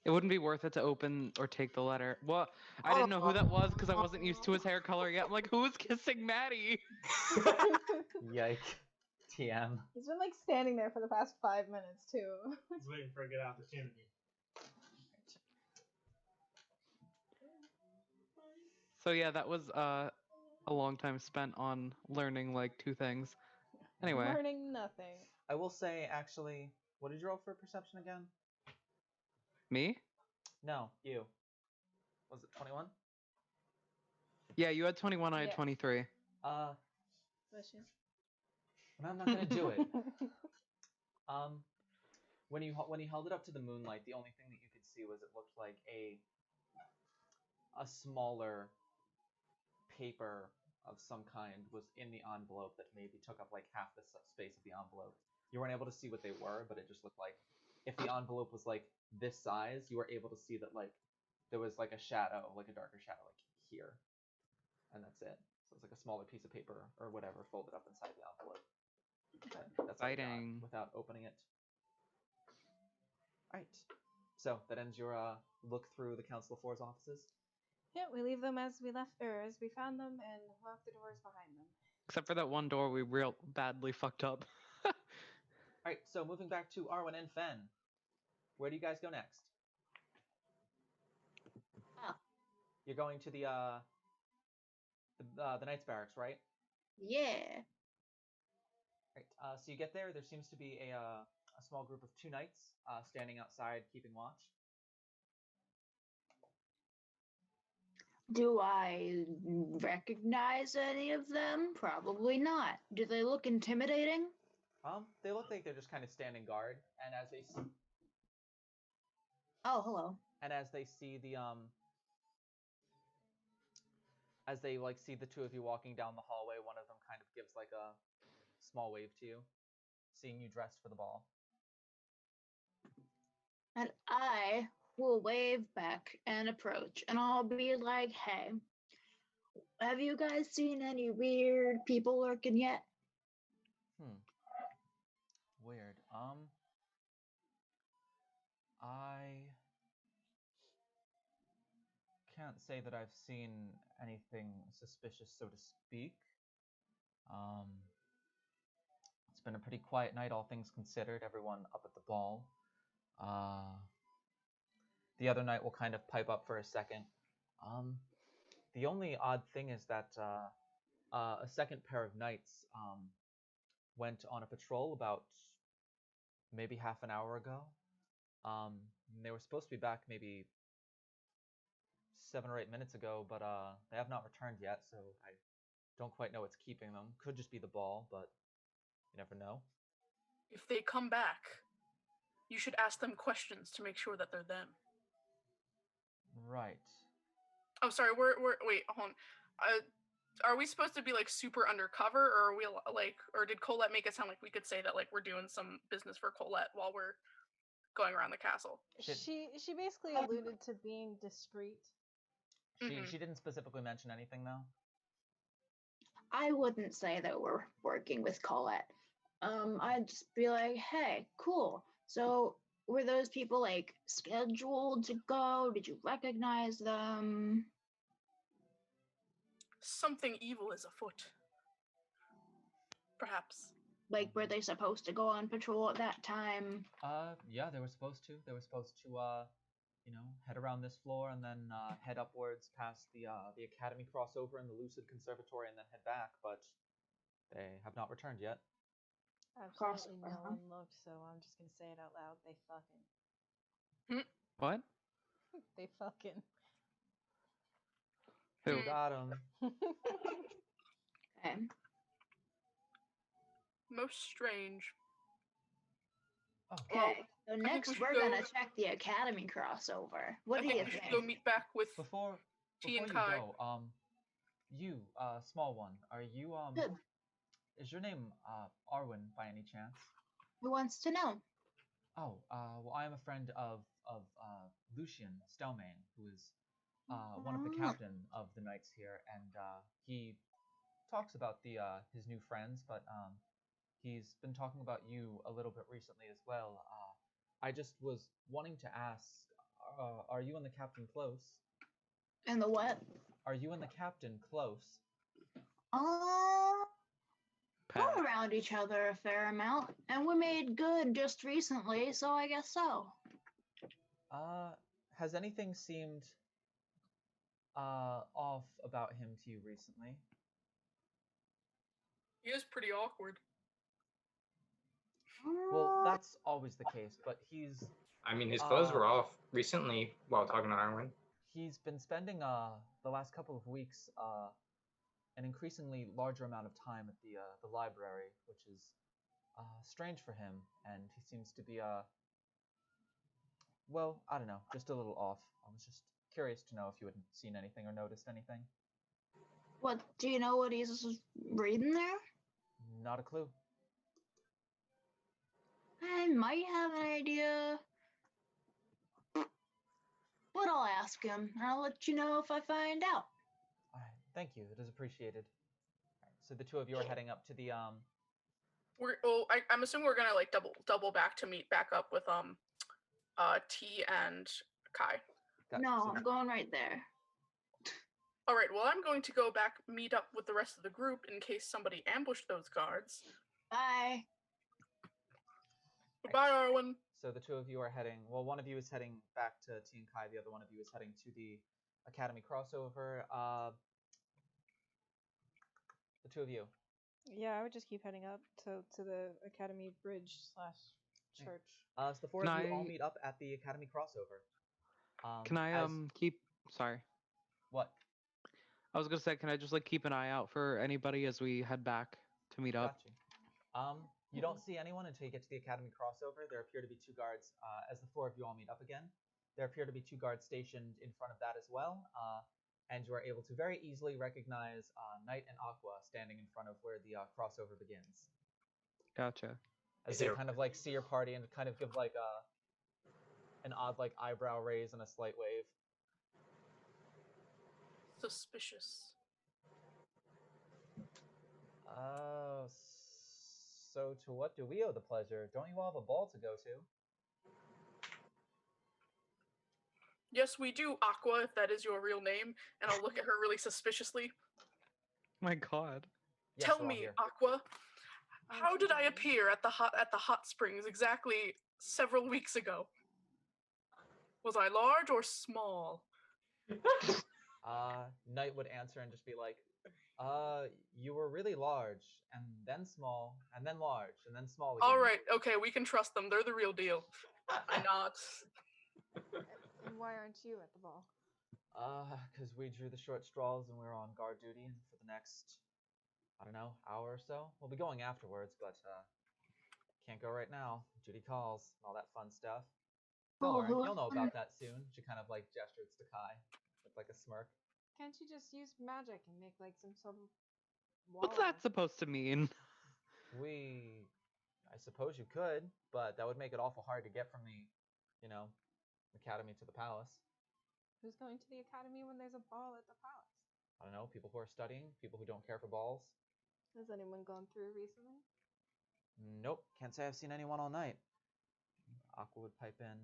It wouldn't be worth it to open or take the letter. Well, I didn't know who that was because I wasn't used to his hair color yet. I'm like, who's kissing Maddie? Yike. TM. He's been like standing there for the past 5 minutes too. He's waiting for a good opportunity. So yeah, that was a long time spent on learning like 2 things. Anyway, Learning nothing. I will say, actually, what did you roll for perception again? me? No, you. Was it 21? Yeah, you had 21, I had Yeah. 23. Bless you. I'm not gonna do it. When you held it up to the moonlight, the only thing that you could see was it looked like a smaller paper of some kind was in the envelope that maybe took up like half the space of the envelope. You weren't able to see what they were, but it just looked like if the envelope was like this size, you were able to see that like there was like a shadow, like a darker shadow, like here, and that's it. So it's like a smaller piece of paper or whatever folded up inside the envelope. That's all you got Exciting. without opening it. All right. So that ends your look through the Council of Four's offices. Yeah, we leave them as we left, or as we found them, and lock the doors behind them. Except for that one door we real badly fucked up. All right. So moving back to Arwen and Fen, where do you guys go next? Oh. You're going to the Knights Barracks, right? Yeah. Right. So you get there. There seems to be a small group of 2 knights standing outside, keeping watch. Do I recognize any of them? Probably not. Do they look intimidating? They look like they're just kind of standing guard, and as they see, Oh, hello. and as they see the as they like see the 2 of you walking down the hallway, one of them kind of gives like a small wave to you, seeing you dressed for the ball. And I will wave back and approach, and I'll be like, hey, have you guys seen any weird people lurking yet? Weird. I can't say that I've seen anything suspicious, so to speak. It's been a pretty quiet night, all things considered. Everyone up at the ball. The other night will kind of pipe up for a second. The only odd thing is that a second pair of knights went on a patrol about maybe half an hour ago. They were supposed to be back maybe 7 or 8 minutes ago, but they have not returned yet, so I don't quite know what's keeping them. Could just be the ball, but you never know. If they come back, you should ask them questions to make sure that they're them. Right. Oh, sorry. Wait, hold on. Are we supposed to be like super undercover, or are we like, or did Colette make it sound like we could say that like we're doing some business for Colette while we're going around the castle? She basically alluded to being discreet. She didn't specifically mention anything though. I wouldn't say that we're working with Colette. I'd just be like, hey, cool. So were those people like scheduled to go? Did you recognize them? Something evil is afoot. Perhaps. Like, were they supposed to go on patrol at that time? Yeah, they were supposed to. They were supposed to, head around this floor and then head upwards past the Academy crossover and the Lucid Conservatory and then head back, but they have not returned yet. Absolutely no one looked, so I'm just gonna say it out loud. They fucking. What? They fucking. Who? Got him. Okay. Most strange. Okay. So next we should we're go- gonna check the Academy crossover. What I do think you we should think? go meet back with Before T you and Kai. go, you, small one, are you, Good. is your name, Arwen by any chance? Who wants to know? Oh, well, I am a friend of Lucian Stelmane, who is one of the captain of the knights here, and he talks about his new friends, but he's been talking about you a little bit recently as well. I just was wanting to ask, are you and the captain close? And the what? Are you and the captain close? We're around each other a fair amount, and we made good just recently, so I guess so. Has anything seemed off about him to you recently? He is pretty awkward. Well, that's always the case, but he's... I mean, his clothes were off recently while talking to Arwen. He's been spending the last couple of weeks an increasingly larger amount of time at the library, which is strange for him, and he seems to be well, I don't know, just a little off. I was just curious to know if you had seen anything or noticed anything. What, do you know what he's reading there? Not a clue. I might have an idea. But I'll ask him, and I'll let you know if I find out. All right, thank you. It is appreciated. All right, so the two of you are heading up to the I'm assuming we're gonna like double back to meet back up with T and Kai. No, I'm going right there. All right. Well, I'm going to go back meet up with the rest of the group in case somebody ambushed those guards. Bye. Goodbye, Arwen. So the two of you are heading, well, one of you is heading back to T and Kai, the other one of you is heading to the Academy crossover. The two of you. Yeah, I would just keep heading up to the Academy Bridge / church. So the four of you all meet up at the Academy crossover. Can I keep... Sorry. What? I was gonna say, can I just like keep an eye out for anybody as we head back to meet up? Got you. You don't see anyone until you get to the Academy crossover. There appear to be two guards. As the four of you all meet up again, there appear to be two guards stationed in front of that as well. And you are able to very easily recognize Knight and Aqua standing in front of where the crossover begins. Gotcha. As they kind of like see your party and kind of give like an odd like eyebrow raise and a slight wave. Suspicious. So to what do we owe the pleasure? Don't you all have a ball to go to? Yes, we do, Aqua, if that is your real name. And I'll look at her really suspiciously. My god. Yes, Tell we're all me, here. Aqua, how Aren't did you I dying? appear at the hot springs exactly several weeks ago? Was I large or small? Knight would answer and just be like, you were really large, and then small, and then large, and then small again. All right, okay, we can trust them. They're the real deal. I not. And why aren't you at the ball? Because we drew the short straws and we were on guard duty for the next, I don't know, hour or so. We'll be going afterwards, but, can't go right now. Duty calls, and all that fun stuff. Don't worry, you'll know about that soon. She kind of, like, gestures to Kai with, like, a smirk. Can't you just use magic and make like some sort of wall? What's that supposed to mean? I suppose you could, but that would make it awful hard to get from the, academy to the palace. Who's going to the academy when there's a ball at the palace? I don't know, people who are studying, people who don't care for balls. Has anyone gone through recently? Nope, can't say I've seen anyone all night. Aqua would pipe in.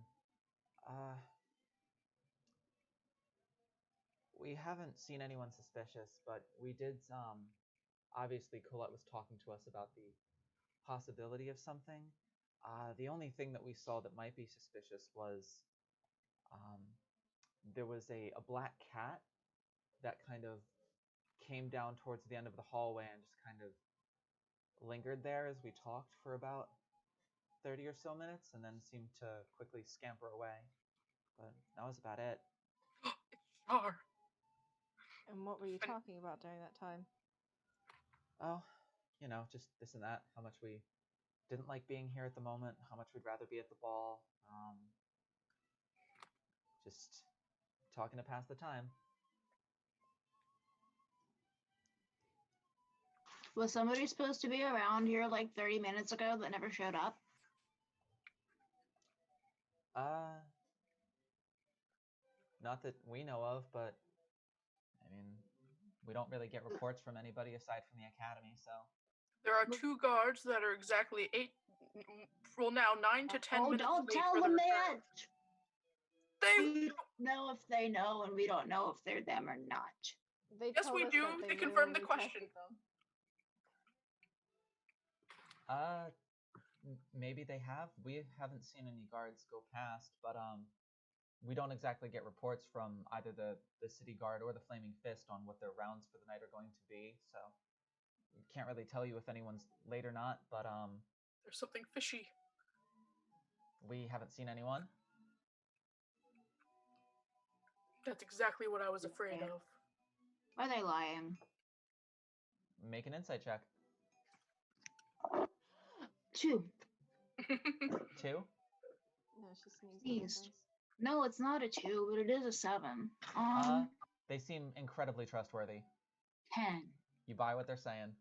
We haven't seen anyone suspicious, but we did, obviously Colette was talking to us about the possibility of something. The only thing that we saw that might be suspicious was, there was a black cat that kind of came down towards the end of the hallway and just kind of lingered there as we talked for about 30 or so minutes, and then seemed to quickly scamper away. But that was about it. Char. And what were you talking about during that time? Oh, just this and that. How much we didn't like being here at the moment. How much we'd rather be at the ball. Just talking to pass the time. Was somebody supposed to be around here like 30 minutes ago that never showed up? Not that we know of, but I mean, we don't really get reports from anybody aside from the academy, so. There are 2 guards that are exactly 9 to 10 minutes don't late tell for the them return. that! They We don't know if they know, and we don't know if they're them or not. They Yes, told we us do. that They knew confirmed when the we question. tested them. Maybe they have. We haven't seen any guards go past, but we don't exactly get reports from either the city guard or the Flaming Fist on what their rounds for the night are going to be, so can't really tell you if anyone's late or not, but There's something fishy. we haven't seen anyone. That's exactly what I was afraid of. Are they lying? Make an insight check. 2. 2? No, she sneezed. Sneezed. No, it's not a 2, but it is a 7. They seem incredibly trustworthy. 10. You buy what they're saying.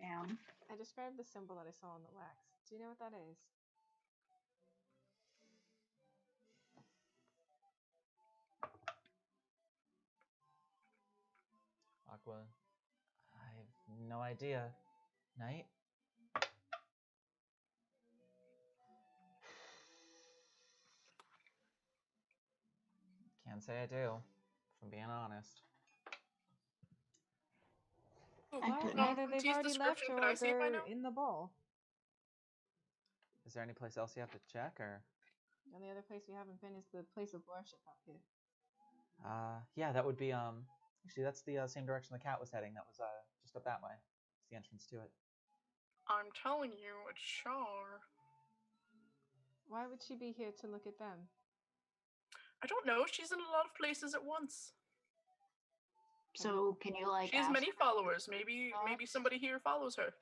Damn. I described the symbol that I saw on the wax. Do you know what that is? Aqua, I have no idea. Knight? Can't say I do, if I'm being honest. Ooh, Either they've T's already left description, or could I see it by they're now? in the ball. Is there any place else you have to check, or? And the other place we haven't been is the place of worship up here. Yeah, that would be, actually, that's the same direction the cat was heading. That was, just up that way. It's the entrance to it. I'm telling you, it's Char. Why would she be here to look at them? I don't know. She's in a lot of places at once. So can you like She has ask many her followers. Maybe thoughts? somebody here follows her.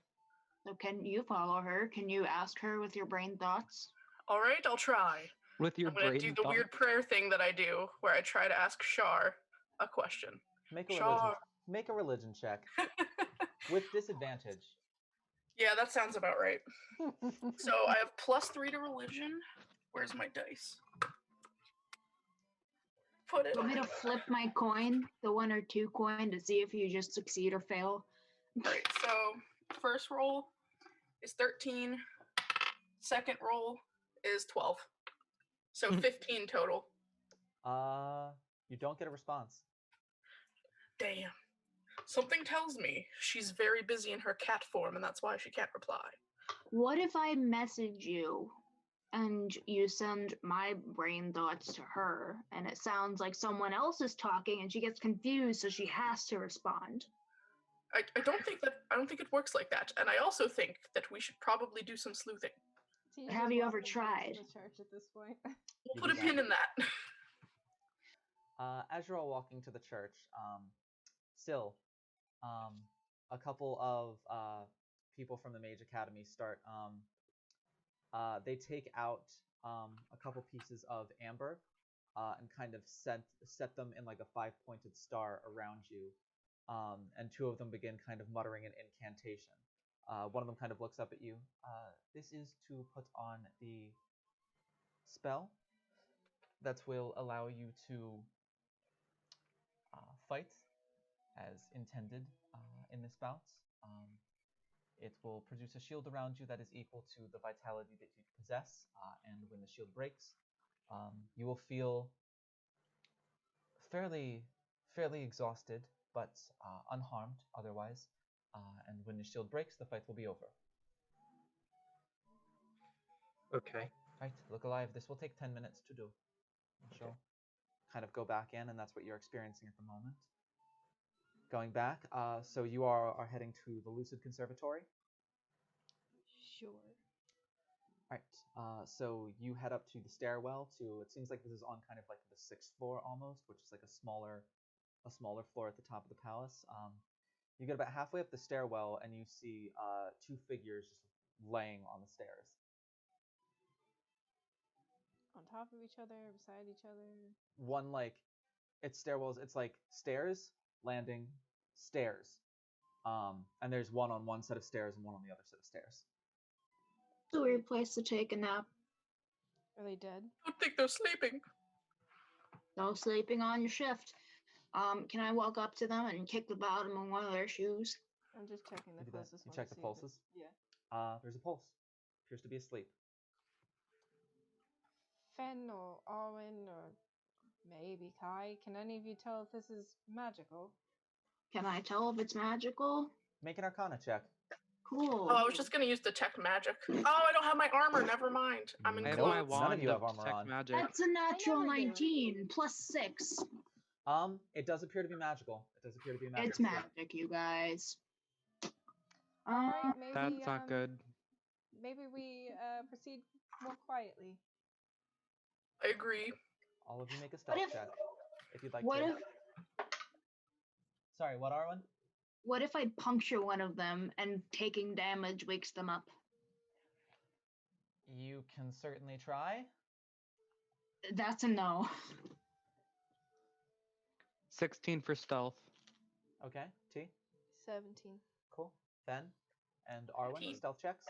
So can you follow her? Can you ask her with your brain thoughts? All right, I'll try. With your I'm gonna brain do the thought. weird prayer thing that I do, where I try to ask Char a question. Make a Char. religion check with disadvantage. Yeah, that sounds about right. So I have +3 to religion. Where's my dice? Put it. Want me to flip my coin, the 1 or 2 coin, to see if you just succeed or fail? Right. So first roll is 13. Second roll is 12. So 15 total. You don't get a response. Damn. Something tells me she's very busy in her cat form, and that's why she can't reply. What if I message you and you send my brain thoughts to her and it sounds like someone else is talking and she gets confused so she has to respond? I don't think it works like that, and I also think that we should probably do some sleuthing. Tea's Have just you ever walking back to tried? the church at this point. We'll You put a do pin that. in that. As you're all walking to the church, still, a couple of people from the Mage Academy start. They take out a couple pieces of amber and kind of set them in like a 5-pointed star around you, and two of them begin kind of muttering an incantation. One of them kind of looks up at you. This is to put on the spell that will allow you to fight as intended in this bout. It will produce a shield around you that is equal to the vitality that you possess, and when the shield breaks, you will feel fairly exhausted, but unharmed otherwise. And when the shield breaks, the fight will be over. Okay. Right, look alive. This will take 10 minutes to do. She'll kind of go back in, and that's what you're experiencing at the moment. Going back, so you are heading to the Lucid Conservatory. Sure. Right, so you head up to the stairwell to, it seems like this is on kind of like the 6th floor almost, which is like a smaller floor at the top of the palace. You get about halfway up the stairwell and you see two figures just laying on the stairs. On top of each other, beside each other. One like, it's stairwells, it's like stairs, landing, stairs. And there's one on one set of stairs and one on the other set of stairs. It's a weird place to take a nap. Are they dead? I don't think they're sleeping. No sleeping on your shift. Can I walk up to them and kick the bottom of one of their shoes? I'm just checking the You do that. closest You one check to the see if pulses? it's- Yeah. There's a pulse. Appears to be asleep. Fen or Arwen or maybe Kai, can any of you tell if this is magical? Can I tell if it's magical? Make an Arcana check. Cool. Oh, I was just gonna use detect magic. Oh, I don't have my armor. Never mind. I'm in I have Nope, my clothes. none wand of you have of armor detect on. magic. That's a natural never do. 19 plus 6. It does appear to be magical. It does appear to be a magic. It's magic, you guys. Alright, maybe That's not good. maybe we proceed more quietly. I agree. All of you make a stealth if- check if you'd like What to. if Sorry, what, Arwen? what if I puncture one of them and taking damage wakes them up? You can certainly try. That's a no. 16 for stealth. Okay, T. 17. Cool. Fen and Arwen, 18. stealth checks.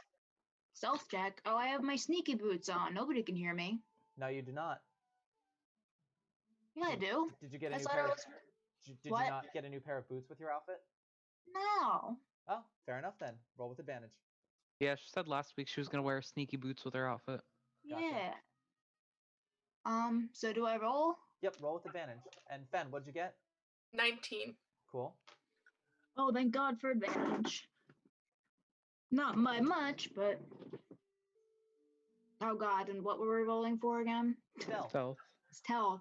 Stealth check. Oh, I have my sneaky boots on. Nobody can hear me. No, you do not. Yeah, I do. Did you get a I new thought pair? I Of, was. did you What? not get a new pair of boots with your outfit? No. Oh, fair enough then. Roll with advantage. Yeah, she said last week she was gonna wear sneaky boots with her outfit. Gotcha. Yeah. So do I roll? Yep, roll with advantage. And Fen, what'd you get? 19. Cool. Oh, thank God for advantage. Not by much, but. Oh God, and what were we rolling for again? Stealth. Stealth. Stealth.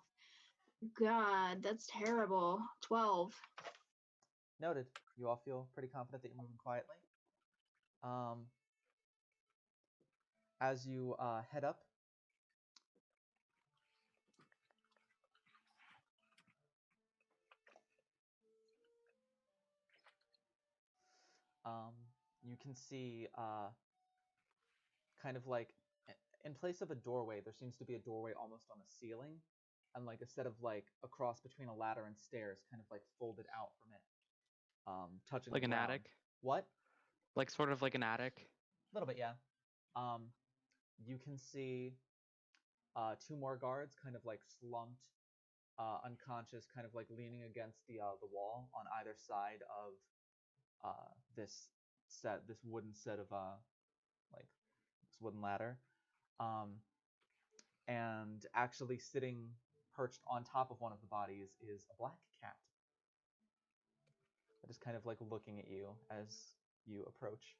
God, that's terrible. 12. Noted. You all feel pretty confident that you're moving quietly. As you head up, you can see kind of like in place of a doorway, there seems to be a doorway almost on the ceiling, and like a set of like a cross between a ladder and stairs, kind of like folded out from it, touching Like the an ground. attic? What? Like sort of like an attic. A little bit, yeah. You can see two more guards, kind of like slumped, unconscious, kind of like leaning against the wall on either side of this wooden set of like this wooden ladder, and actually sitting perched on top of one of the bodies is a black cat. that is kind of like looking at you as you approach.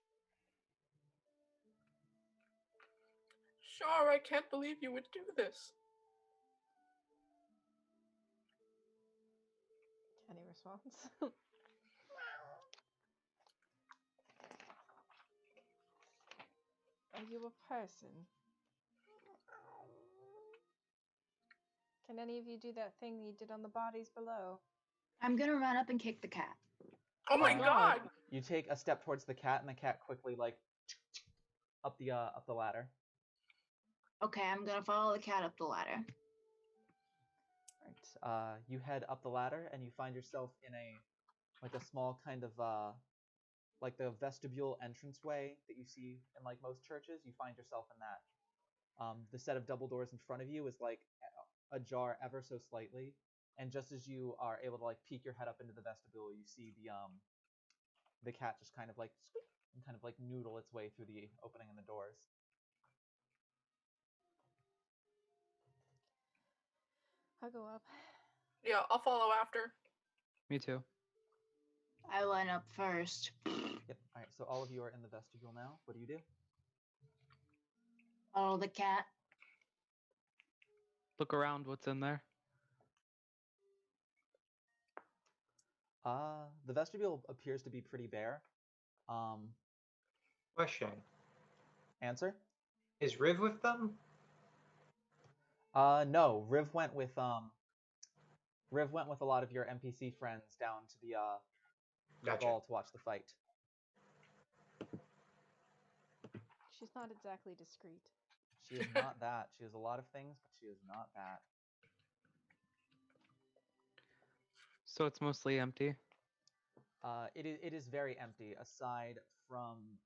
Shar, I can't believe you would do this. Any response? Are you a person? Can any of you do that thing you did on the bodies below? I'm gonna run up and kick the cat. Oh my Uh, god! You take a step towards the cat, and the cat quickly like up the ladder. Okay, I'm gonna follow the cat up the ladder. Right. You head up the ladder, and you find yourself in a small kind of like the vestibule entranceway that you see in like most churches. You find yourself in that. The set of double doors in front of you is like ajar ever so slightly, and just as you are able to like peek your head up into the vestibule, you see the cat just kind of like squeak and kind of like noodle its way through the opening in the doors. I'll go up. Yeah, I'll follow after. Me too. I went up first. Yep. All right. So all of you are in the vestibule now. What do you do? Follow the cat. Look around. What's in there? The vestibule appears to be pretty bare. Question: Answer? Is Riv with them? No. Riv went with a lot of your NPC friends down to the Gotcha. ball to watch the fight. She's not exactly discreet. She is not that. She is a lot of things, but she is not that. So it's mostly empty. It is very empty aside from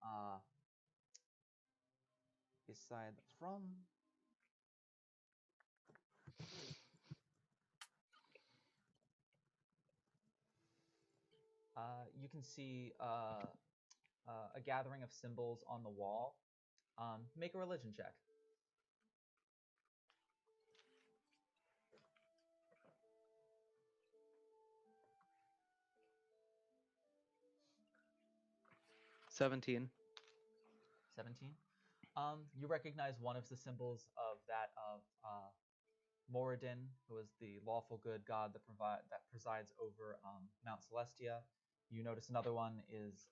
you can see a gathering of symbols on the wall. Make a religion check. $17. 17. You recognize one of the symbols of that of Moradin, who is the lawful good god that presides over Mount Celestia. You notice another one is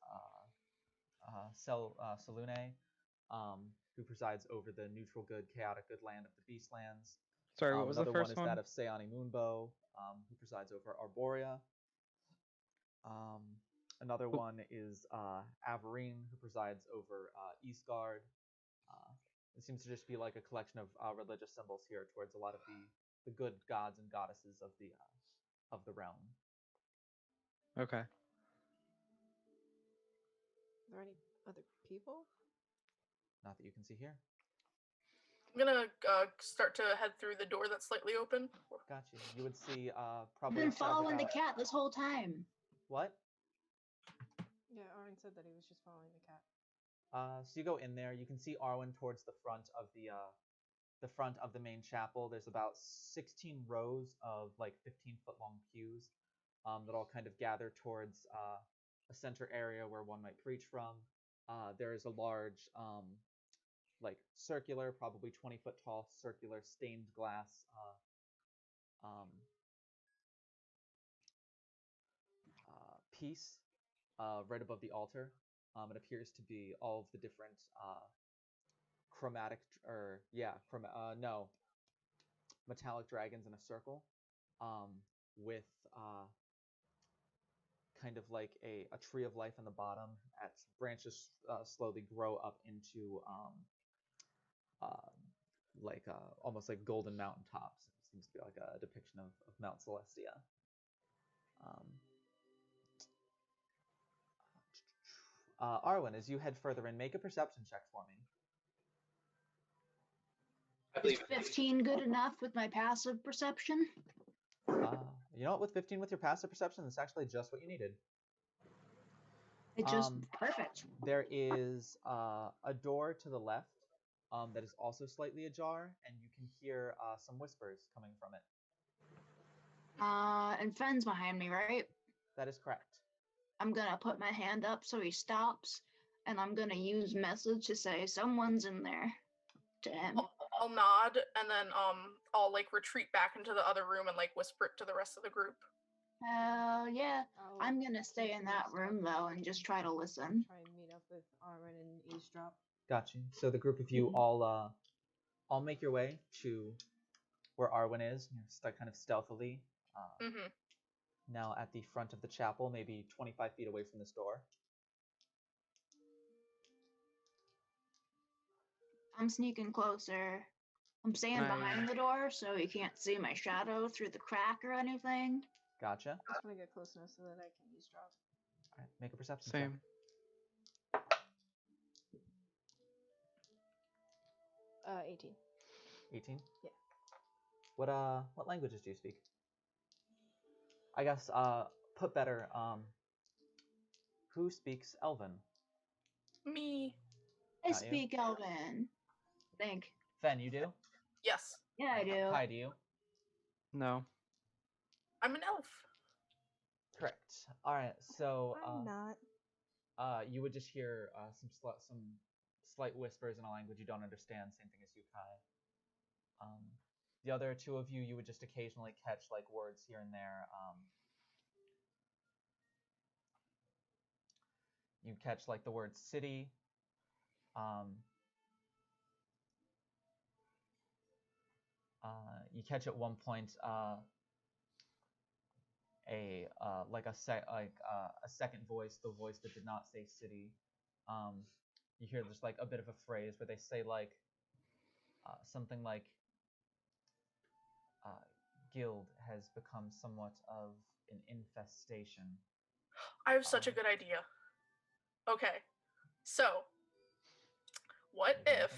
Selune, who presides over the neutral good, chaotic good land of the Beastlands. Sorry, what was the Another first is one? that of Seani Moonbow, who presides over Arborea. Another one is Averine, who presides over Eastgard. It seems to just be like a collection of religious symbols here towards a lot of the good gods and goddesses of the realm. Okay. Are there any other people? Not that you can see here. I'm gonna start to head through the door that's slightly open. Gotcha. You would see I've probably been a set of following the about- cat this whole time. What? Yeah, Arwen said that he was just following the cat. So you go in there. You can see Arwen towards the front of the main chapel. There's about 16 rows of like 15-foot long pews that all kind of gather towards a center area where one might preach from. There is a large like circular, probably 20-foot tall, circular stained glass piece right above the altar. It appears to be all of the different metallic dragons in a circle, with kind of like a tree of life on the bottom. As branches slowly grow up into almost like golden mountain tops. It seems to be like a depiction of Mount Celestia. Arwen, as you head further in, make a perception check for me. I Is believe 15 good enough with my passive perception? You know what? With 15 with your passive perception, that's actually just what you needed. It's just perfect. There is a door to the left that is also slightly ajar, and you can hear some whispers coming from it. And Fenn's behind me, right? That is correct. I'm gonna put my hand up so he stops, and I'm gonna use message to say someone's in there to him. I'll nod and then I'll like retreat back into the other room and like whisper it to the rest of the group. Hell yeah. I'll I'm gonna stay in that room though and just try to listen. try and meet up with Arwen and eavesdrop. Got you. So the group of you all make your way to where Arwen is. You know, kind of stealthily. Mm-hmm. Now at the front of the chapel, maybe 25 feet away from this door. I'm sneaking closer. I'm staying Nice. behind the door so you can't see my shadow through the crack or anything. Gotcha. Just want to get close enough so that I can eavesdrop. All right, make a perception check. Same. 18. 18? Yeah. What languages do you speak? I guess put better, who speaks Elven? Me. I Got you. speak Elven. I think. Fen, you do? Yes. Yeah, I do. Kai, do you? No. I'm an elf. Correct. All right, so I'm not. you would just hear some slight whispers in a language you don't understand. Same thing as you, Kai. The other two of you would just occasionally catch like words here and there. You catch like the word city. You catch at one point a second voice, the voice that did not say city. You hear just like a bit of a phrase where they say like something like guild has become somewhat of an infestation. I have such a good idea. Okay. So, what if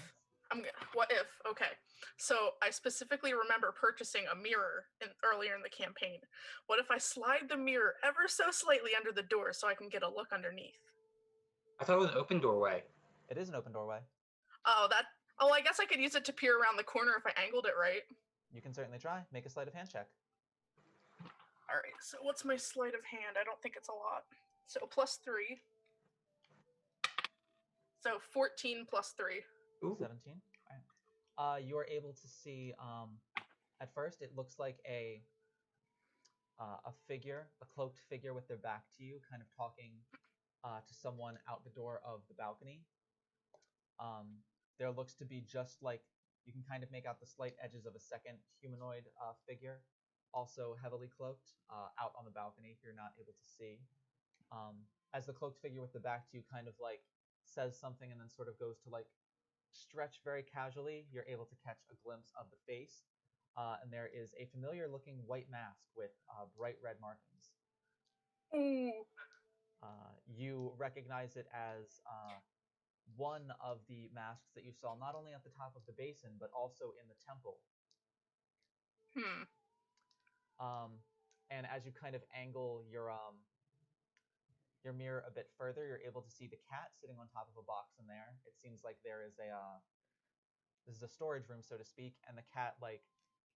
okay. So I specifically remember purchasing a mirror earlier in the campaign. What if I slide the mirror ever so slightly under the door so I can get a look underneath? I thought it was an open doorway. It is an open doorway. I guess I could use it to peer around the corner if I angled it right. You can certainly try. Make a sleight of hand check. Alright, so what's my sleight of hand? I don't think it's a lot. So +3. So 14 plus 3. Ooh. 17. All right. You are able to see. At first, it looks like a figure, a cloaked figure with their back to you, kind of talking to someone out the door of the balcony. There looks to be just like you can kind of make out the slight edges of a second humanoid figure, also heavily cloaked, out on the balcony. If you're not able to see, as the cloaked figure with the back to you kind of like says something and then sort of goes to like stretch very casually, you're able to catch a glimpse of the face, and there is a familiar looking white mask with bright red markings. Ooh. You recognize it as one of the masks that you saw not only at the top of the basin but also in the temple. And as you kind of angle your mirror a bit further, you're able to see the cat sitting on top of a box in there. It seems like there is this is a storage room, so to speak, and the cat like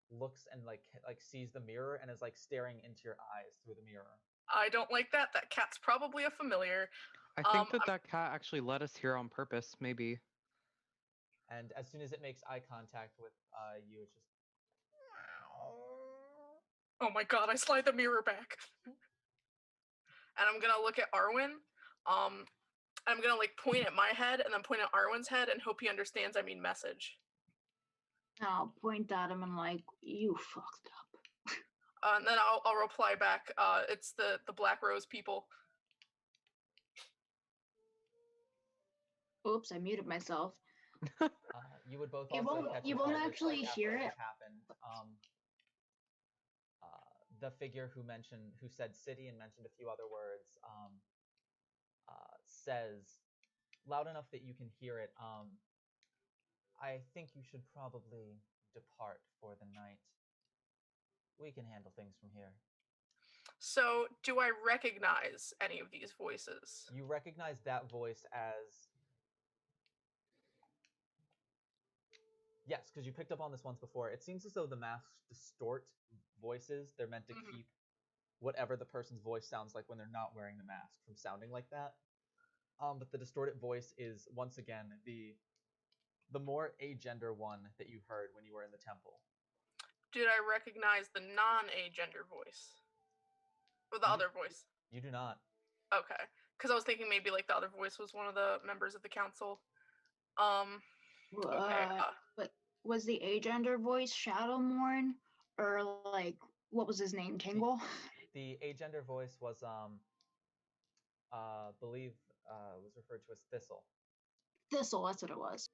looks and like sees the mirror and is like staring into your eyes through the mirror. I don't like that. That cat's probably a familiar. I think that cat actually led us here on purpose, maybe. And as soon as it makes eye contact with you, it's just. Oh my god, I slide the mirror back. And I'm gonna look at Arwen. I'm gonna like point at my head and then point at Arwen's head and hope he understands I mean message. I'll point at him and like, you fucked up. And then I'll reply back. It's the Black Rose people. Oops, I muted myself. You would both. You also won't. catch You a won't flash actually after hear this it. happened. The figure who said city and mentioned a few other words, says loud enough that you can hear it. I think you should probably depart for the night. We can handle things from here. So, do I recognize any of these voices? You recognize that voice as. Yes, because you picked up on this once before. It seems as though the masks distort voices. They're meant to keep whatever the person's voice sounds like when they're not wearing the mask from sounding like that. But the distorted voice is once again the more agender one that you heard when you were in the temple. Did I recognize the non-agender voice? Or the other voice? You do not. Okay. Because I was thinking maybe like the other voice was one of the members of the council. Okay. But was the agender voice Shadowmourne, or like what was his name? Tingle. The agender voice was believe was referred to as Thistle. Thistle. That's what it was.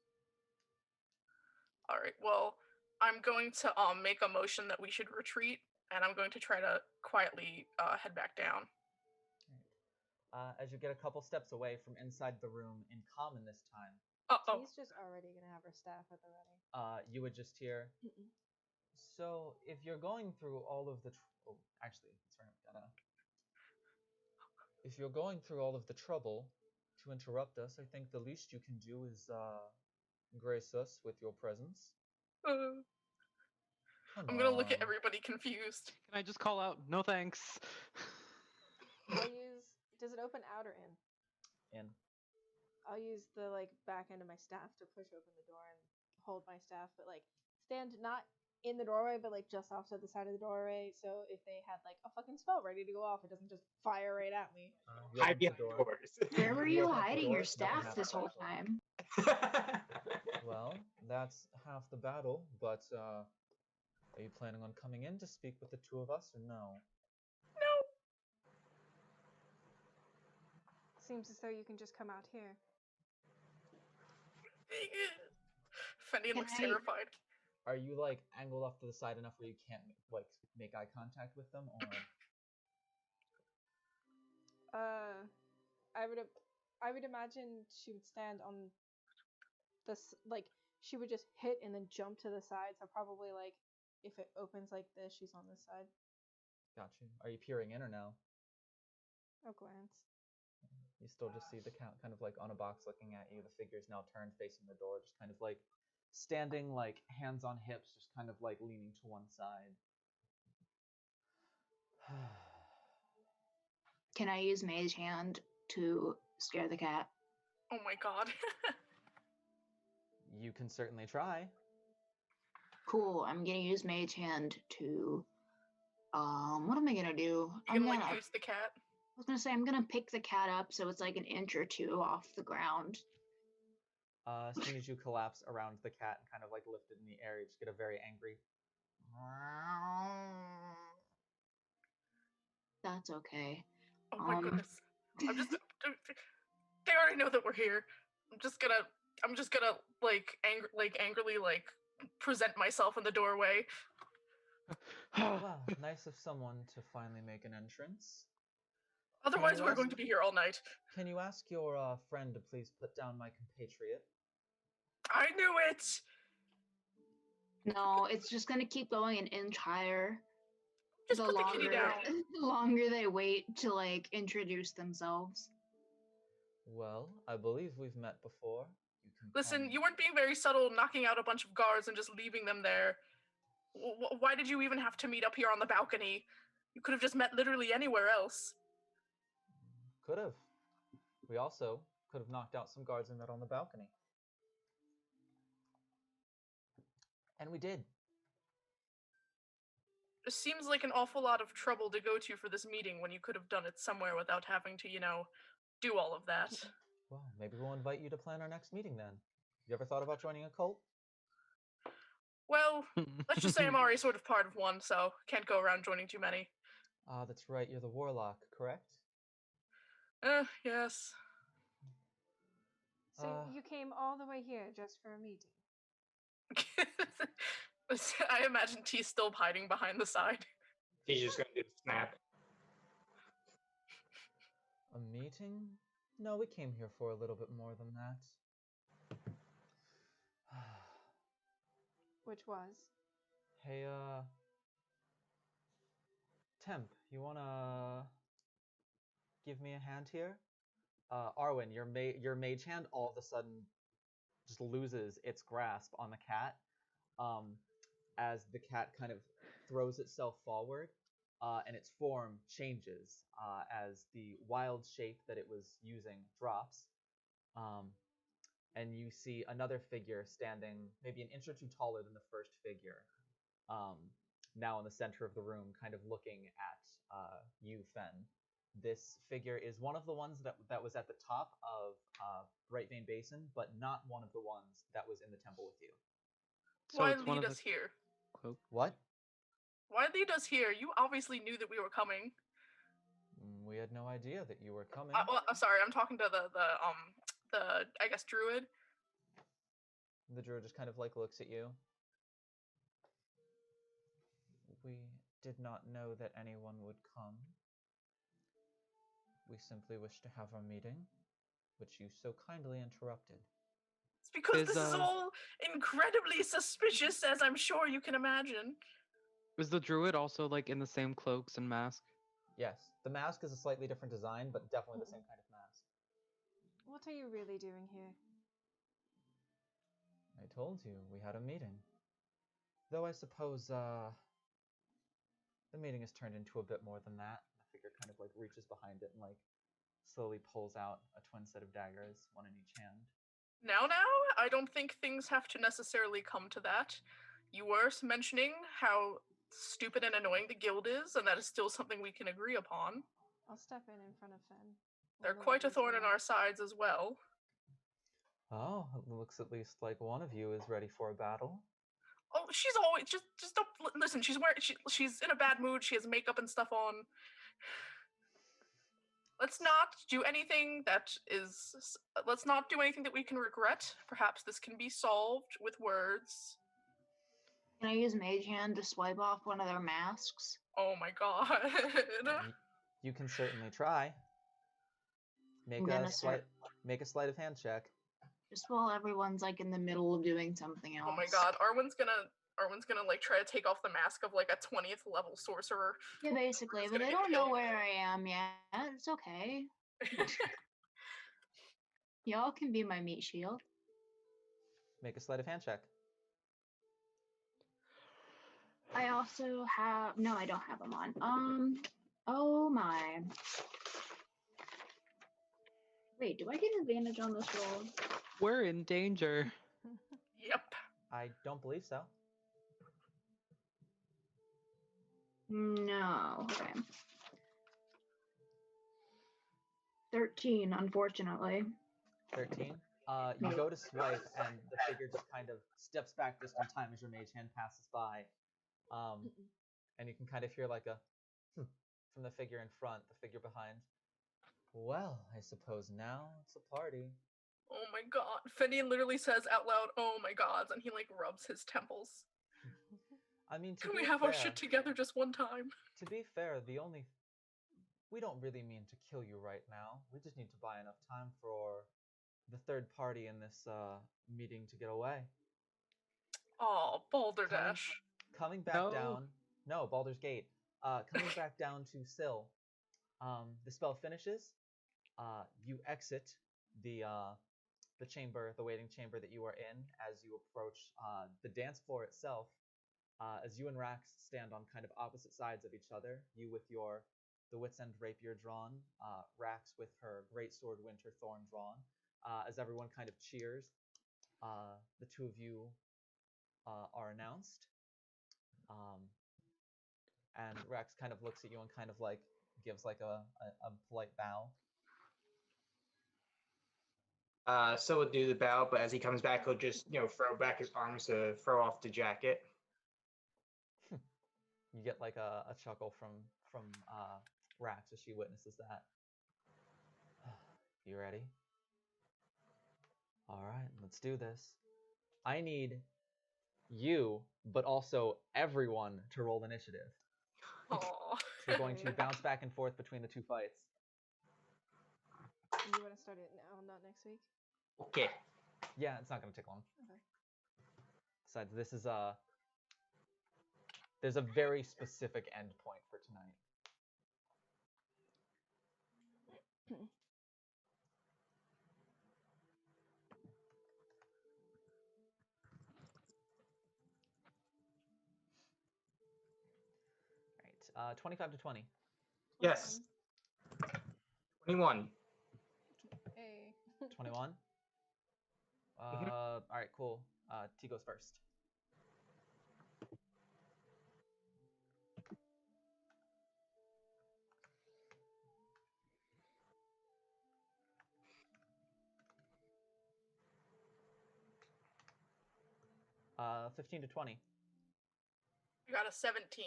All right. Well, I'm going to make a motion that we should retreat, and I'm going to try to quietly head back down. As you get a couple steps away from inside the room in common this time. She's just already gonna have her staff at the ready. You would just hear. So if you're going through all of the, If you're going through all of the trouble to interrupt us, I think the least you can do is grace us with your presence. I'm gonna look at everybody confused. Can I just call out, no thanks? I'll use. Does it open out or in? In. I'll use the back end of my staff to push open the door and hold my staff, but stand not in the doorway, but just off to the side of the doorway. So if they had a fucking spell ready to go off, it doesn't just fire right at me. Hide behind doors. Where were you hiding your staff this whole time? Well, that's half the battle, but are you planning on coming in to speak with the two of us, or no? No. Seems as though you can just come out here. Fendian looks terrified. Are you angled off to the side enough where you can't make eye contact with them, or? I would imagine she would stand on this she would just hit and then jump to the side. So probably if it opens like this, she's on this side. Got you. Are you peering in or no? A glance. You still just see the count kind of on a box looking at you. The figure's now turned facing the door, just kind of standing hands on hips, just kind of leaning to one side. Can I use Mage Hand to scare the cat? Oh my god. You can certainly try. Cool. I'm gonna use Mage Hand to what am I gonna do? You can goose the cat. I was gonna say I'm gonna pick the cat up so it's an inch or two off the ground. As soon as you collapse around the cat and kind of lift it in the air, you just get a very angry. That's okay. Oh my goodness. I'm just. They already know that we're here. I'm just gonna angrily present myself in the doorway. Well, nice of someone to finally make an entrance. Otherwise, we're going to be here all night. Can you ask your friend to please put down my compatriot? I knew it! No, it's just gonna keep going an inch higher. Just put the kitty down. The longer they wait to introduce themselves. Well, I believe we've met before. Listen, you weren't being very subtle, knocking out a bunch of guards and just leaving them there. Why did you even have to meet up here on the balcony? You could have just met literally anywhere else. Could have. We also could have knocked out some guards and met on the balcony. And we did. It seems like an awful lot of trouble to go to for this meeting when you could have done it somewhere without having to, do all of that. Well, maybe we'll invite you to plan our next meeting then. You ever thought about joining a cult? Well, let's just say I'm already sort of part of one, so can't go around joining too many. Ah, that's right. You're the warlock, correct? Yes. So you came all the way here just for a meeting? I imagine T still hiding behind the side. He's just gonna do the snap. A meeting? No, we came here for a little bit more than that. Which was? Hey, Temp, you wanna give me a hand here? Arwen, your mage hand all of a sudden just loses its grasp on the cat, as the cat kind of throws itself forward, and its form changes as the wild shape that it was using drops. And you see another figure standing maybe an inch or two taller than the first figure, now in the center of the room, kind of looking at you, Fen. This figure is one of the ones that was at the top of Bright Vein Basin, but not one of the ones that was in the temple with you. So Why it's one lead of us the here? cloak. What? Why lead us here? You obviously knew that we were coming. We had no idea that you were coming. Well, I'm sorry. I'm talking to the I guess druid. The druid just kind of like looks at you. We did not know that anyone would come. We simply wished to have our meeting, which you so kindly interrupted. It's because Is, this is all incredibly suspicious, as I'm sure you can imagine. Is the druid also like in the same cloaks and mask? Yes, the mask is a slightly different design, but definitely the same kind of mask. What are you really doing here? I told you, we had a meeting. Though I suppose, the meeting has turned into a bit more than that. The figure kind of like reaches behind it and like slowly pulls out a twin set of daggers, one in each hand. Now, I don't think things have to necessarily come to that. You were mentioning how stupid and annoying the guild is, and that is still something we can agree upon. I'll step in front of Fen. They're quite a thorn in our sides as well. Oh, it looks at least like one of you is ready for a battle. Oh, she's always just don't listen. She's she's in a bad mood. She has makeup and stuff on. Let's not do anything that is. Let's not do anything that we can regret. Perhaps this can be solved with words. Can I use Mage Hand to swipe off one of their masks? Oh my god. You can certainly try. Make a sleight of hand check. Just while everyone's like in the middle of doing something else. Oh my god, Arwen's gonna like try to take off the mask of like a 20th level sorcerer. Yeah, basically, but they don't know where I am yet. It's okay. Y'all can be my meat shield. Make a sleight of hand check. I also have no, I don't have them on. Oh my. Wait, do I get advantage on this roll? We're in danger. Yep. I don't believe so. No. Okay. 13, unfortunately. 13. You go to swipe, and the figure just kind of steps back just in time as your mage hand passes by. And you can kind of hear like a from the figure in front, the figure behind. Well, I suppose now it's a party. Oh my god. Fenian literally says out loud, "Oh my gods," and he like rubs his temples. I mean, can we have our shit together just one time? To be fair, we don't really mean to kill you right now. We just need to buy enough time for the third party in this meeting to get away. Oh, Balderdash. Coming back down. No, Baldur's Gate. Coming back down to Syl. The spell finishes. You exit the chamber, the waiting chamber that you are in, as you approach the dance floor itself. As you and Rax stand on kind of opposite sides of each other, you with the Wit's End rapier drawn, Rax with her greatsword Winterthorn drawn. As everyone kind of cheers, the two of you are announced. And Rax kind of looks at you and kind of like gives like a polite bow. So we'll do the bow, but as he comes back, he'll just throw back his arms to throw off the jacket. You get like a chuckle from Rax as she witnesses that. You ready? All right, let's do this. I need you, but also everyone, to roll initiative. Aww. We're going to bounce back and forth between the two fights. You want to start it now, not next week? Okay. Yeah, it's not going to take long. Okay. Besides, this is there's a very specific end point for tonight. Right. 25 to 20. Yes. 21. Hey. 21. Mhm. All right, cool. T goes first. Uh, 15 to 20. You got a 17.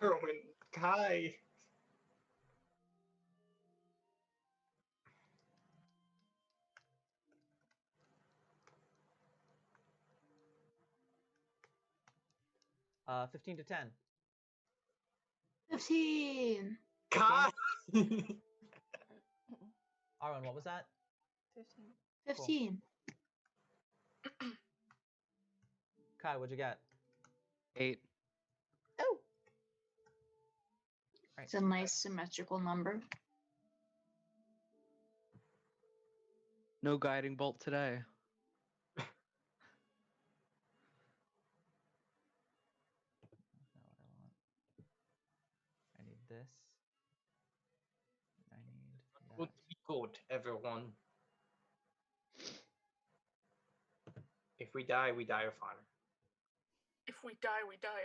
Erwin, Kai. Uh, 15 to 10. 15. Kai. Arwen, what was that? 15. 15. Kai, what'd you get? 8. Oh. Right. It's a nice symmetrical number. No guiding bolt today. That's not what I want. I need this. I need Good, that. good, everyone. If we die of honor. If we die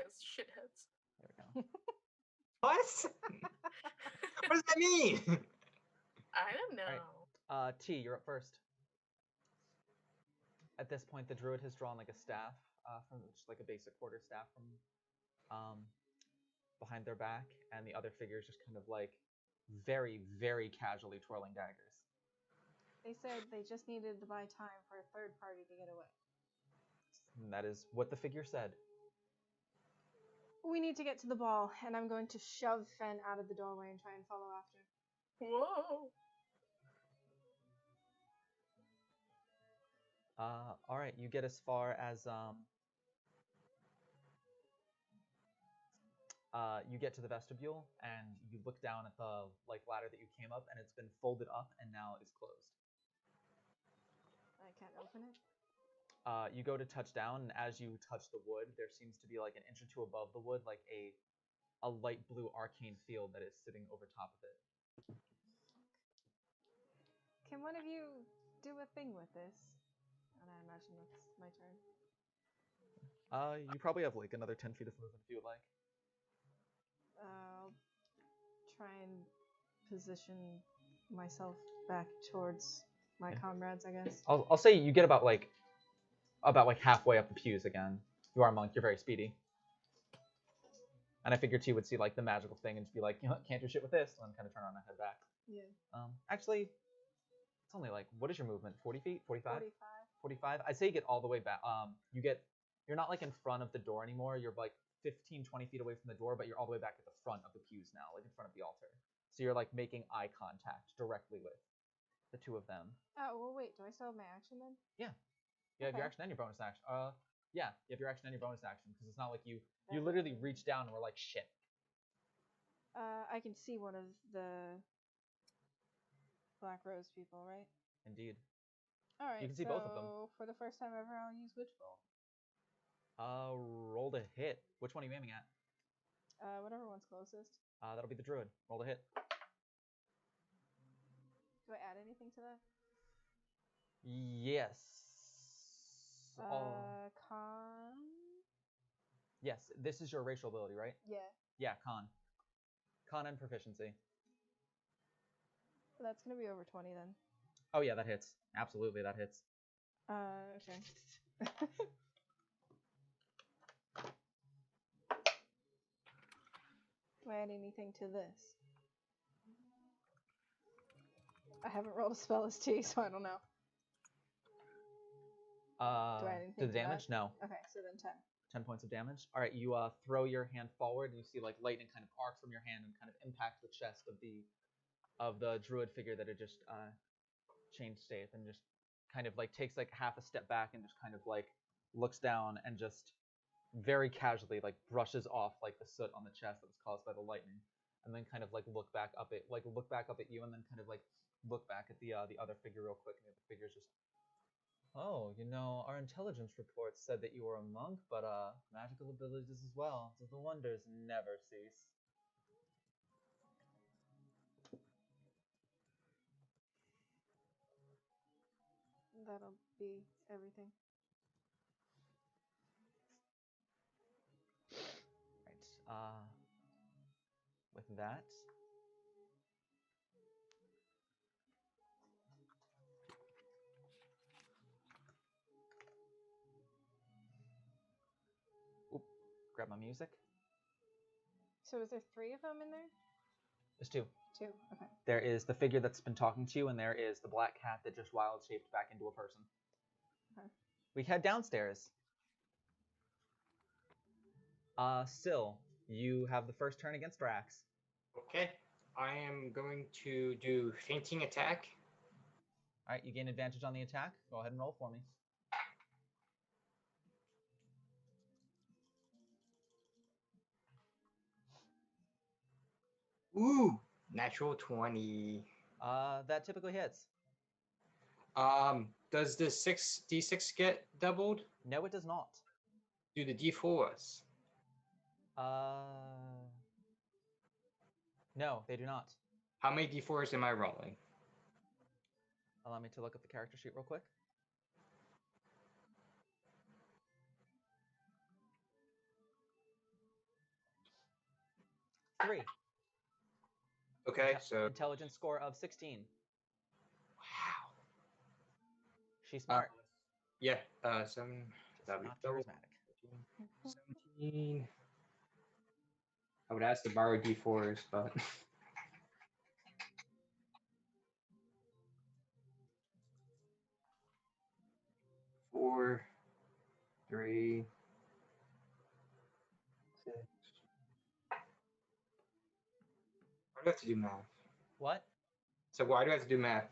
as shitheads. There we go. What? What does that mean? I don't know. Right. T, you're up first. At this point, the druid has drawn like a staff from just like a basic quarter staff from behind their back, and the other figures just kind of like very, very casually twirling daggers. They said they just needed to buy time for a third party to get away. And that is what the figure said. We need to get to the ball, and I'm going to shove Fen out of the doorway and try and follow after. Whoa. All right, you get as far as you get to the vestibule, and you look down at the like ladder that you came up, and it's been folded up and now is closed. I can't open it. You go to touch down, and as you touch the wood, there seems to be like an inch or two above the wood, like a light blue arcane field that is sitting over top of it. Can one of you do a thing with this? And I imagine that's my turn. You probably have like another 10 feet of movement if you would like. I'll try and position myself back towards my comrades, I guess. I'll say you get about halfway up the pews again. You are a monk. You're very speedy. And I figured you would see like the magical thing and just be like, you know, can't do shit with this, and then kind of turn around and head back. Yeah. Actually, it's only like, what is your movement? 40 feet? 45? 45. 45? I'd say you get all the way back. You're not like in front of the door anymore. You're like 15, 20 feet away from the door, but you're all the way back at the front of the pews now, like in front of the altar. So you're like making eye contact directly with the two of them. Oh, well, wait. Do I still have my action then? Yeah. You have your Okay. action and your bonus action. Yeah, you have your action and your bonus action, because it's not like you literally reached down and were like, shit. I can see one of the Black Rose people, right? Indeed. All right. You can see both of them. So for the first time ever, I'll use Witch Bolt. Roll to hit. Which one are you aiming at? Whatever one's closest. That'll be the druid. Roll to hit. Do I add anything to that? Yes. Con. Yes, this is your racial ability, right? Yeah. Yeah, con. Con and proficiency. That's gonna be over 20 then. Oh yeah, that hits. Absolutely, that hits. Okay. Do I add anything to this? I haven't rolled a spell as T, so I don't know. Do I add anything To the damage? that? No. Okay, so then 10. 10 points of damage. All right, you throw your hand forward, and you see like lightning kind of arc from your hand and kind of impact the chest of the druid figure that had just changed state, and just kind of like takes like half a step back and just kind of like looks down and just very casually like brushes off like the soot on the chest that was caused by the lightning, and then kind of like look back up at you, and then kind of like look back at the other figure real quick, and the other figure's just Oh, you know, our intelligence reports said that you were a monk, but magical abilities as well. So the wonders never cease. That'll be everything. Right. With that, oop, grab my music. So is there 3 of them in there? There's 2. 2. Okay. There is the figure that's been talking to you, and there is the black cat that just wild shaped back into a person. Okay. We head downstairs. Syl, you have the first turn against Drax. Okay. I am going to do fainting attack. All right, you gain advantage on the attack. Go ahead and roll for me. Ooh, natural 20. That typically hits. Does the 6d6 get doubled? No, it does not. Do the d4s? No, they do not. How many d4s am I rolling? Allow me to look up the character sheet real quick. Three. Okay, so Intelligence score of 16. wow. She's smart. Yeah, 7. Just That'd be not double. charismatic. 17. I would ask to borrow d4s, but 4, 3, 6. Why do I have to do math? What? So why do I have to do math?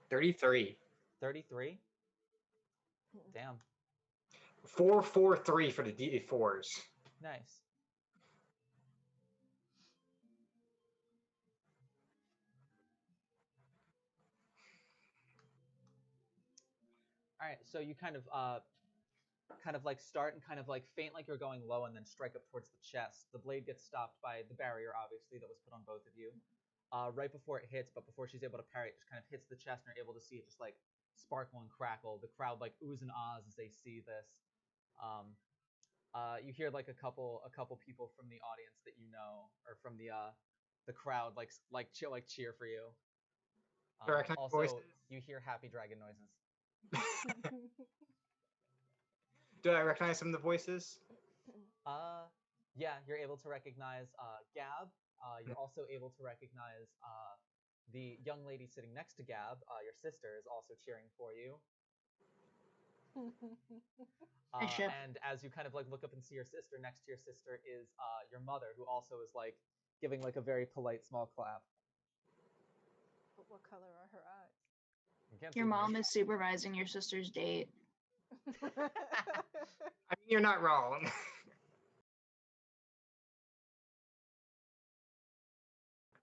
33. 33? Damn. 4, 4, 3 for the d4s. Nice. All right, so you kind of like start and kind of like faint like you're going low and then strike up towards the chest. The blade gets stopped by the barrier, obviously, that was put on both of you. Right before it hits, but before she's able to parry, it just kind of hits the chest and you're able to see it just like sparkle and crackle. The crowd like oohs and ahs as they see this. You hear like a couple people from the audience that you know, or from the crowd like cheer for you. Also, voices? you hear happy dragon noises. Do I recognize some of the voices? Yeah, you're able to recognize Gab. You're also able to recognize the young lady sitting next to Gab. Your sister is also cheering for you. And as you kind of like look up and see your sister, next to your sister is your mother, who also is like giving like a very polite small clap. But what color are her eyes? Your mom is supervising your sister's date. I mean, you're not wrong.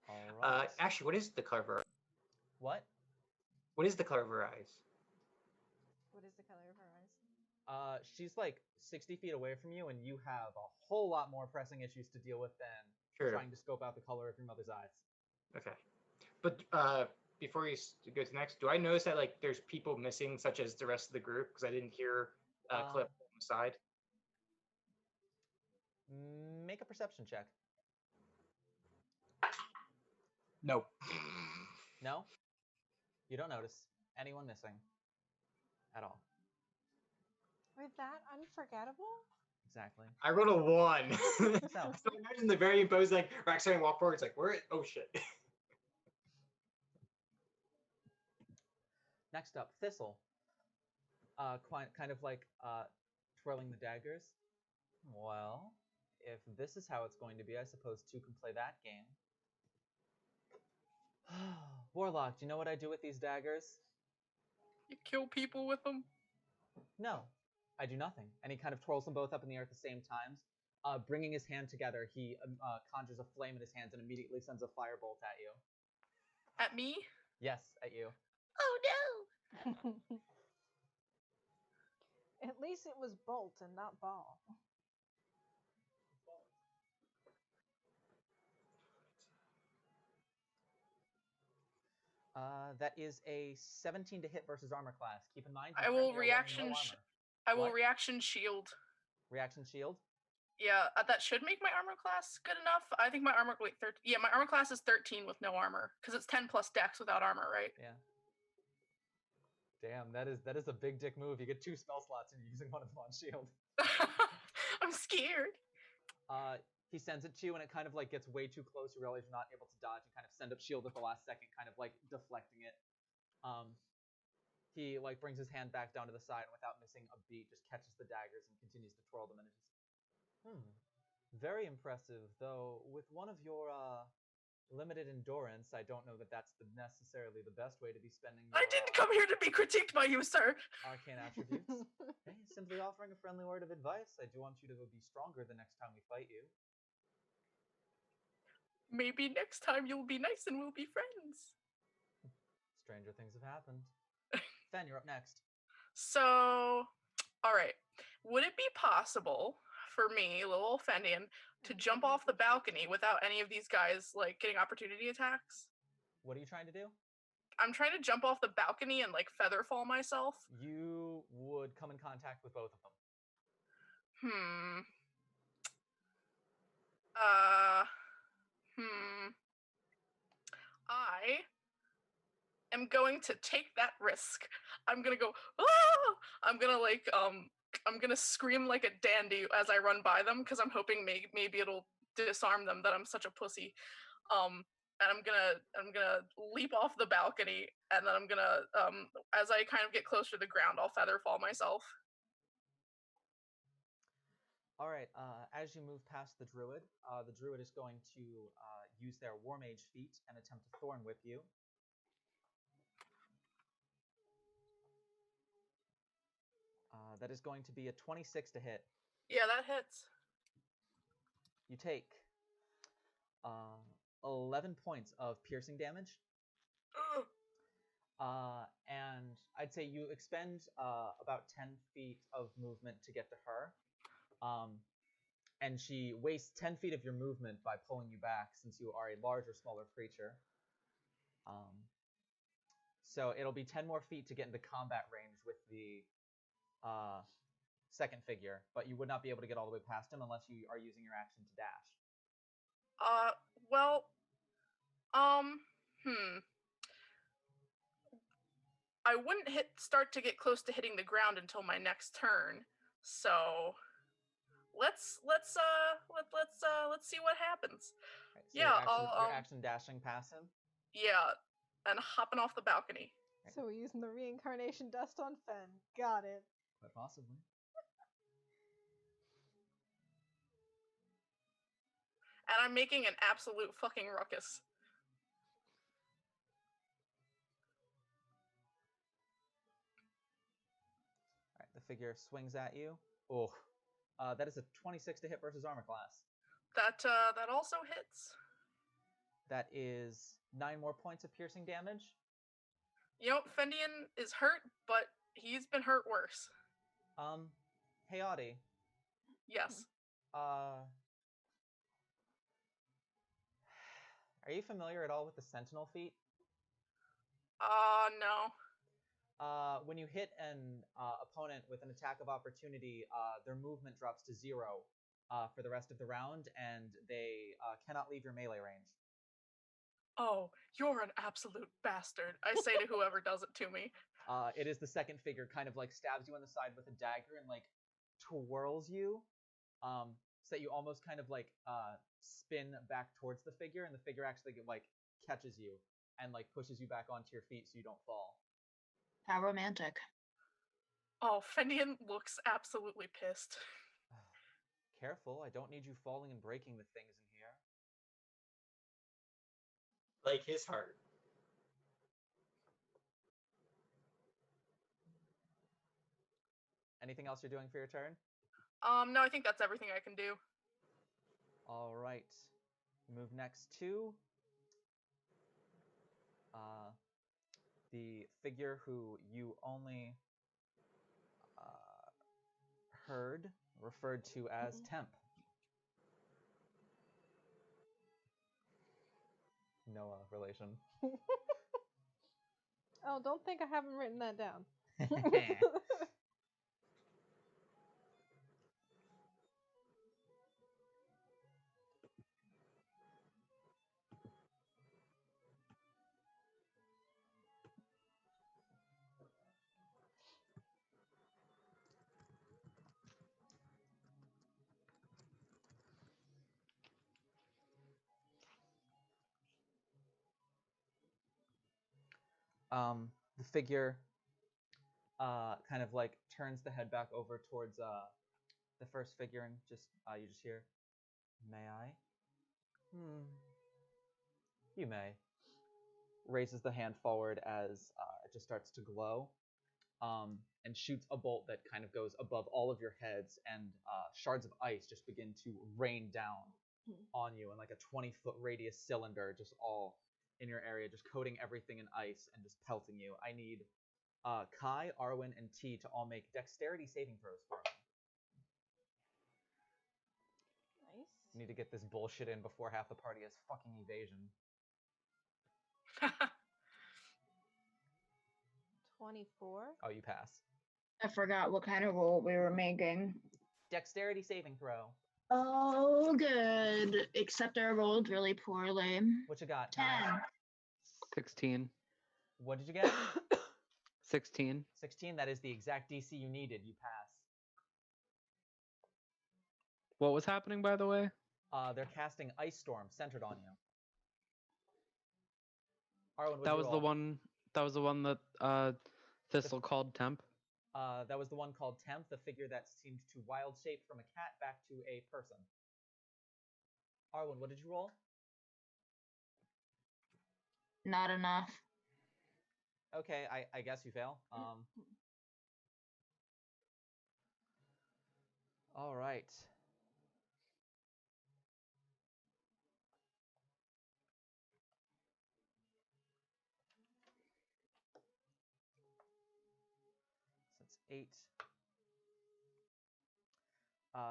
All right. Actually, what is the color of her? What? What is the color of her eyes? What is the color of her eyes? She's like 60 feet away from you, and you have a whole lot more pressing issues to deal with than trying to scope out the color of your mother's eyes. Okay. But before you go to next, do I notice that like there's people missing, such as the rest of the group, because I didn't hear clip on the side? Make a perception check. Nope. No? You don't notice anyone missing at all. We're that unforgettable? Exactly. I rolled a 1. So imagine the very imposed like Roxanne walk forward. It's like, where? Oh shit. Next up, Thistle. Kind of like twirling the daggers. Well, if this is how it's going to be, I suppose 2 can play that game. Warlock, do you know what I do with these daggers? You kill people with them? No, I do nothing. And he kind of twirls them both up in the air at the same time. Bringing his hand together, he conjures a flame in his hands and immediately sends a firebolt at you. At me? Yes, at you. Oh no! case it was bolt and not ball. That is a 17 to hit versus armor class. Keep in mind, I will currently are wearing reaction. no armor. I will What? reaction shield. Reaction shield. Yeah, that should make my armor class good enough. I think my armor. Wait, 13. Yeah, my armor class is 13 with no armor because it's 10 plus dex without armor, right? Yeah. Damn, that is a big dick move. You get 2 spell slots and you're using one of them on shield. I'm scared. He sends it to you and it kind of like gets way too close. You realize you're not able to dodge. You kind of send up shield at the last second, kind of like deflecting it. He like brings his hand back down to the side and without missing a beat, just catches the daggers and continues to twirl them. And it's just, very impressive. Though with one of your limited endurance, I don't know that that's necessarily the best way to be spending your, I didn't come here to be critiqued by you, sir. arcane attributes. Hey, simply offering a friendly word of advice. I do want you to be stronger the next time we fight you. Maybe next time you'll be nice and we'll be friends. Stranger things have happened. Fen, you're up next. So, all right. Would it be possible for me, little old Fendian, to jump off the balcony without any of these guys like getting opportunity attacks? What are you trying to do? I'm trying to jump off the balcony and like feather fall myself. You would come in contact with both of them. I am going to take that risk. I'm gonna go, ah! I'm gonna scream like a dandy as I run by them because I'm hoping maybe it'll disarm them that I'm such a pussy. And I'm gonna leap off the balcony and then I'm gonna as I kind of get closer to the ground, I'll feather fall myself. All right. As you move past the druid is going to use their war mage feat and attempt to thorn whip you. That is going to be a 26 to hit. Yeah, that hits. You take 11 points of piercing damage. And I'd say you expend about 10 feet of movement to get to her. And she wastes 10 feet of your movement by pulling you back since you are a larger, smaller creature. So it'll be 10 more feet to get into combat range with the second figure, but you would not be able to get all the way past him unless you are using your action to dash. I wouldn't start to get close to hitting the ground until my next turn. So let's see what happens. Right, so Yeah, your action dashing past him. Yeah, and hopping off the balcony. Right. So we're using the reincarnation dust on Fen. Got it. Quite possibly. And I'm making an absolute fucking ruckus. All right, the figure swings at you. Oh, that is a 26 to hit versus armor class. That also hits. That is 9 more points of piercing damage. You know, Fendian is hurt, but he's been hurt worse. Hey Audie. Yes. Are you familiar at all with the Sentinel feat? No. When you hit an opponent with an attack of opportunity, their movement drops to 0 for the rest of the round, and they cannot leave your melee range. Oh, you're an absolute bastard. I say to whoever does it to me. It is the second figure, kind of like stabs you on the side with a dagger and like twirls you, so that you almost kind of like spin back towards the figure, and the figure actually like catches you and like pushes you back onto your feet so you don't fall. How romantic. Oh, Fendian looks absolutely pissed. Careful, I don't need you falling and breaking the things in here. Like his heart. Anything else you're doing for your turn? No, I think that's everything I can do. All right. Move next to the figure who you only bird referred to as Temp. No relation. Oh, don't think I haven't written that down. The figure kind of like turns the head back over towards the first figure and just you just hear, "May I?" You may. Raises the hand forward as it just starts to glow, and shoots a bolt that kind of goes above all of your heads, and shards of ice just begin to rain down on you in like a 20-foot radius cylinder, just all in your area, just coating everything in ice and just pelting you. I need Kai, Arwen, and T to all make dexterity saving throws for me. Nice. Need to get this bullshit in before half the party has fucking evasion. 24. Oh, you pass. I forgot what kind of roll we were making. Dexterity saving throw. Oh, good. Except I rolled really poorly. What you got? 10. 16. What did you get? 16. 16. That is the exact DC you needed. You pass. What was happening, by the way? They're casting Ice Storm centered on you. Arwen, what'd That you was roll? the one. That was the one that Thistle called Temp. That was the one called Temp, the figure that seemed to wild shape from a cat back to a person. Arwen, what did you roll? Not enough. Okay, I guess you fail. All right. So it's 8.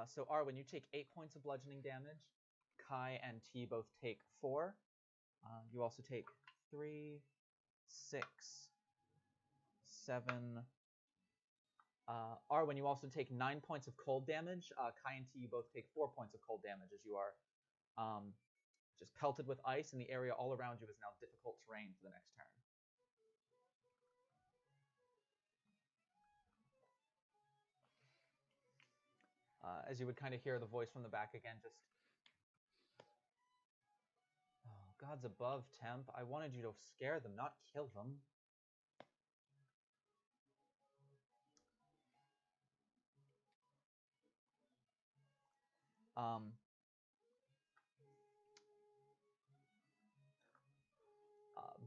So Arwen, you take 8 points of bludgeoning damage. Kai and T both take 4. You also take 3, 6, 7. Arwen, you also take 9 points of cold damage. Kai and T, you both take 4 points of cold damage as you are just pelted with ice, and the area all around you is now difficult terrain for the next turn. As you would kind of hear the voice from the back again, just, "Oh, God's above, Temp. I wanted you to scare them, not kill them."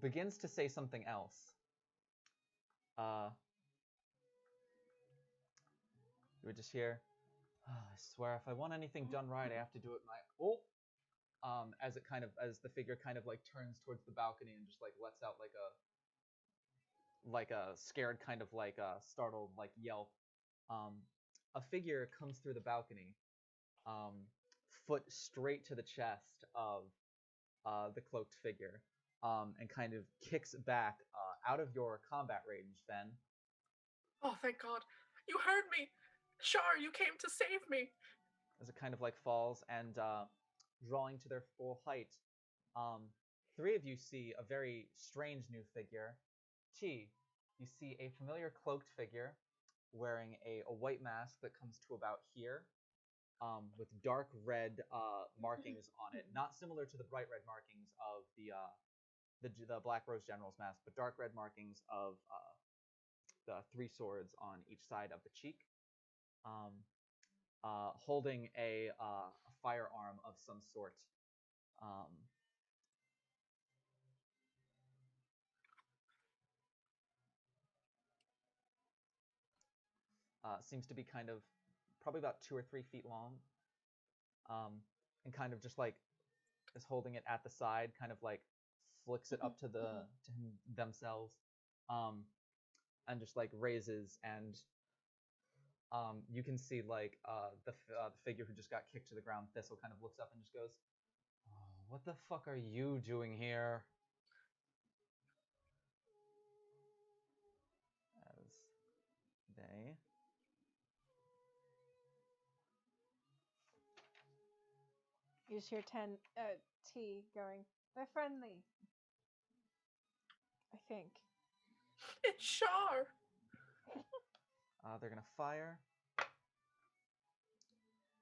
Begins to say something else. You would just hear, "Oh, I swear, if I want anything done right, I have to do it my as the figure kind of like turns towards the balcony and just like lets out like a scared kind of like a startled like yelp. A figure comes through the balcony, foot straight to the chest of the cloaked figure, and kind of kicks back out of your combat range, Fen. Oh, thank God. You heard me. Shar, you came to save me. As it kind of like falls and drawing to their full height, 3 of you see a very strange new figure. T, you see a familiar cloaked figure wearing a white mask that comes to about here, with dark red markings on it, not similar to the bright red markings of the Black Rose General's mask, but dark red markings of the 3 swords on each side of the cheek, holding a firearm of some sort. Seems to be kind of probably about 2 or 3 feet long, and kind of just like is holding it at the side, kind of like flicks it up to themselves, and just like raises and you can see like the figure who just got kicked to the ground, Thistle, kind of looks up and just goes, oh, "What the fuck are you doing here?" As they You just hear T going, "They're friendly." I think. It's Char. they're gonna fire.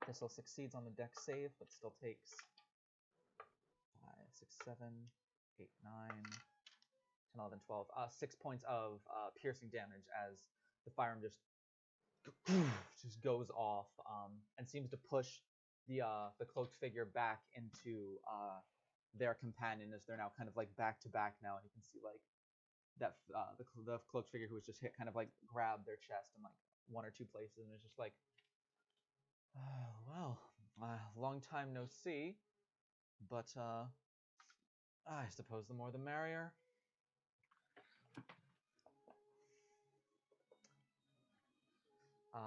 Thistle succeeds on the dex save, but still takes 5, 6, 7, 8, 9, 10, 11, 12. 6 points of piercing damage as the firearm just goes off and seems to push the cloaked figure back into their companion, as they're now kind of like back to back now, and you can see like that the cloaked figure who was just hit kind of like grabbed their chest in like one or two places, and it's just like, oh, well, long time no see, but I suppose the more the merrier.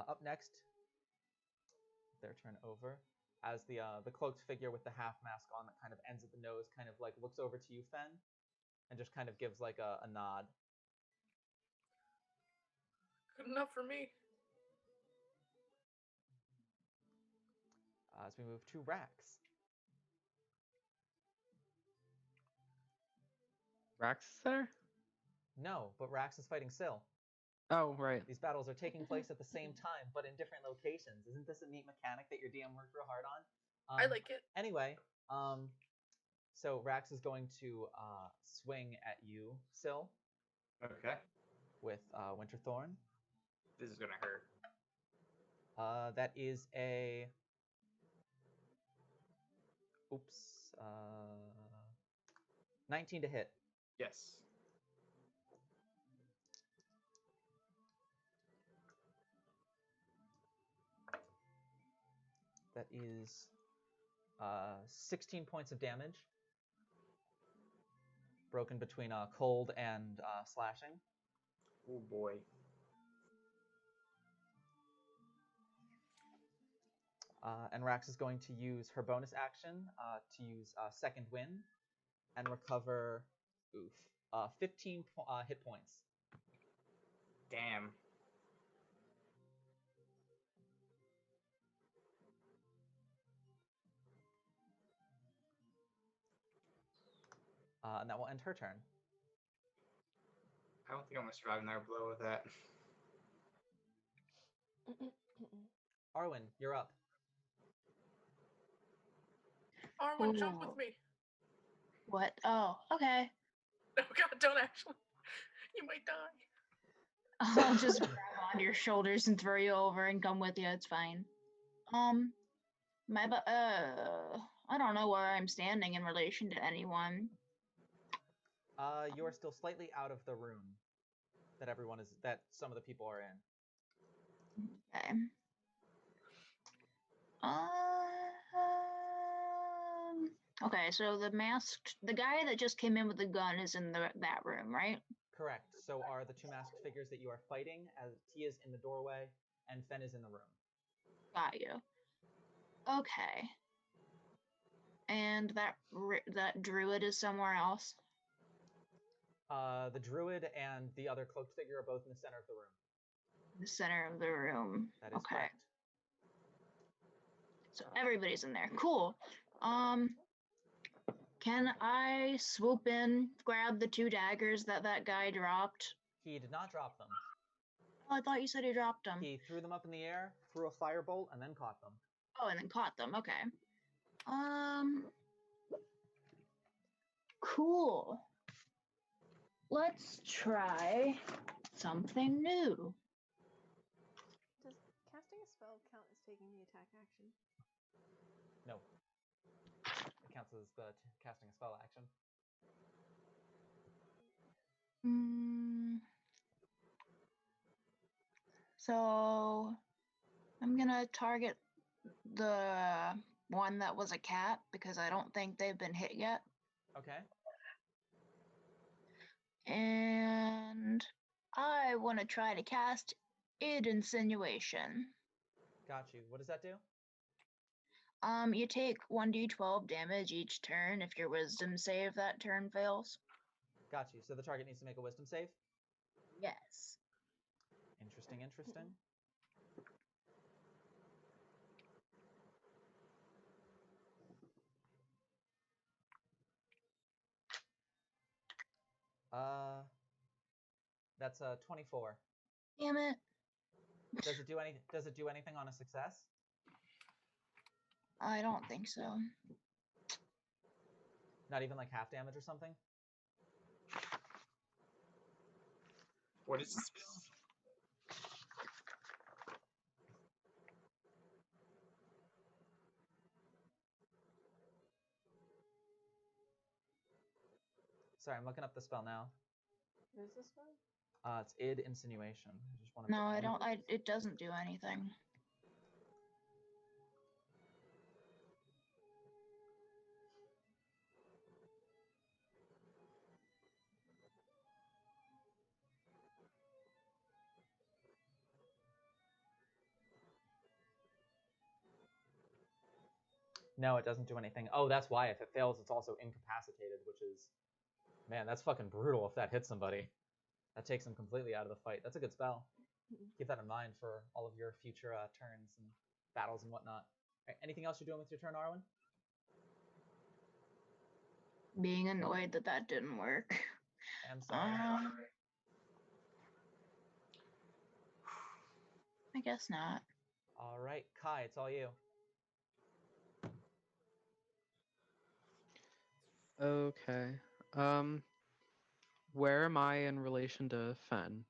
Up next, their turn over, as the cloaked figure with the half mask on that kind of ends at the nose kind of like looks over to you, Fen, and just kind of gives like a nod. Good enough for me. As we move to Rax. Rax is there? No, but Rax is fighting Syl. Oh, right. These battles are taking place at the same time, but in different locations. Isn't this a neat mechanic that your DM worked real hard on? I like it. Anyway, so Rax is going to swing at you, Syl, Okay. with Winterthorn. This is gonna hurt. That is a... Oops. 19 to hit. Yes. That is 16 points of damage. Broken between cold and slashing. Oh boy. And Rax is going to use her bonus action to use Second Wind and recover 15 hit points. Damn. And that will end her turn. I don't think I'm gonna survive another blow with that. Arwen, you're up. Arwen, jump with me. What? Oh, okay. Oh god, don't actually. You might die. I'll just grab onto your shoulders and throw you over and come with you. It's fine. I don't know where I'm standing in relation to anyone. You are still slightly out of the room that some of the people are in. Okay. Okay, so the guy that just came in with the gun is in that room, right? Correct. So are the two masked figures that you are fighting, as T is in the doorway and Fen is in the room. Got you. Okay. And that druid is somewhere else? The druid and the other cloaked figure are both in the center of the room. The center of the room. That is okay. correct. So everybody's in there. Cool. Can I swoop in, grab the 2 daggers that guy dropped? He did not drop them. Oh, I thought you said he dropped them. He threw them up in the air, threw a firebolt, and then caught them. Oh, and then caught them. Okay. Cool. Let's try something new. Does casting a spell count as taking the attack action? No. It counts as casting a spell action. So I'm gonna target the one that was a cat because I don't think they've been hit yet. Okay. And I want to try to cast id insinuation. Got you. What does that do? You take 1d12 damage each turn if your wisdom save that turn fails. Got you. So the target needs to make a wisdom save? Yes. Interesting, interesting. That's a 24. Damn it. Does it do anything on a success? I don't think so. Not even like half damage or something? What is the spell? Sorry, I'm looking up the spell now. What is this one? It's id insinuation. I just want to No, I don't. It doesn't do anything. No, it doesn't do anything. Oh, that's why if it fails, it's also incapacitated, which is, man, that's fucking brutal if that hits somebody. That takes them completely out of the fight. That's a good spell. Keep that in mind for all of your future turns and battles and whatnot. Right, anything else you're doing with your turn, Arwen? Being annoyed that didn't work. I'm sorry. I guess not. All right, Kai, it's all you. Okay. Where am I in relation to Fen?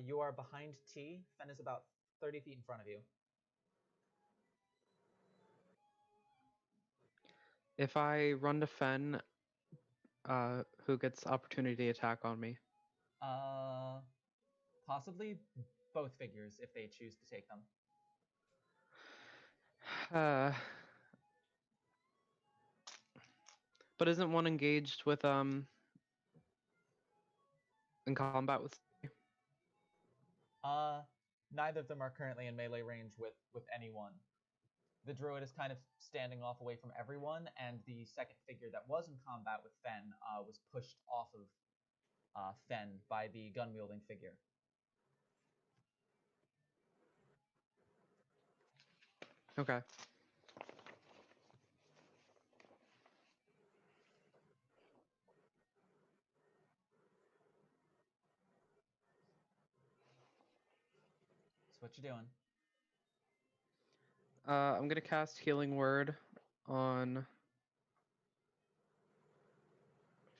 You are behind T. Fen is about 30 feet in front of you. If I run to Fen, who gets opportunity attack on me? Possibly both figures if they choose to take them. But isn't one engaged with in combat with? Neither of them are currently in melee range with anyone. The druid is kind of standing off away from everyone, and the second figure that was in combat with Fen was pushed off of Fen by the gun-wielding figure. Okay. So what you doing? I'm gonna cast Healing Word on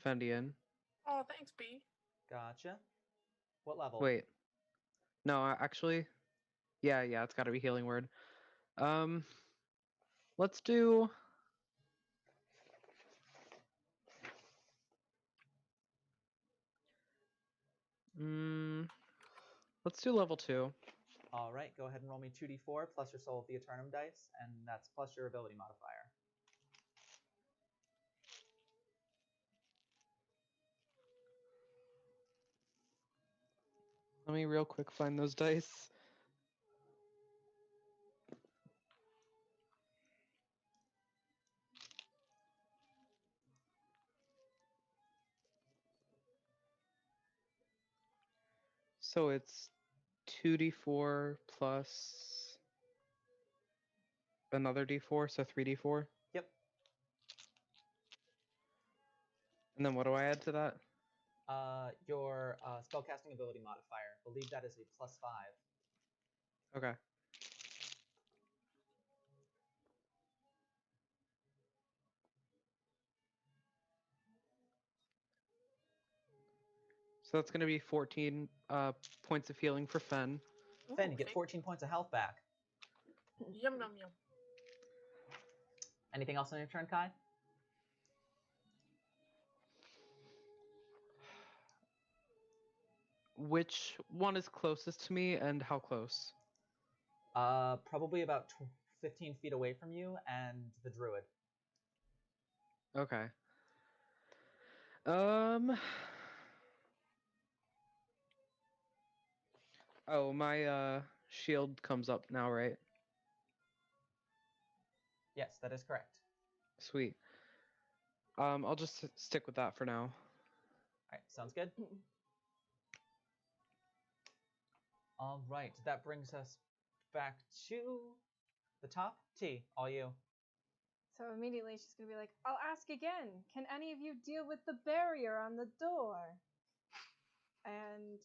Fendian. Oh, thanks, B. Gotcha. What level? Wait. No, actually, yeah, it's got to be Healing Word. Let's do. Let's do level 2. All right, go ahead and roll me 2d4 plus your Soul of the Eternum dice, and that's plus your ability modifier. Let me real quick find those dice. So it's 2d4 plus another d4, so 3d4. Yep. And then what do I add to that? Your spellcasting ability modifier. I believe that is a +5. Okay. So that's going to be 14 points of healing for Fen. Fen, you get 14 points of health back. Yum, yum, yum. Anything else on your turn, Kai? Which one is closest to me and how close? Probably about 15 feet away from you and the druid. Okay. Oh, my shield comes up now, right? Yes, that is correct. Sweet. I'll just stick with that for now. All right, sounds good. All right, that brings us back to the top. T, all you. So immediately she's gonna be like, I'll ask again. Can any of you deal with the barrier on the door? And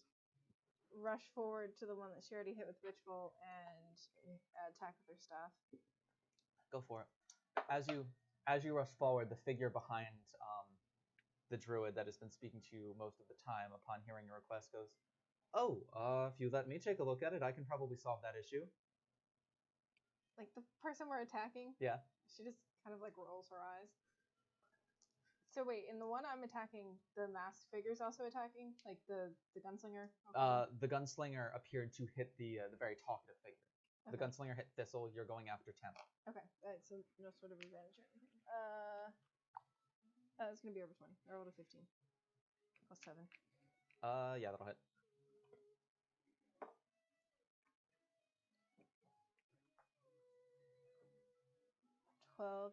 rush forward to the one that she already hit with Witch Bolt and attack with her staff. Go for it. As you rush forward, the figure behind the druid that has been speaking to you most of the time, upon hearing your request, goes, "Oh, if you let me take a look at it, I can probably solve that issue." Like the person we're attacking, Yeah. she just kind of like rolls her eyes. So wait, in the one I'm attacking, the masked figure's also attacking, like the gunslinger. The gunslinger appeared to hit the very talkative figure. The Okay. gunslinger hit Thistle. You're going after Temp. Okay, so no sort of advantage or anything. It's gonna be over 20. I rolled a 15. Plus 7. Yeah, that'll hit.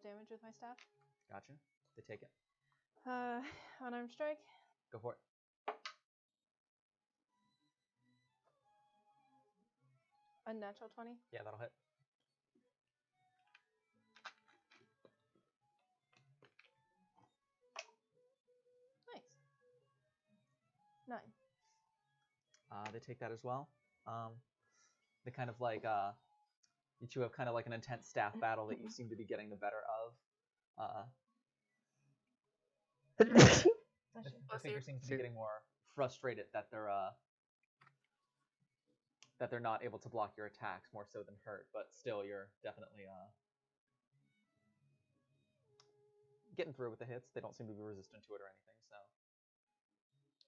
Damage with my staff. Gotcha. They take it. Unarmed strike. Go for it. Unnatural 20. Yeah, that'll hit. Nice. 9. They take that as well. They kind of like you two have kind of like an intense staff battle that you seem to be getting the better of. The figure seems to be getting more frustrated that they're not able to block your attacks more so than hurt, but still you're definitely getting through with the hits. They don't seem to be resistant to it or anything, so.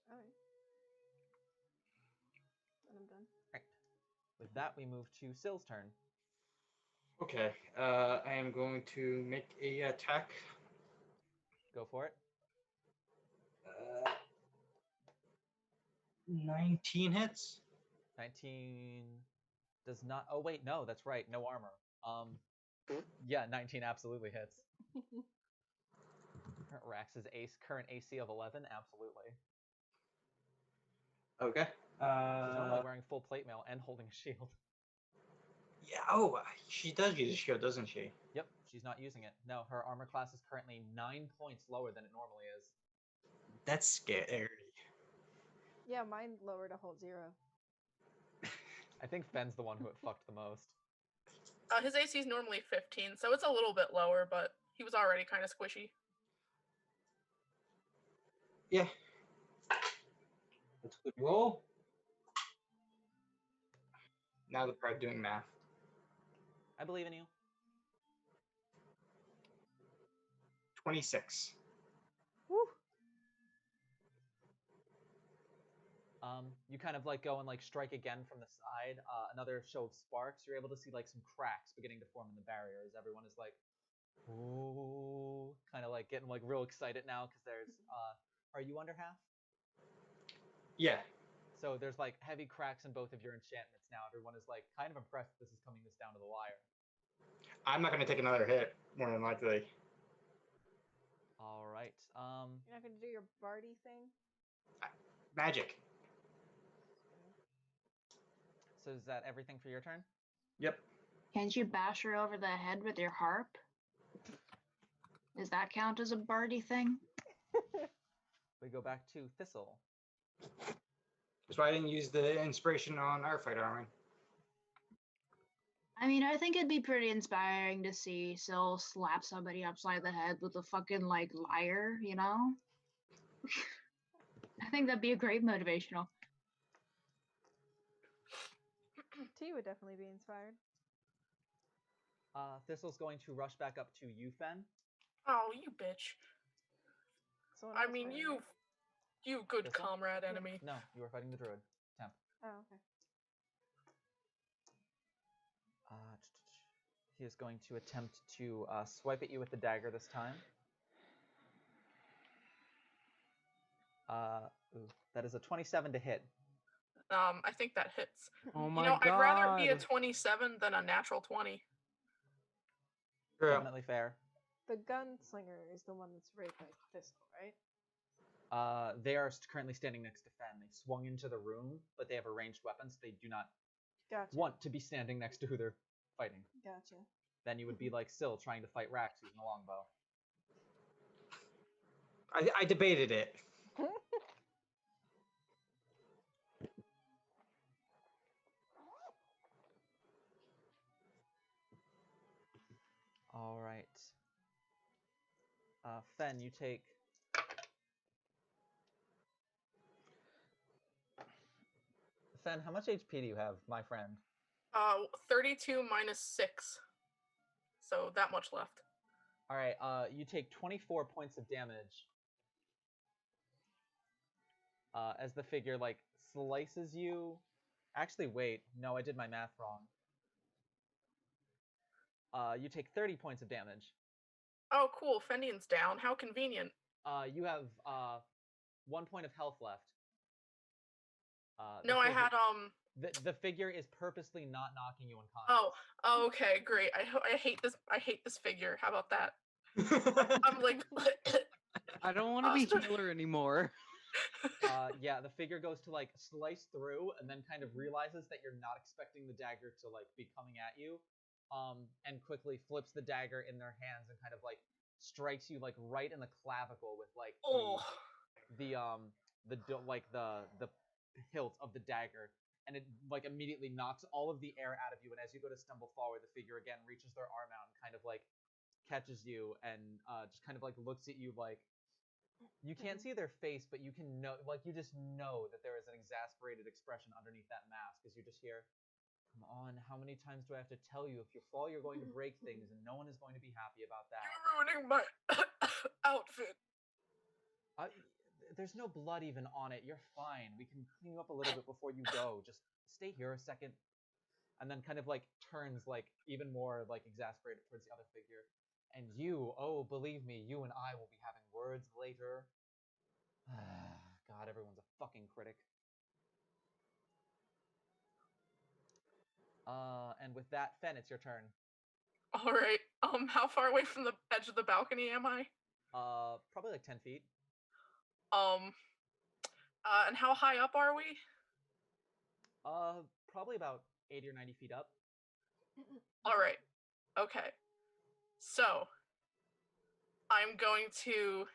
Alright. And I'm done. Right. With that, we move to Sill's turn. Okay. I am going to make a attack. Go for it. 19 hits. 19 does not. Oh wait, no, that's right. No armor. Yeah, 19 absolutely hits. Rax's current AC of 11, absolutely. Okay. She's normally wearing full plate mail and holding a shield. Yeah. Oh, she does use a shield, doesn't she? Yep, she's not using it. No, her armor class is currently 9 points lower than it normally is. That's scary. Yeah, mine lowered to hold 0. I think Fenn's the one who it fucked the most. His AC is normally 15, so it's a little bit lower, but he was already kind of squishy. Yeah. That's a good roll. Now the part doing math. I believe in you. 26. Woo! You kind of like go and like strike again from the side. Another show of sparks. You're able to see like some cracks beginning to form in the barrier as everyone is like, ooh, kind of like getting like real excited now because there's. Are you under half? Yeah. So there's like heavy cracks in both of your enchantments now. Everyone is like kind of impressed this is coming this down to the wire. I'm not going to take another hit, more than likely. All right. You're not gonna do your Barty thing? Magic. So is that everything for your turn? Yep. Can't you bash her over the head with your harp? Does that count as a bardy thing? We go back to Thistle. That's why I didn't use the inspiration on our fight armor. I mean, I think it'd be pretty inspiring to see Syl slap somebody upside the head with a fucking, like, lyre, you know? I think that'd be a great motivational. T would definitely be inspired. Thistle's going to rush back up to you, Fen. Oh, you bitch. Someone I else mean, fighting, you good Thistle? comrade enemy. No, you are fighting the druid. Temp. right? Oh, okay. He is going to attempt to swipe at you with the dagger this time. Ooh, that is a 27 to hit. I think that hits. Oh You my know, god. I'd rather be a 27 than a natural 20. True. Definitely fair. The gunslinger is the one that's right by Thistle, right? They are currently standing next to Fen. They swung into the room, but they have a ranged weapon, so they do not Gotcha. want to be standing next to who they're fighting. Gotcha. Then you would be like Syl trying to fight Rax using a longbow. I debated it. All right. Fen, you take. Fen, how much HP do you have, my friend? 32 minus 6. So that much left. All right. You take 24 points of damage. As the figure like slices you. Actually, wait. No, I did my math wrong. You take 30 points of damage. Oh, cool. Fendian's down. How convenient. You have 1 point of health left. No, I had The figure is purposely not knocking you unconscious. Oh, okay, great. I hate this. I hate this figure. How about that? I'm like. I don't want to be healer anymore. Yeah, the figure goes to like slice through and then kind of realizes that you're not expecting the dagger to like be coming at you, and quickly flips the dagger in their hands and kind of like strikes you like right in the clavicle with like the hilt of the dagger, and it like immediately knocks all of the air out of you. And as you go to stumble forward, the figure again reaches their arm out and kind of like catches you and just kind of like looks at you like. You can't see their face, but you can know, like, you just know that there is an exasperated expression underneath that mask as you just hear, "Come on, how many times do I have to tell you? If you fall, you're going to break things, and no one is going to be happy about that." You're ruining my outfit. There's no blood even on it. You're fine. We can clean you up a little bit before you go. Just stay here a second. And then kind of, like, turns, like, even more, like, exasperated towards the other figure. And you, oh, believe me, you and I will be having words later. God, everyone's a fucking critic. And with that, Fen, it's your turn. All right. How far away from the edge of the balcony am I? Probably like 10 feet. And how high up are we? Probably about 80 or 90 feet up. All right. Okay. So, I'm going to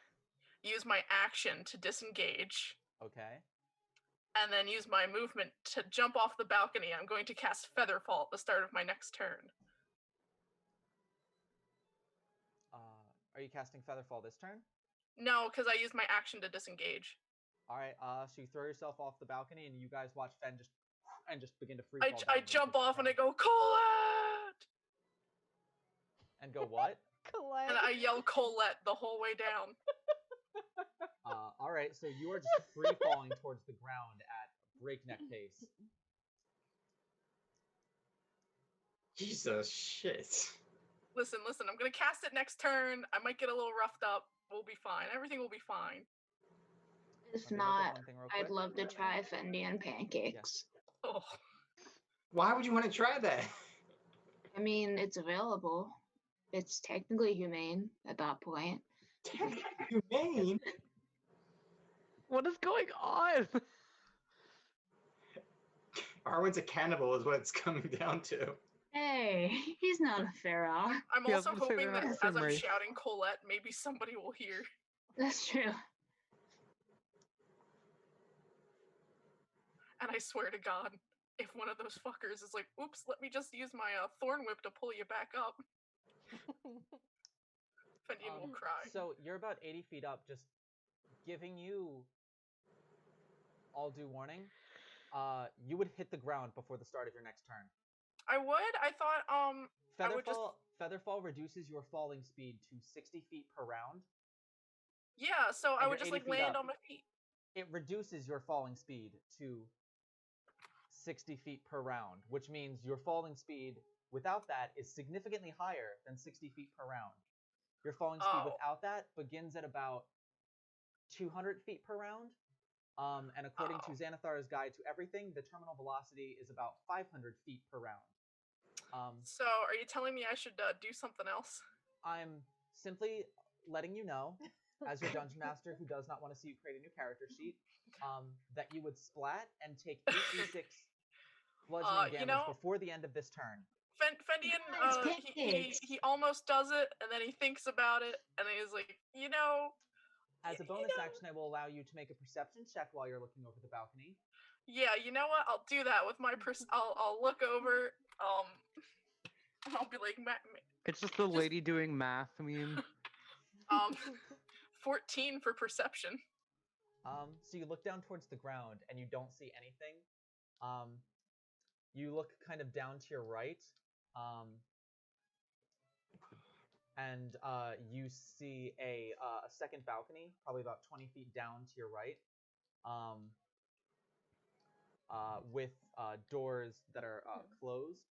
use my action to disengage. Okay. And then use my movement to jump off the balcony. I'm going to cast Featherfall at the start of my next turn. Are you casting Featherfall this turn? No, because I used my action to disengage. All right. So you throw yourself off the balcony, and you guys watch Fen just begin to free fall. I jump off and I go, Colette! And go what? Colette. And I yell Colette the whole way down. All right. So you are just free falling towards the ground at breakneck pace. Jesus shit. Listen, I'm gonna cast it next turn. I might get a little roughed up. We'll be fine. Everything will be fine. If not, I'd love to try Fendian pancakes. Yeah. Oh. Why would you want to try that? I mean, it's available. It's technically humane at that point. Humane? What is going on? Arwen's a cannibal is what it's coming down to. Hey, he's not a feral. I'm Yeah, I was also gonna say hoping they're that not the as same I'm race. shouting Colette, maybe somebody will hear. That's true. And I swear to God, if one of those fuckers is like, oops, let me just use my thorn whip to pull you back up. Fendian will cry. So you're about 80 feet up, just giving you all due warning. You would hit the ground before the start of your next turn. I would? I thought, I would just... Featherfall reduces your falling speed to 60 feet per round. Yeah, so I would just, like, land on my feet. It reduces your falling speed to 60 feet per round, which means your falling speed without that is significantly higher than 60 feet per round. Your falling speed without that begins at about 200 feet per round, And according to Xanathar's Guide to Everything, the terminal velocity is about 500 feet per round. So, are you telling me I should do something else? I'm simply letting you know, as your dungeon master who does not want to see you create a new character sheet, that you would splat and take 8d6 bludgeoning damage before the end of this turn. Fendian, he almost does it, and then he thinks about it, and he's like, As a bonus action, I will allow you to make a perception check while you're looking over the balcony. Yeah, you know what? I'll do that with my I'll look over, and I'll be like, it's just the lady doing math meme. 14 for perception. So you look down towards the ground and you don't see anything. You look kind of down to your right, and you see a second balcony, probably about 20 feet down to your right, with doors that are closed,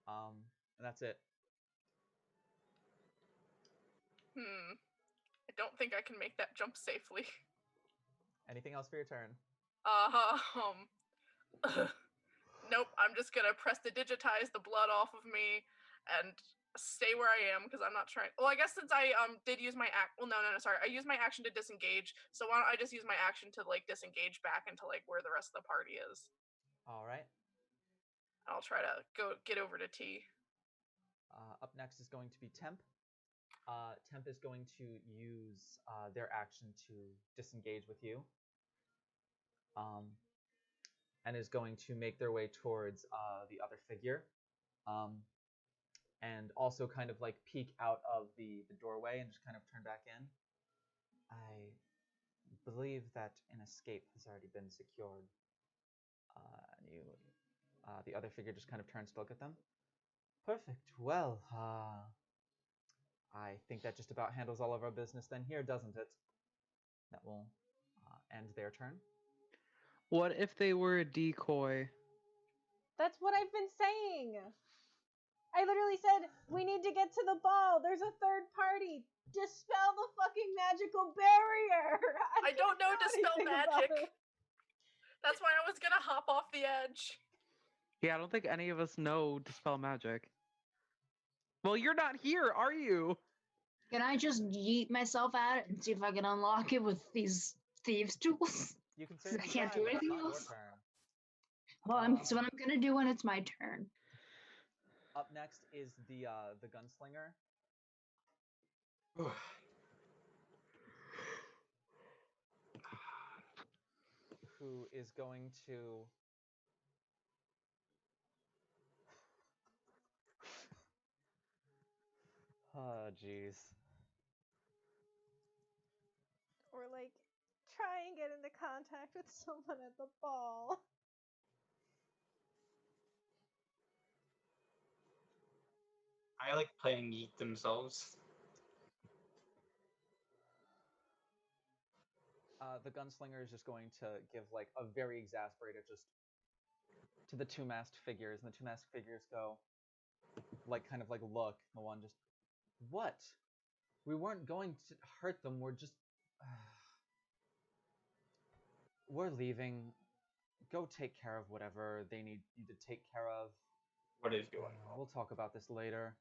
and that's it. I don't think I can make that jump safely. Anything else for your turn? Nope, I'm just gonna press to digitize the blood off of me and stay where I am because I'm not trying. Well, I guess since I did use my sorry, I used my action to disengage. So why don't I just use my action to like disengage back into like where the rest of the party is? All right. I'll try to go get over to T. Up next is going to be Temp. Temp is going to use their action to disengage with you, and is going to make their way towards the other figure, and also kind of like peek out of the doorway and just kind of turn back in. I believe that an escape has already been secured. The other figure just kind of turns to look at them. Perfect. Well, I think that just about handles all of our business then here, doesn't it? That will end their turn. What if they were a decoy? That's what I've been saying. I literally said, we need to get to the ball. There's a third party. Dispel the fucking magical barrier. I don't know dispel magic. That's why I was gonna hop off the edge. Yeah, I don't think any of us know dispel magic. Well, you're not here, are you? Can I just yeet myself at it and see if I can unlock it with these thieves' tools? You can I can't do anything else. Well, so what I'm gonna do when it's my turn. Up next is the gunslinger. Who is going to oh jeez. Or like try and get into contact with someone at the ball. I like playing yeet themselves. The gunslinger is just going to give like a very exasperated just to the two masked figures, and the two masked figures go like kind of like look. The one just, what? We weren't going to hurt them. We're just we're leaving. Go take care of whatever they need you to take care of. What is going on? We'll talk about this later.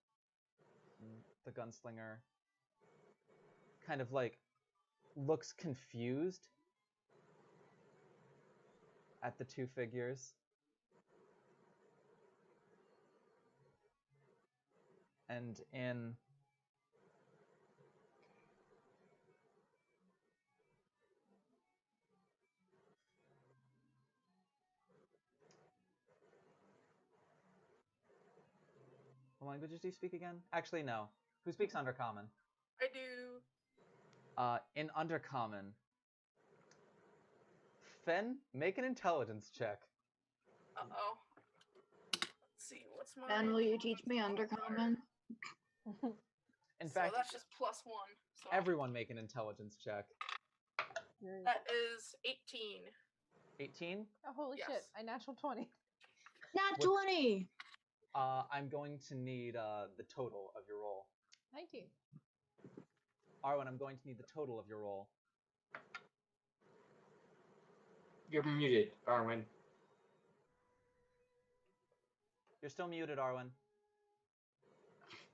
The gunslinger kind of like looks confused at the two figures. And in what languages do you speak again? Actually, no. Who speaks Undercommon? I do. In Undercommon, Fen, make an intelligence check. Uh-oh. Let's see, what's my... Ben, will you teach me Undercommon? In fact, that's just +1. So everyone make an intelligence check. that is 18. 18? Oh, holy shit. I natural 20. Not 20! I'm going to need the total of your roll. 19. Arwen, I'm going to need the total of your roll. You're muted, Arwen. You're still muted, Arwen.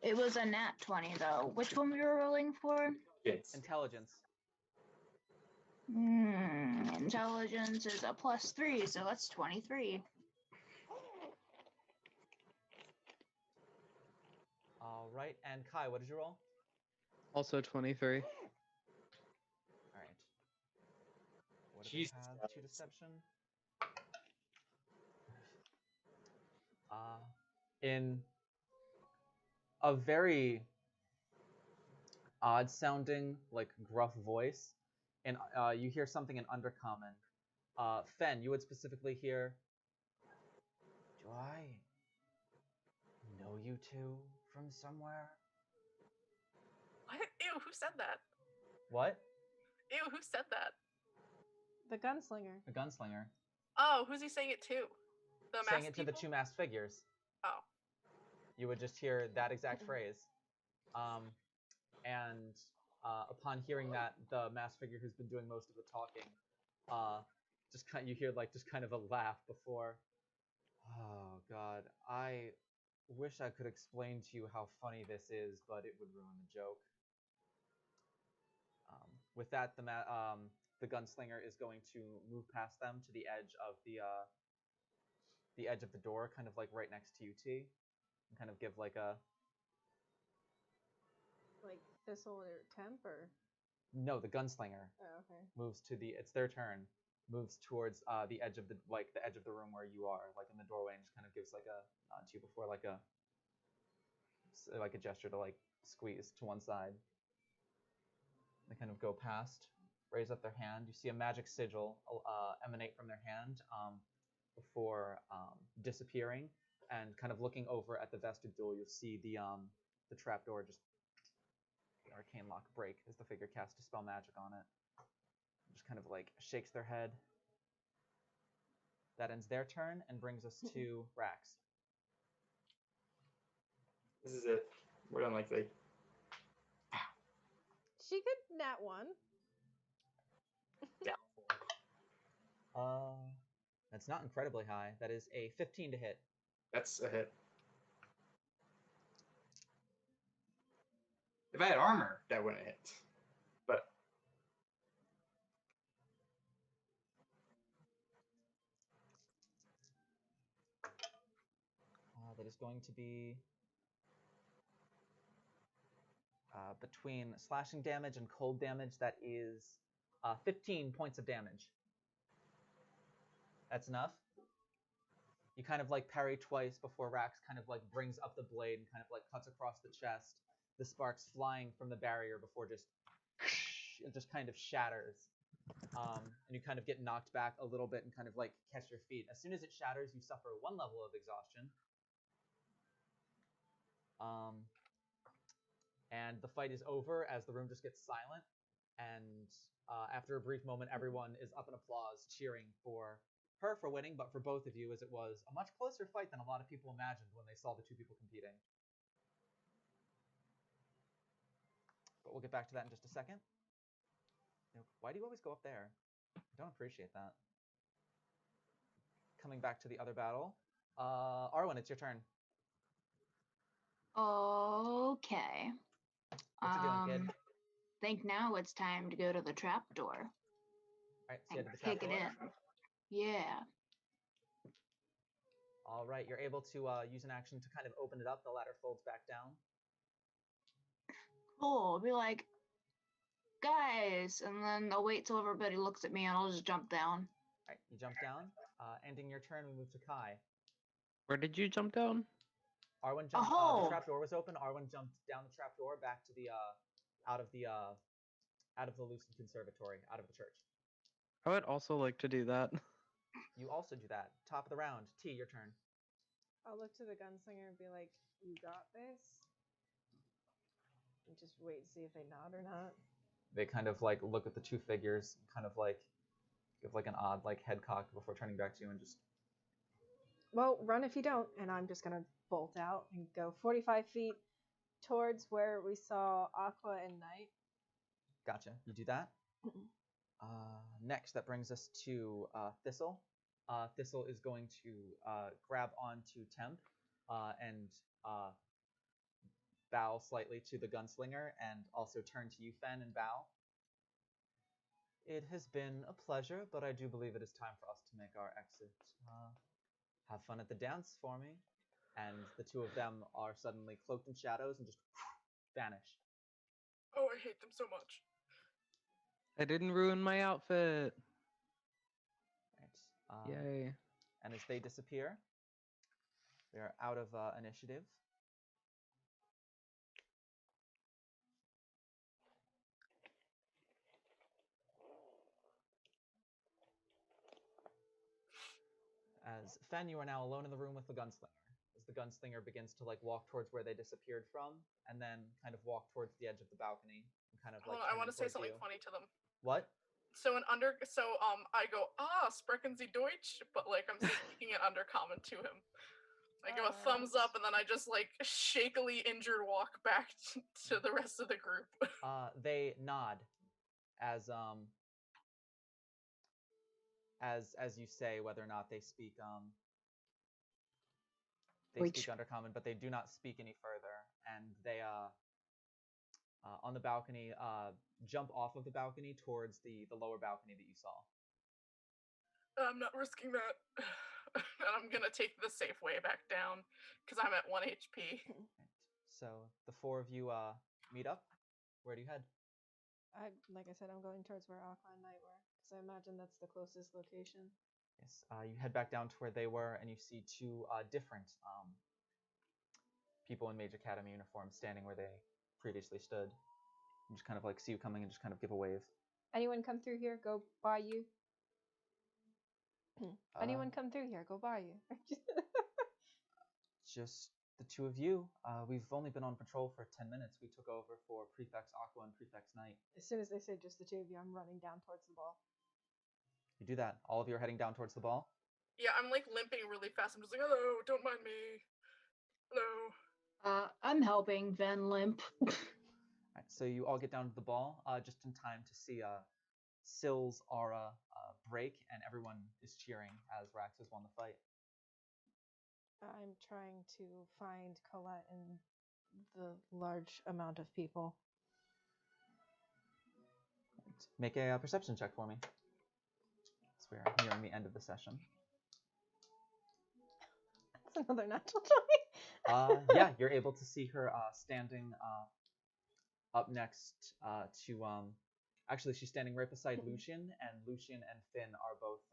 It was a nat 20 though. Which one we were rolling for? Intelligence. Intelligence is a +3, so that's 23. All right, and Kai, what did you roll? Also 23. All right. What do they Jesus have to deception? In a very odd sounding, like gruff voice, and you hear something in Undercommon. Fen, you would specifically hear, "Do I know you two from somewhere?" What? Ew, who said that? What? Ew, who said that? The gunslinger. The gunslinger. Oh, who's he saying it to? The Saying masked it to the people? two masked figures. Oh. You would just hear that exact phrase. And upon hearing that, the masked figure who's been doing most of the talking, you hear like just kind of a laugh before. Oh God, I wish I could explain to you how funny this is, but it would ruin the joke. With that, the gunslinger is going to move past them to the edge of the door, kind of like right next to you, T, and kind of give like a. Like Thistle or Temp or? No, the gunslinger. Oh, okay. Moves to the. It's their turn. Moves towards the edge of the edge of the room where you are, like in the doorway, and just kind of gives like a nod to you before like a gesture to like squeeze to one side. They kind of go past, raise up their hand. You see a magic sigil emanate from their hand before disappearing, and kind of looking over at the vestibule, you'll see the trapdoor just the arcane lock break as the figure casts dispel magic on it. Just kind of like shakes their head. That ends their turn and brings us to Rax. This is it. We're unlikely. She could nat 1. That's not incredibly high. That is a 15 to hit. That's a hit. If I had armor, that wouldn't hit. But that is going to be between slashing damage and cold damage. That is 15 points of damage. That's enough. You kind of like parry twice before Rax kind of like brings up the blade and kind of like cuts across the chest. The sparks flying from the barrier before it just kind of shatters. And you kind of get knocked back a little bit and kind of like catch your feet. As soon as it shatters, you suffer 1 level of exhaustion. And the fight is over as the room just gets silent. And after a brief moment, everyone is up in applause, cheering for her for winning, but for both of you, as it was a much closer fight than a lot of people imagined when they saw the two people competing. But we'll get back to that in just a second. Why do you always go up there? I don't appreciate that. Coming back to the other battle. Arwen, it's your turn. Okay. What you doing, kid? Think now it's time to go to the trapdoor. Alright, so you head to the Kick it trapdoor. in. Yeah. Alright, you're able to use an action to kind of open it up. The ladder folds back down. Cool. Be like, guys, and then I'll wait till everybody looks at me and I'll just jump down. Alright, you jump down. Ending your turn, we move to Kai. Where did you jump down? Arwen jumped. Oh. The trapdoor was open. Arwen jumped down the trapdoor back to the out of the Lucid Conservatory, out of the church. I would also like to do that. You also do that. Top of the round. T, your turn. I'll look to the gunslinger and be like, "You got this." And just wait and see if they nod or not. They kind of like look at the two figures, kind of like give like an odd like head cock before turning back to you and just. Well, run if you don't, and I'm just gonna bolt out and go 45 feet towards where we saw Aqua and Knight. Gotcha. You do that. Next, that brings us to Thistle. Thistle is going to grab onto Temp and bow slightly to the gunslinger, and also turn to you, Fen, and bow. It has been a pleasure, but I do believe it is time for us to make our exit. Have fun at the dance for me. And the two of them are suddenly cloaked in shadows and just vanish. Oh, I hate them so much. I didn't ruin my outfit. Right. Yay. And as they disappear, we are out of initiative. As Fen, you are now alone in the room with the gunslinger. As the gunslinger begins to walk towards where they disappeared from, and then kind of walk towards the edge of the balcony and kind of Hold on, I want to say towards something you. funny to them. What? So I go, sprechen Sie Deutsch, but I'm speaking in undercommon to him. I give a thumbs up, and then I just shakily injured walk back to the rest of the group. They nod as you say whether or not they speak speak undercommon, but they do not speak any further, and they on the balcony jump off of the balcony towards the lower balcony that you saw. I'm not risking that. And I'm gonna take the safe way back down because I'm at 1 HP. Right. So the four of you meet up. Where do you head? Like I said, I'm going towards where Aqua and Knight were, because I imagine that's the closest location. Yes. You head back down to where they were, and you see two different people in Mage Academy uniforms standing where they previously stood. And just kind of see you coming and just kind of give a wave. Anyone come through here? Go by you. Anyone come through here? Go by you. Just the two of you. We've only been on patrol for 10 minutes. We took over for Prefects Aqua and Prefects Knight. As soon as they say just the two of you, I'm running down towards the ball. You do that. All of you are heading down towards the ball? Yeah, I'm limping really fast. I'm just hello, don't mind me. Hello. I'm helping Ven limp. Right, so you all get down to the ball just in time to see Sill's aura break, and everyone is cheering as Rax has won the fight. I'm trying to find Colette and the large amount of people. Right. Make a perception check for me. So we're nearing the end of the session. That's another natural 20. Yeah, you're able to see her standing up next to actually she's standing right beside Lucian, and Lucian and Finn are both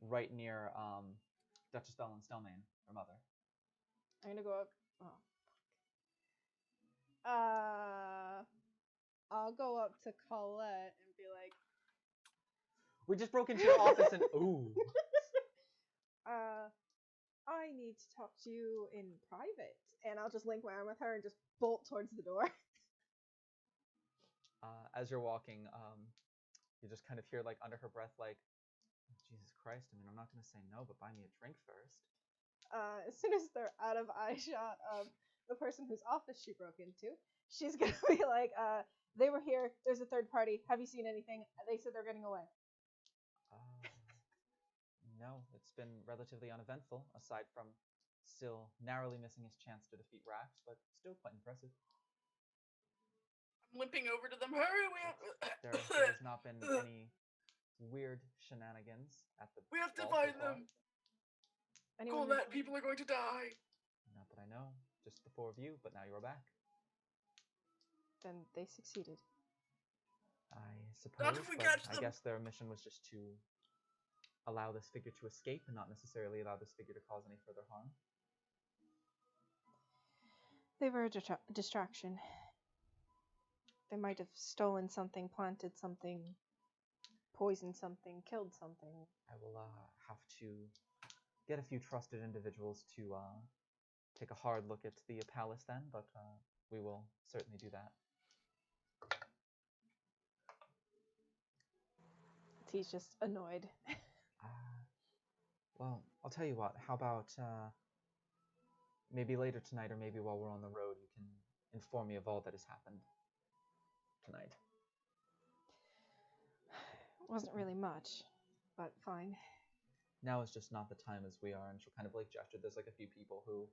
right near Duchess Belle and Stelmane, her mother. I'm gonna go up. I'll go up to Colette and be like, "We just broke into your office and ooh." I need to talk to you in private, and I'll just link my arm with her and just bolt towards the door. As you're walking, you just kind of hear under her breath Jesus Christ, I mean, I'm not going to say no, but buy me a drink first. As soon as they're out of eyeshot of the person whose office she broke into, she's going to be like, they were here, there's a third party, have you seen anything? They said they're getting away. No, it's been relatively uneventful, aside from still narrowly missing his chance to defeat Rax, but still quite impressive. I'm limping over to them. Hurry, There has not been any weird shenanigans at the We have to ball find so far. them. Anyone Colette, people are going to die. Not that I know, just the four of you, but now you are back. Then they succeeded. I suppose, Not if we but catch I them. guess their mission was just to allow this figure to escape and not necessarily allow this figure to cause any further harm. They were a distraction. They might have stolen something, planted something, poisoned something, killed something. I will have to get a few trusted individuals to take a hard look at the palace then, but we will certainly do that. He's just annoyed. Well, I'll tell you what, how about maybe later tonight, or maybe while we're on the road, you can inform me of all that has happened tonight. Wasn't really much, but fine. Now is just not the time as we are, and she'll kind of like gesture. There's like a few people who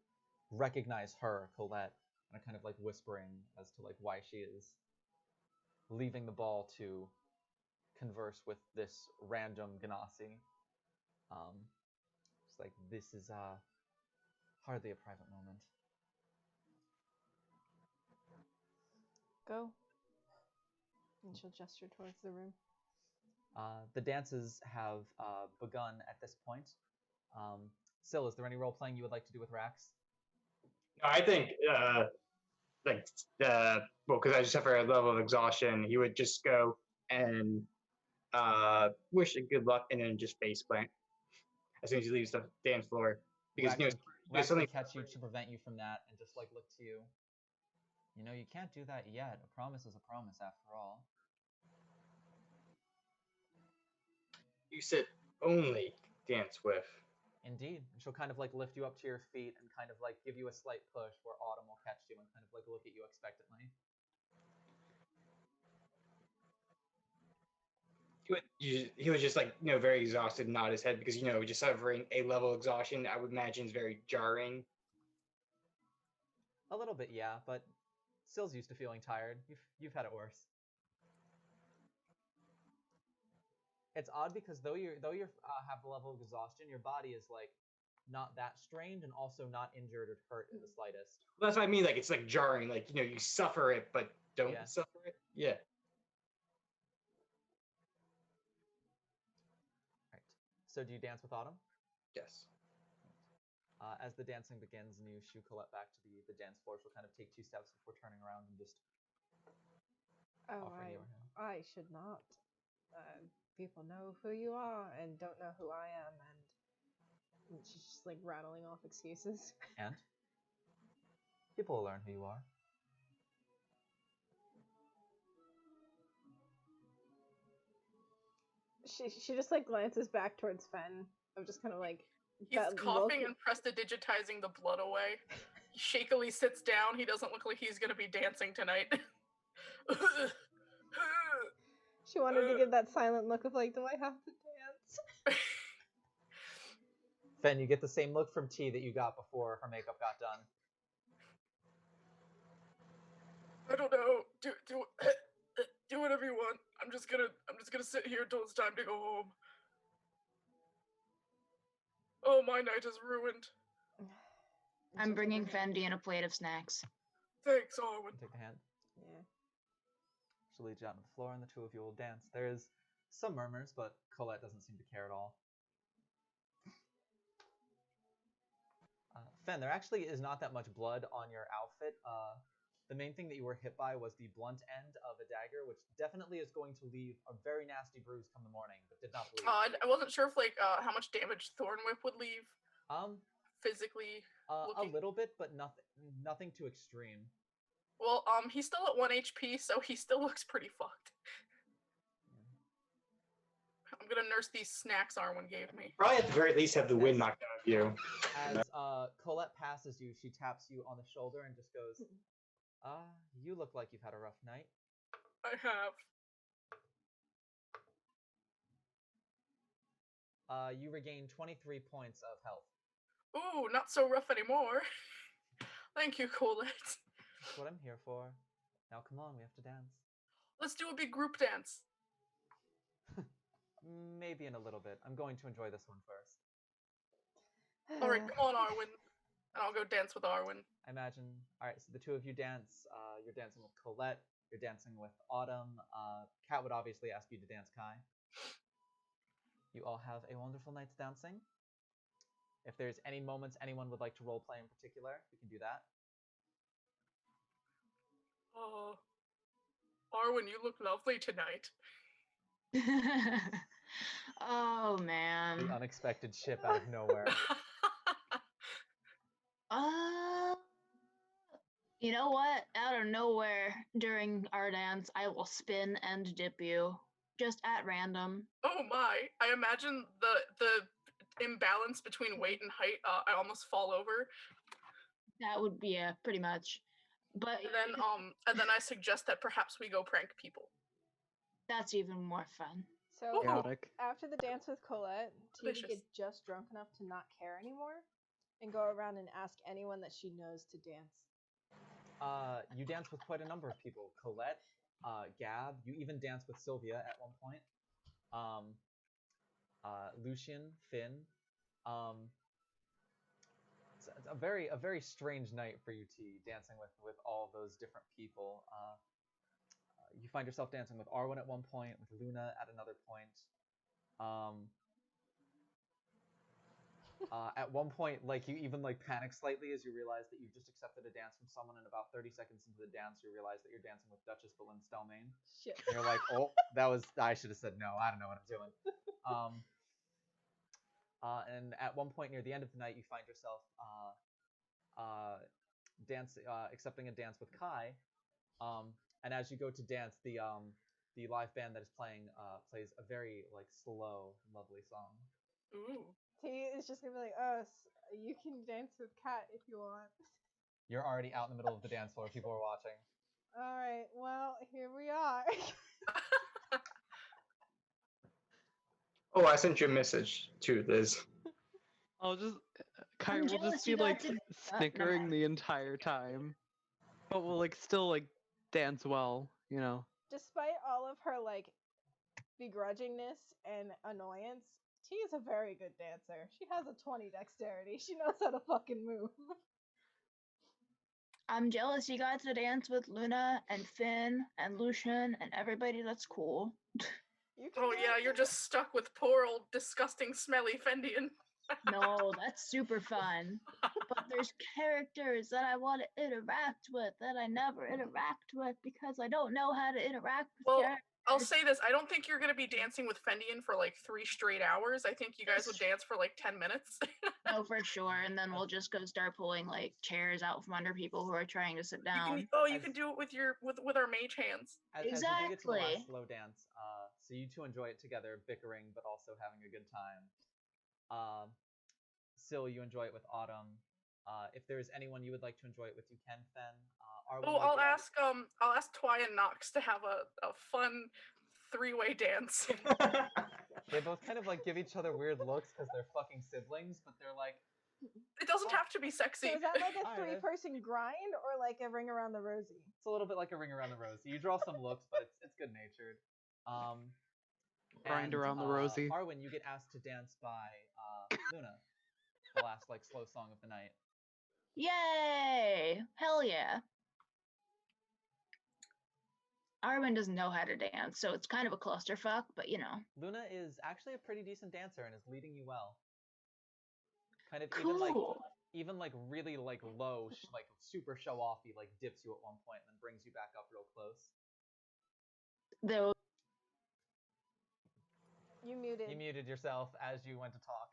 recognize her, Colette, and are kind of like whispering as to like why she is leaving the ball to converse with this random Ganassi. It's like, this is hardly a private moment. Go. And she'll gesture towards the room. The dances have begun at this point. Syl, is there any role playing you would like to do with Rax? I think, well, because I just suffer a level of exhaustion, he would just go and wish it good luck and then just face plant as soon as he leaves the dance floor. Because, Rax something would catch you to prevent you from that and just like look to you. You know, you can't do that yet. A promise is a promise after all. you said only dance with. Indeed. And she'll kind of like lift you up to your feet and kind of like give you a slight push where Autumn will catch you and kind of like look at you expectantly. He was just like, very exhausted and nod his head because, just suffering a level of exhaustion, I would imagine is very jarring. A little bit, yeah, but Syl's used to feeling tired. You've had it worse. It's odd because though you have the level of exhaustion, your body is like not that strained and also not injured or hurt in the slightest. Well, that's what I mean. Like, it's like jarring. Like, you suffer it, but don't suffer it. Yeah. Right. So do you dance with Autumn? Yes. As the dancing begins and you shoo Colette back to the dance floor, she'll kind of take 2 steps before turning around and just offering you her hand. I should not. People know who you are and don't know who I am, and she's just like rattling off excuses. And? People will learn who you are. She just like glances back towards Fen. I'm just kind of like, he's coughing and prestidigitizing the blood away. He shakily sits down. He doesn't look like he's gonna be dancing tonight. She wanted to give that silent look of like, do I have to dance? Fen, you get the same look from T that you got before her makeup got done. I don't know. Do whatever you want. I'm just gonna sit here until it's time to go home. Oh, my night is ruined. I'm bringing Fendi in a plate of snacks. Thanks, Arwen. Take the hand. Yeah. She'll lead you out on the floor and the two of you will dance. There is some murmurs, but Colette doesn't seem to care at all. Fen, there actually is not that much blood on your outfit. The main thing that you were hit by was the blunt end of a dagger, which definitely is going to leave a very nasty bruise come the morning, but did not bleed. I wasn't sure if how much damage Thorn Whip would leave. Physically. A little bit, but nothing too extreme. Well, he's still at 1 HP, so he still looks pretty fucked. I'm gonna nurse these snacks Arwen gave me. Probably at the very least have the wind knocked out of you. As Colette passes you, she taps you on the shoulder and just goes, you look like you've had a rough night. I have. You regain 23 points of health. Ooh, not so rough anymore. Thank you, Colette. That's what I'm here for. Now come on, we have to dance. Let's do a big group dance. Maybe in a little bit. I'm going to enjoy this one first. Alright, come on, Arwen. And I'll go dance with Arwen. I imagine. Alright, so the two of you dance. You're dancing with Colette. You're dancing with Autumn. Kat would obviously ask you to dance Kai. You all have a wonderful night's dancing. If there's any moments anyone would like to roleplay in particular, we can do that. Arwen, you look lovely tonight. Oh, man. The unexpected ship out of nowhere. You know what? Out of nowhere, during our dance, I will spin and dip you. Just at random. Oh my. I imagine the imbalance between weight and height, I almost fall over. That would be, pretty much. But and then I suggest that perhaps we go prank people. That's even more fun. So Chaotic. after the dance with Colette, T would get Delicious. just drunk enough to not care anymore, and go around and ask anyone that she knows to dance. You dance with quite a number of people. Colette, Gab. You even dance with Sylvia at one point. Lucian, Finn. It's a very strange night for you, T, dancing with all those different people. You find yourself dancing with Arwen at one point, with Luna at another point. At one point, like you even like panic slightly as you realize that you've just accepted a dance from someone, and about 30 seconds into the dance, you realize that you're dancing with Duchess Boleyn Stelmane. Shit. And you're like, oh, I should have said no. I don't know what I'm doing. And at one point near the end of the night, you find yourself accepting a dance with Kai. And as you go to dance, the live band that is playing plays a very like slow, lovely song. Ooh. T is just gonna be like, "Oh, you can dance with Kat if you want." You're already out in the middle of the dance floor. People are watching. All right, well, here we are. Oh, I sent you a message too, Liz. I'll just Kai I'm will jealous just you be got like to- snickering mind. the entire time, but we'll like still like dance well, you know. Despite all of her like begrudgingness and annoyance, T is a very good dancer. She has a 20 dexterity. She knows how to fucking move. I'm jealous you got to dance with Luna and Finn and Lucian and everybody that's cool. You can Oh do yeah, it. you're just stuck with poor old disgusting smelly Fendian. No, that's super fun. But there's characters that I want to interact with that I never interact with because I don't know how to interact with Well, characters. I'll say this, I don't think you're going to be dancing with Fendian for like 3 straight hours. I think you guys would dance for like 10 minutes. No, for sure. And then we'll just go start pulling like chairs out from under people who are trying to sit down. You can do it with your with our mage hands. As you do get to the Exactly. last slow dance, so you two enjoy it together, bickering but also having a good time. Syl, you enjoy it with Autumn. If there is anyone you would like to enjoy it with, you can, Fen. Oh, I'll ask Twy and Nox to have a fun 3-way dance. They both kind of like give each other weird looks because they're fucking siblings, but they're like, It doesn't have to be sexy. So is that like a Alright. 3-person grind or like a ring around the rosy? it's a little bit like a ring around the rosy. You draw some looks, but it's good natured. Grind around the rosy. Arwen, you get asked to dance by Luna, the last like slow song of the night. Yay! Hell yeah. Arwen doesn't know how to dance, so it's kind of a clusterfuck, but you know. Luna is actually a pretty decent dancer and is leading you well. Kind of Cool. even like really like low, like super show offy, like dips you at one point and then brings you back up real close. Though You muted. You muted yourself as you went to talk.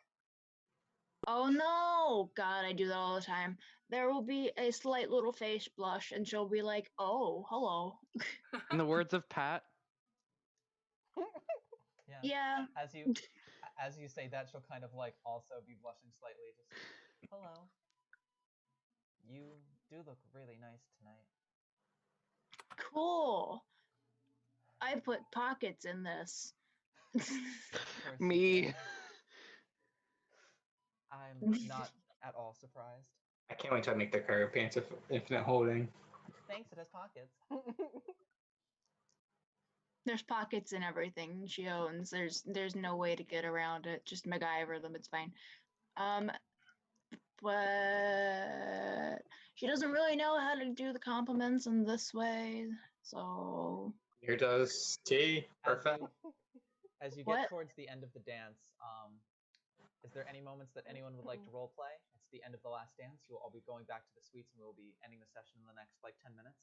oh no! God, I do that all the time. There will be a slight little face blush, and she'll be like, "Oh, hello." In the words of Pat, Yeah. As you say that, she'll kind of like also be blushing slightly. Just hello. You do look really nice tonight. Cool. I put pockets in this. Of course you me. did. I'm not at all surprised. I can't wait till I make the cargo pants of infinite holding. Thanks, it has pockets. There's pockets in everything she owns. There's no way to get around it. Just MacGyver them. It's fine. But she doesn't really know how to do the compliments in this way. So Here does T. Perfect. As you What? get towards the end of the dance, is there any moments that anyone would like to role play? It's the end of the last dance. You will all be going back to the suites, and we will be ending the session in the next like 10 minutes.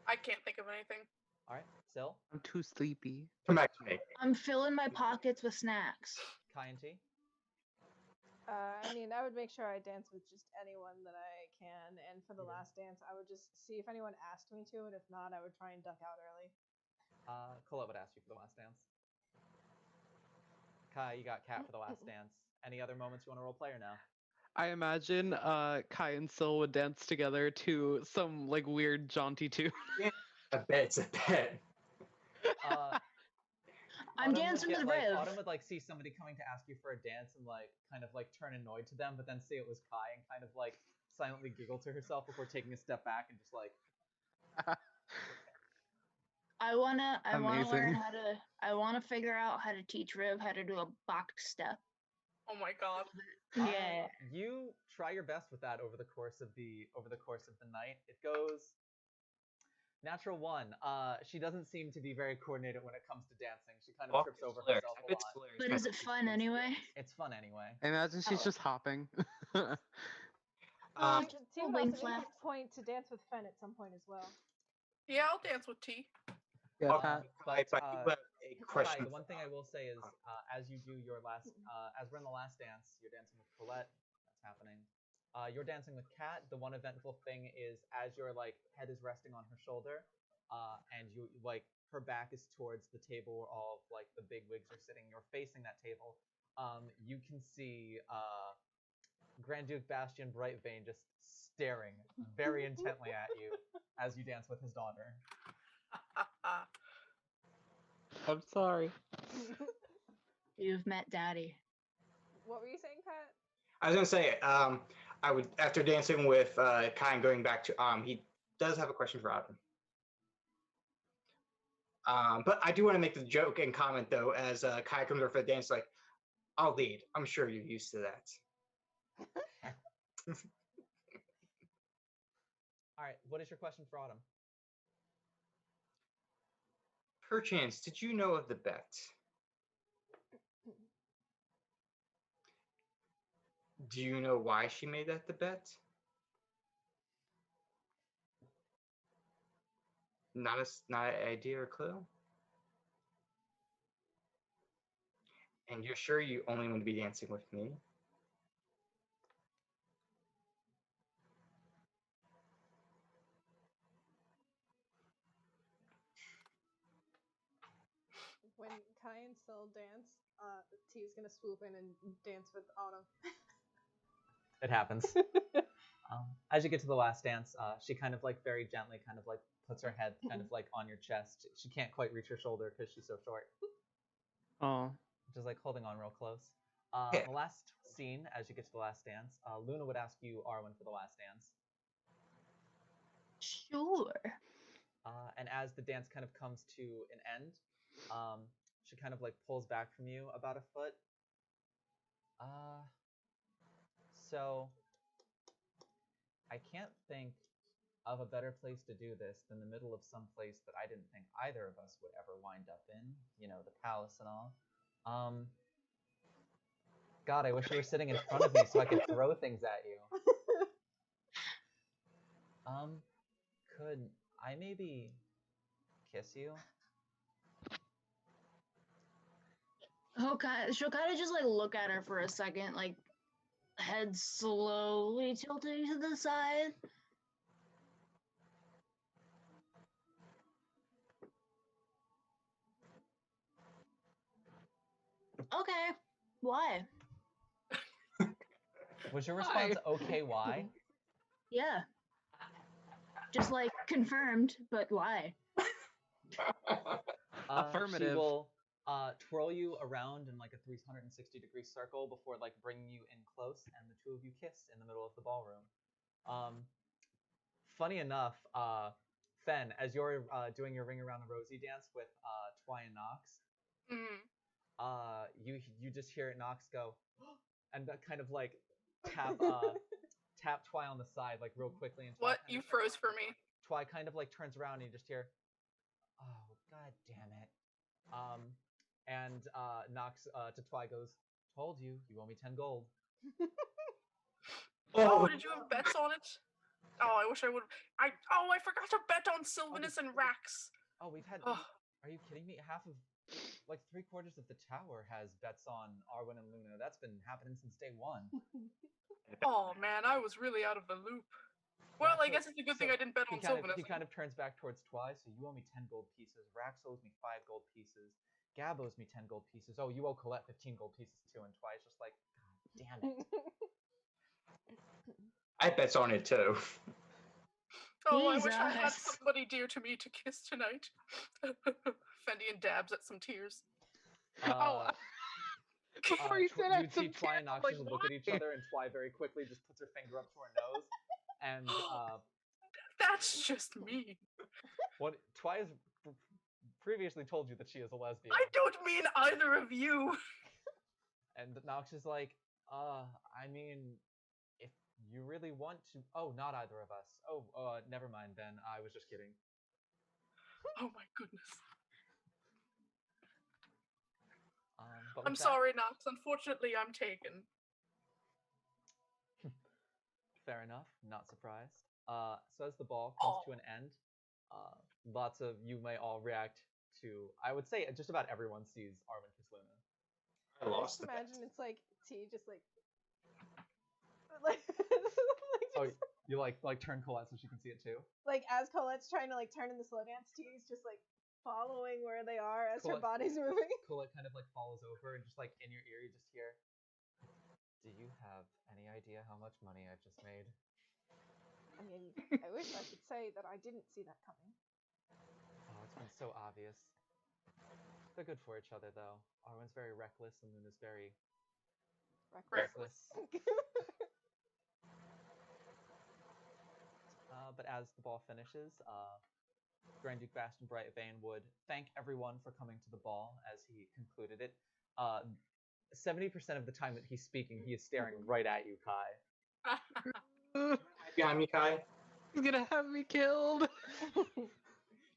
I can't think of anything. All right, Syl, I'm too sleepy. Come back to me. I'm filling my pockets with snacks. Kai, and T. I mean, I would make sure I dance with just anyone that I can, and for the last dance, I would just see if anyone asked me to, and if not, I would try and duck out early. Colette would ask you for the last dance. Kai, you got Kat for the last dance. Any other moments you want to role play or no? I imagine Kai and Syl would dance together to some like weird jaunty tune. A bet. It's a bet. I'm dancing with Rev. Autumn would like see somebody coming to ask you for a dance and like kind of like turn annoyed to them, but then see it was Kai and kind of like silently giggle to herself before taking a step back and just like. I wanna Amazing. learn figure out how to teach Rev how to do a box step. Oh my god. Yeah. You try your best with that over the course of the night. It goes natural 1. She doesn't seem to be very coordinated when it comes to dancing. She kind of trips over herself a lot. But is it fun anyway? It's fun anyway. I imagine she's Oh. just hopping. Team Wing would also make flap. a point to dance with Fen at some point as well. Yeah, I'll dance with T. Yeah, Pat. But I do have a question. The one thing I will say is, as you do your last, as we're in the last dance, you're dancing with Colette. That's happening. You're dancing with Kat. The one eventful thing is, as your like head is resting on her shoulder, and you like her back is towards the table where all of like the big wigs are sitting. You're facing that table. You can see Grand Duke Bastian Brightvane just staring very intently at you as you dance with his daughter. I'm sorry. You've met Daddy. What were you saying, Pat? I was gonna say, I would after dancing with Kai and going back to he does have a question for Autumn. But I do want to make the joke and comment though, as Kai comes over for the dance, like, I'll lead. I'm sure you're used to that. All right, what is your question for Autumn? Perchance, did you know of the bet? Do you know why she made that the bet? Not an idea or clue? And you're sure you only want to be dancing with me? When Kai and Syl dance, T is gonna swoop in and dance with Autumn. It happens. As you get to the last dance, she kind of like very gently kind of like puts her head kind of like on your chest. She can't quite reach your shoulder because she's so short. Oh. Just like holding on real close. Yeah. The last scene, as you get to the last dance, Luna would ask you, Arwen, for the last dance. Sure. And as the dance kind of comes to an end, she kind of like pulls back from you about a foot. So I can't think of a better place to do this than the middle of some place that I didn't think either of us would ever wind up in. You know, the palace and all. God, I wish you were sitting in front of me so I could throw things at you. Could I maybe kiss you? Okay, she'll kind of just like look at her for a second, like head slowly tilting to the side. Okay, why? Was your response okay? Why? Yeah. Just like confirmed, but why? Affirmative. She will twirl you around in like a 360-degree circle before like bringing you in close, and the two of you kiss in the middle of the ballroom. Funny enough, Fen, as you're doing your Ring Around the Rosie dance with Twy and Nox, you just hear Nox go and kind of like tap Twy on the side like real quickly. And What? You froze for me. Twy kind of like turns around and you just hear, "Oh, god damn it." And Nox to Twy goes, "Told you, you owe me 10 gold." Oh, did you have bets on it? Oh, I wish I would. I forgot to bet on Sylvanus and Rax. Oh, we've had. Are you kidding me? Half of, like 3/4 of the tower has bets on Arwen and Luna. That's been happening since day one. Oh man, I was really out of the loop. Well, I guess it's a good thing I didn't bet on Sylvanus. He kind of turns back towards Twy. So you owe me 10 gold pieces. Rax owes me 5 gold pieces. Gab owes me 10 gold pieces. Oh, you owe Colette 15 gold pieces too. And Twy's just like, God damn it. I bets on it too. Oh, I wish I had somebody dear to me to kiss tonight. Fendi and dabs at some tears. Oh, before you said You'd see Twy and Noxian look at each other, and Twy very quickly just puts her finger up to her nose, and That's just me. what Twy has previously told you that she is a lesbian. I don't mean either of you. And Nox is like, I mean, if you really want to. Oh, not either of us. Oh, never mind then. I was just kidding. Oh my goodness. But I'm with that, sorry, Nox. Unfortunately, I'm taken. fair enough. Not surprised. So as the ball comes to an end, lots of you may all react to. I would say just about everyone sees Arwen kiss Luna. I lost just the imagine bet. it's like T just like Oh, you like turn Colette so she can see it too. like as Colette's trying to like turn in the slow dance, T's just like following where they are as her Colette- body's moving. Colette kind of like follows over and just like in your ear you just hear, "Do you have any idea how much money I've just made?" I mean, I wish I could say that I didn't see that coming. Oh, it's been so obvious. They're good for each other though. Arwen's very reckless and Luna's very reckless. But as the ball finishes, Grand Duke Bastion Brightvane would thank everyone for coming to the ball as he concluded it. 70% of the time that he's speaking, he is staring right at you, Kai. Behind me, Kai. He's gonna have me killed. Do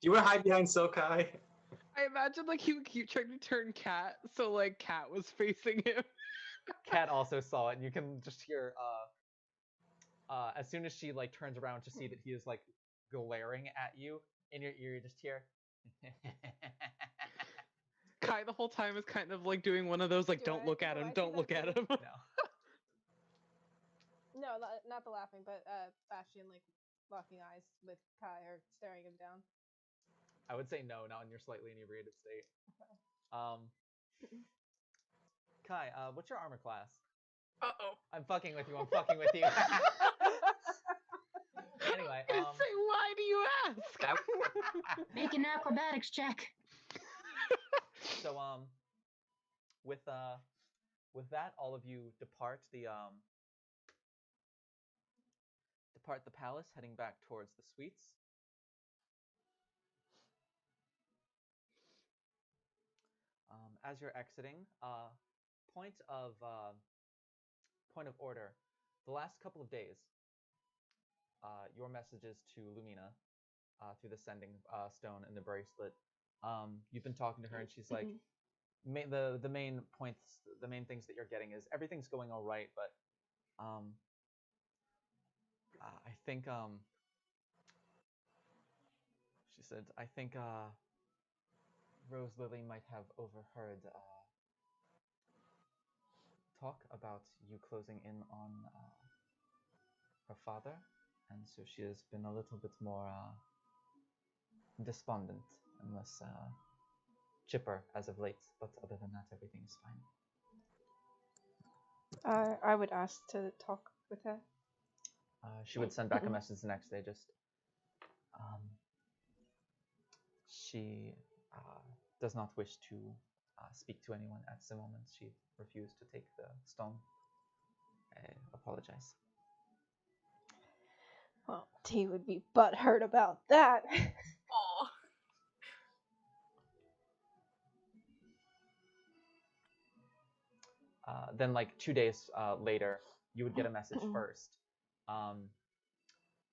you want to hide behind Silk, Kai? I imagine like he would keep trying to turn Cat, so like Cat was facing him. Cat also saw it, and you can just hear as soon as she like turns around to see that he is like glaring at you, in your ear you just hear Kai the whole time is kind of like doing one of those like don't look at him, don't look at him. No, not the laughing, but Bastion like locking eyes with Kai or staring him down. I would say no, not in your slightly inebriated state. Okay. Kai, what's your armor class? Uh-oh. I'm fucking with you, I'm fucking with you. Anyway, I was gonna say, why do you ask? Make an acrobatics check. So with that, all of you depart the palace, heading back towards the suites. As you're exiting, point of order. The last couple of days, your messages to Lumina through the sending stone and the bracelet. You've been talking to her, and she's like, the main points, the main things that you're getting is everything's going all right, but I think she said, I think Rose Lily might have overheard talk about you closing in on her father, and so she has been a little bit more despondent and less chipper as of late, but other than that, everything is fine. I would ask to talk with her. She would send back a message the next day, just she does not wish to speak to anyone at the moment. She refused to take the stone. I apologize. Well, T would be butthurt about that. Aw. Then, like 2 days later, you would get a message first,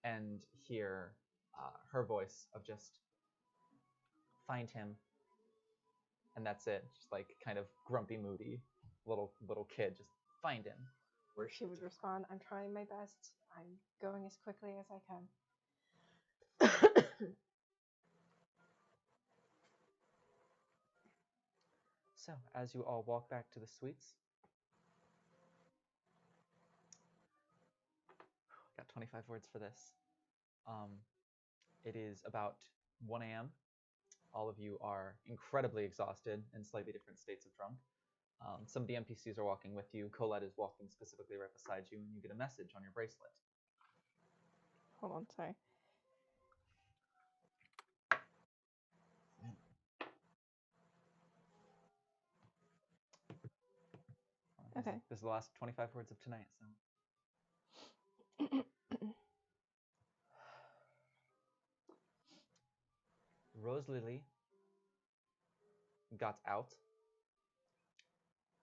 and hear her voice of just find him, and that's it. Just like kind of grumpy, moody, little kid, just find him. Where she would respond, "I'm trying my best. I'm going as quickly as I can." So, as you all walk back to the suites, got 25 words for this. It is about 1 a.m. All of you are incredibly exhausted in slightly different states of drunk. Some of the NPCs are walking with you. Colette is walking specifically right beside you, and you get a message on your bracelet. Hold on, sorry. Okay. This is the last 25 words of tonight, so. Rose Lily got out,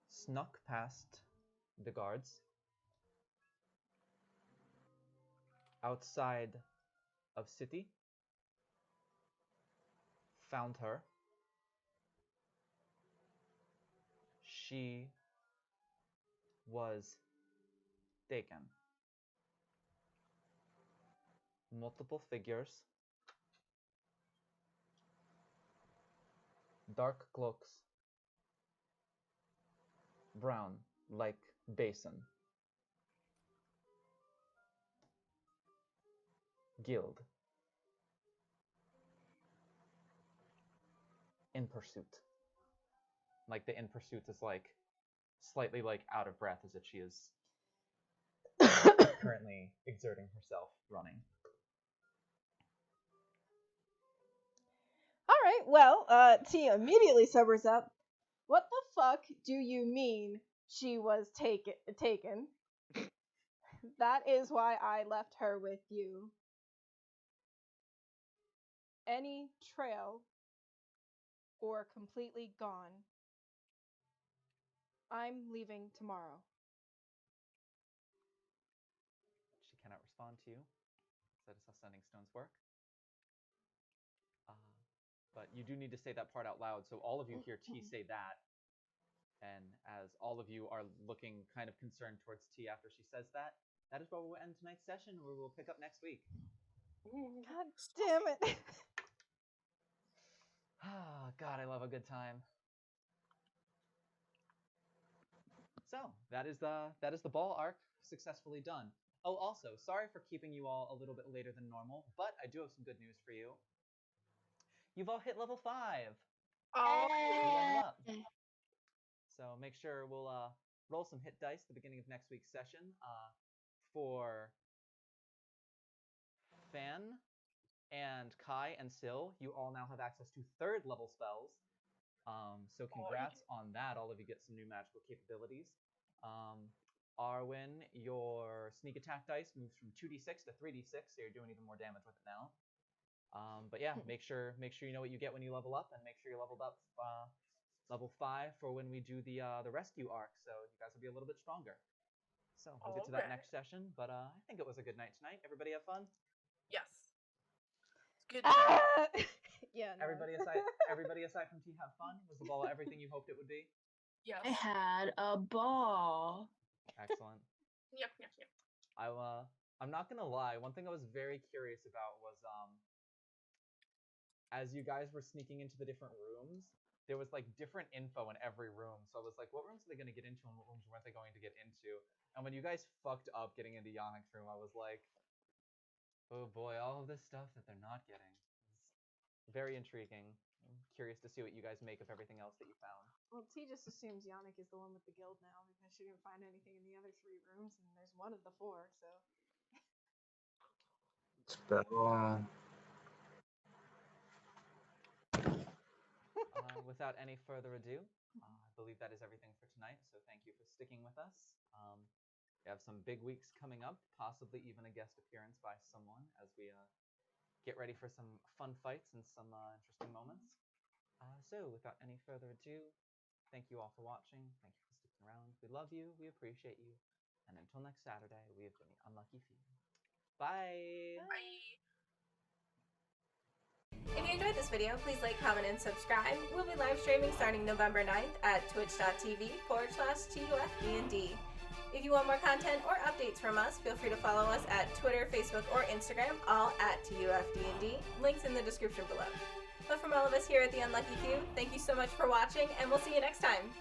snuck past the guards, outside of city, found her. She was taken. Multiple figures, dark cloaks, brown like basin, guild, in pursuit. Like the in pursuit is like slightly like out of breath as if she is currently exerting herself running. All right. Well, T immediately sobers up. What the fuck do you mean she was taken? That is why I left her with you. Any trail or completely gone. I'm leaving tomorrow. She cannot respond to you. That is how sending stones work. But you do need to say that part out loud, so all of you hear T say that. And as all of you are looking kind of concerned towards T after she says that, that is where we'll end tonight's session, where we'll pick up next week. God damn it. Ah, God, I love a good time. So that is the ball arc successfully done. Oh, also, sorry for keeping you all a little bit later than normal, but I do have some good news for you. You've all hit level 5. Oh, You level up. So make sure we'll roll some hit dice at the beginning of next week's session. For Fan and Kai and Sil, you all now have access to 3rd level spells. So congrats on that. All of you get some new magical capabilities. Arwen, your sneak attack dice moves from 2d6 to 3d6, so you're doing even more damage with it now. But yeah, make sure you know what you get when you level up, and make sure you're leveled up level 5 for when we do the rescue arc, so you guys will be a little bit stronger. So we'll get to that next session, but I think it was a good night tonight. Everybody have fun? yes. Good time. Yeah. No. Everybody aside from T have fun? Was the ball everything you hoped it would be? Yes. I had a ball. Excellent. Yep. I'm not gonna lie, one thing I was very curious about was as you guys were sneaking into the different rooms, there was like different info in every room. So I was like, what rooms are they gonna get into and what rooms weren't they going to get into? And when you guys fucked up getting into Yannick's room, I was like, oh boy, all of this stuff that they're not getting. It's very intriguing. I'm curious to see what you guys make of everything else that you found. Well, T just assumes Yannick is the one with the guild now because she didn't find anything in the other 3 rooms, and there's one of the 4, so. Spell. Without any further ado, I believe that is everything for tonight, so thank you for sticking with us. We have some big weeks coming up, possibly even a guest appearance by someone as we get ready for some fun fights and some interesting moments. So without any further ado, thank you all for watching. Thank you for sticking around. We love you. We appreciate you. And until next Saturday, we have been the Unlucky Few. Bye! Bye. If you enjoyed this video, please like, comment, and subscribe. We'll be live streaming starting November 9th at twitch.tv/TUFDND. If you want more content or updates from us, feel free to follow us at Twitter, Facebook, or Instagram, all at TUFDND. Links in the description below. But from all of us here at The Unlucky Few, thank you so much for watching, and we'll see you next time.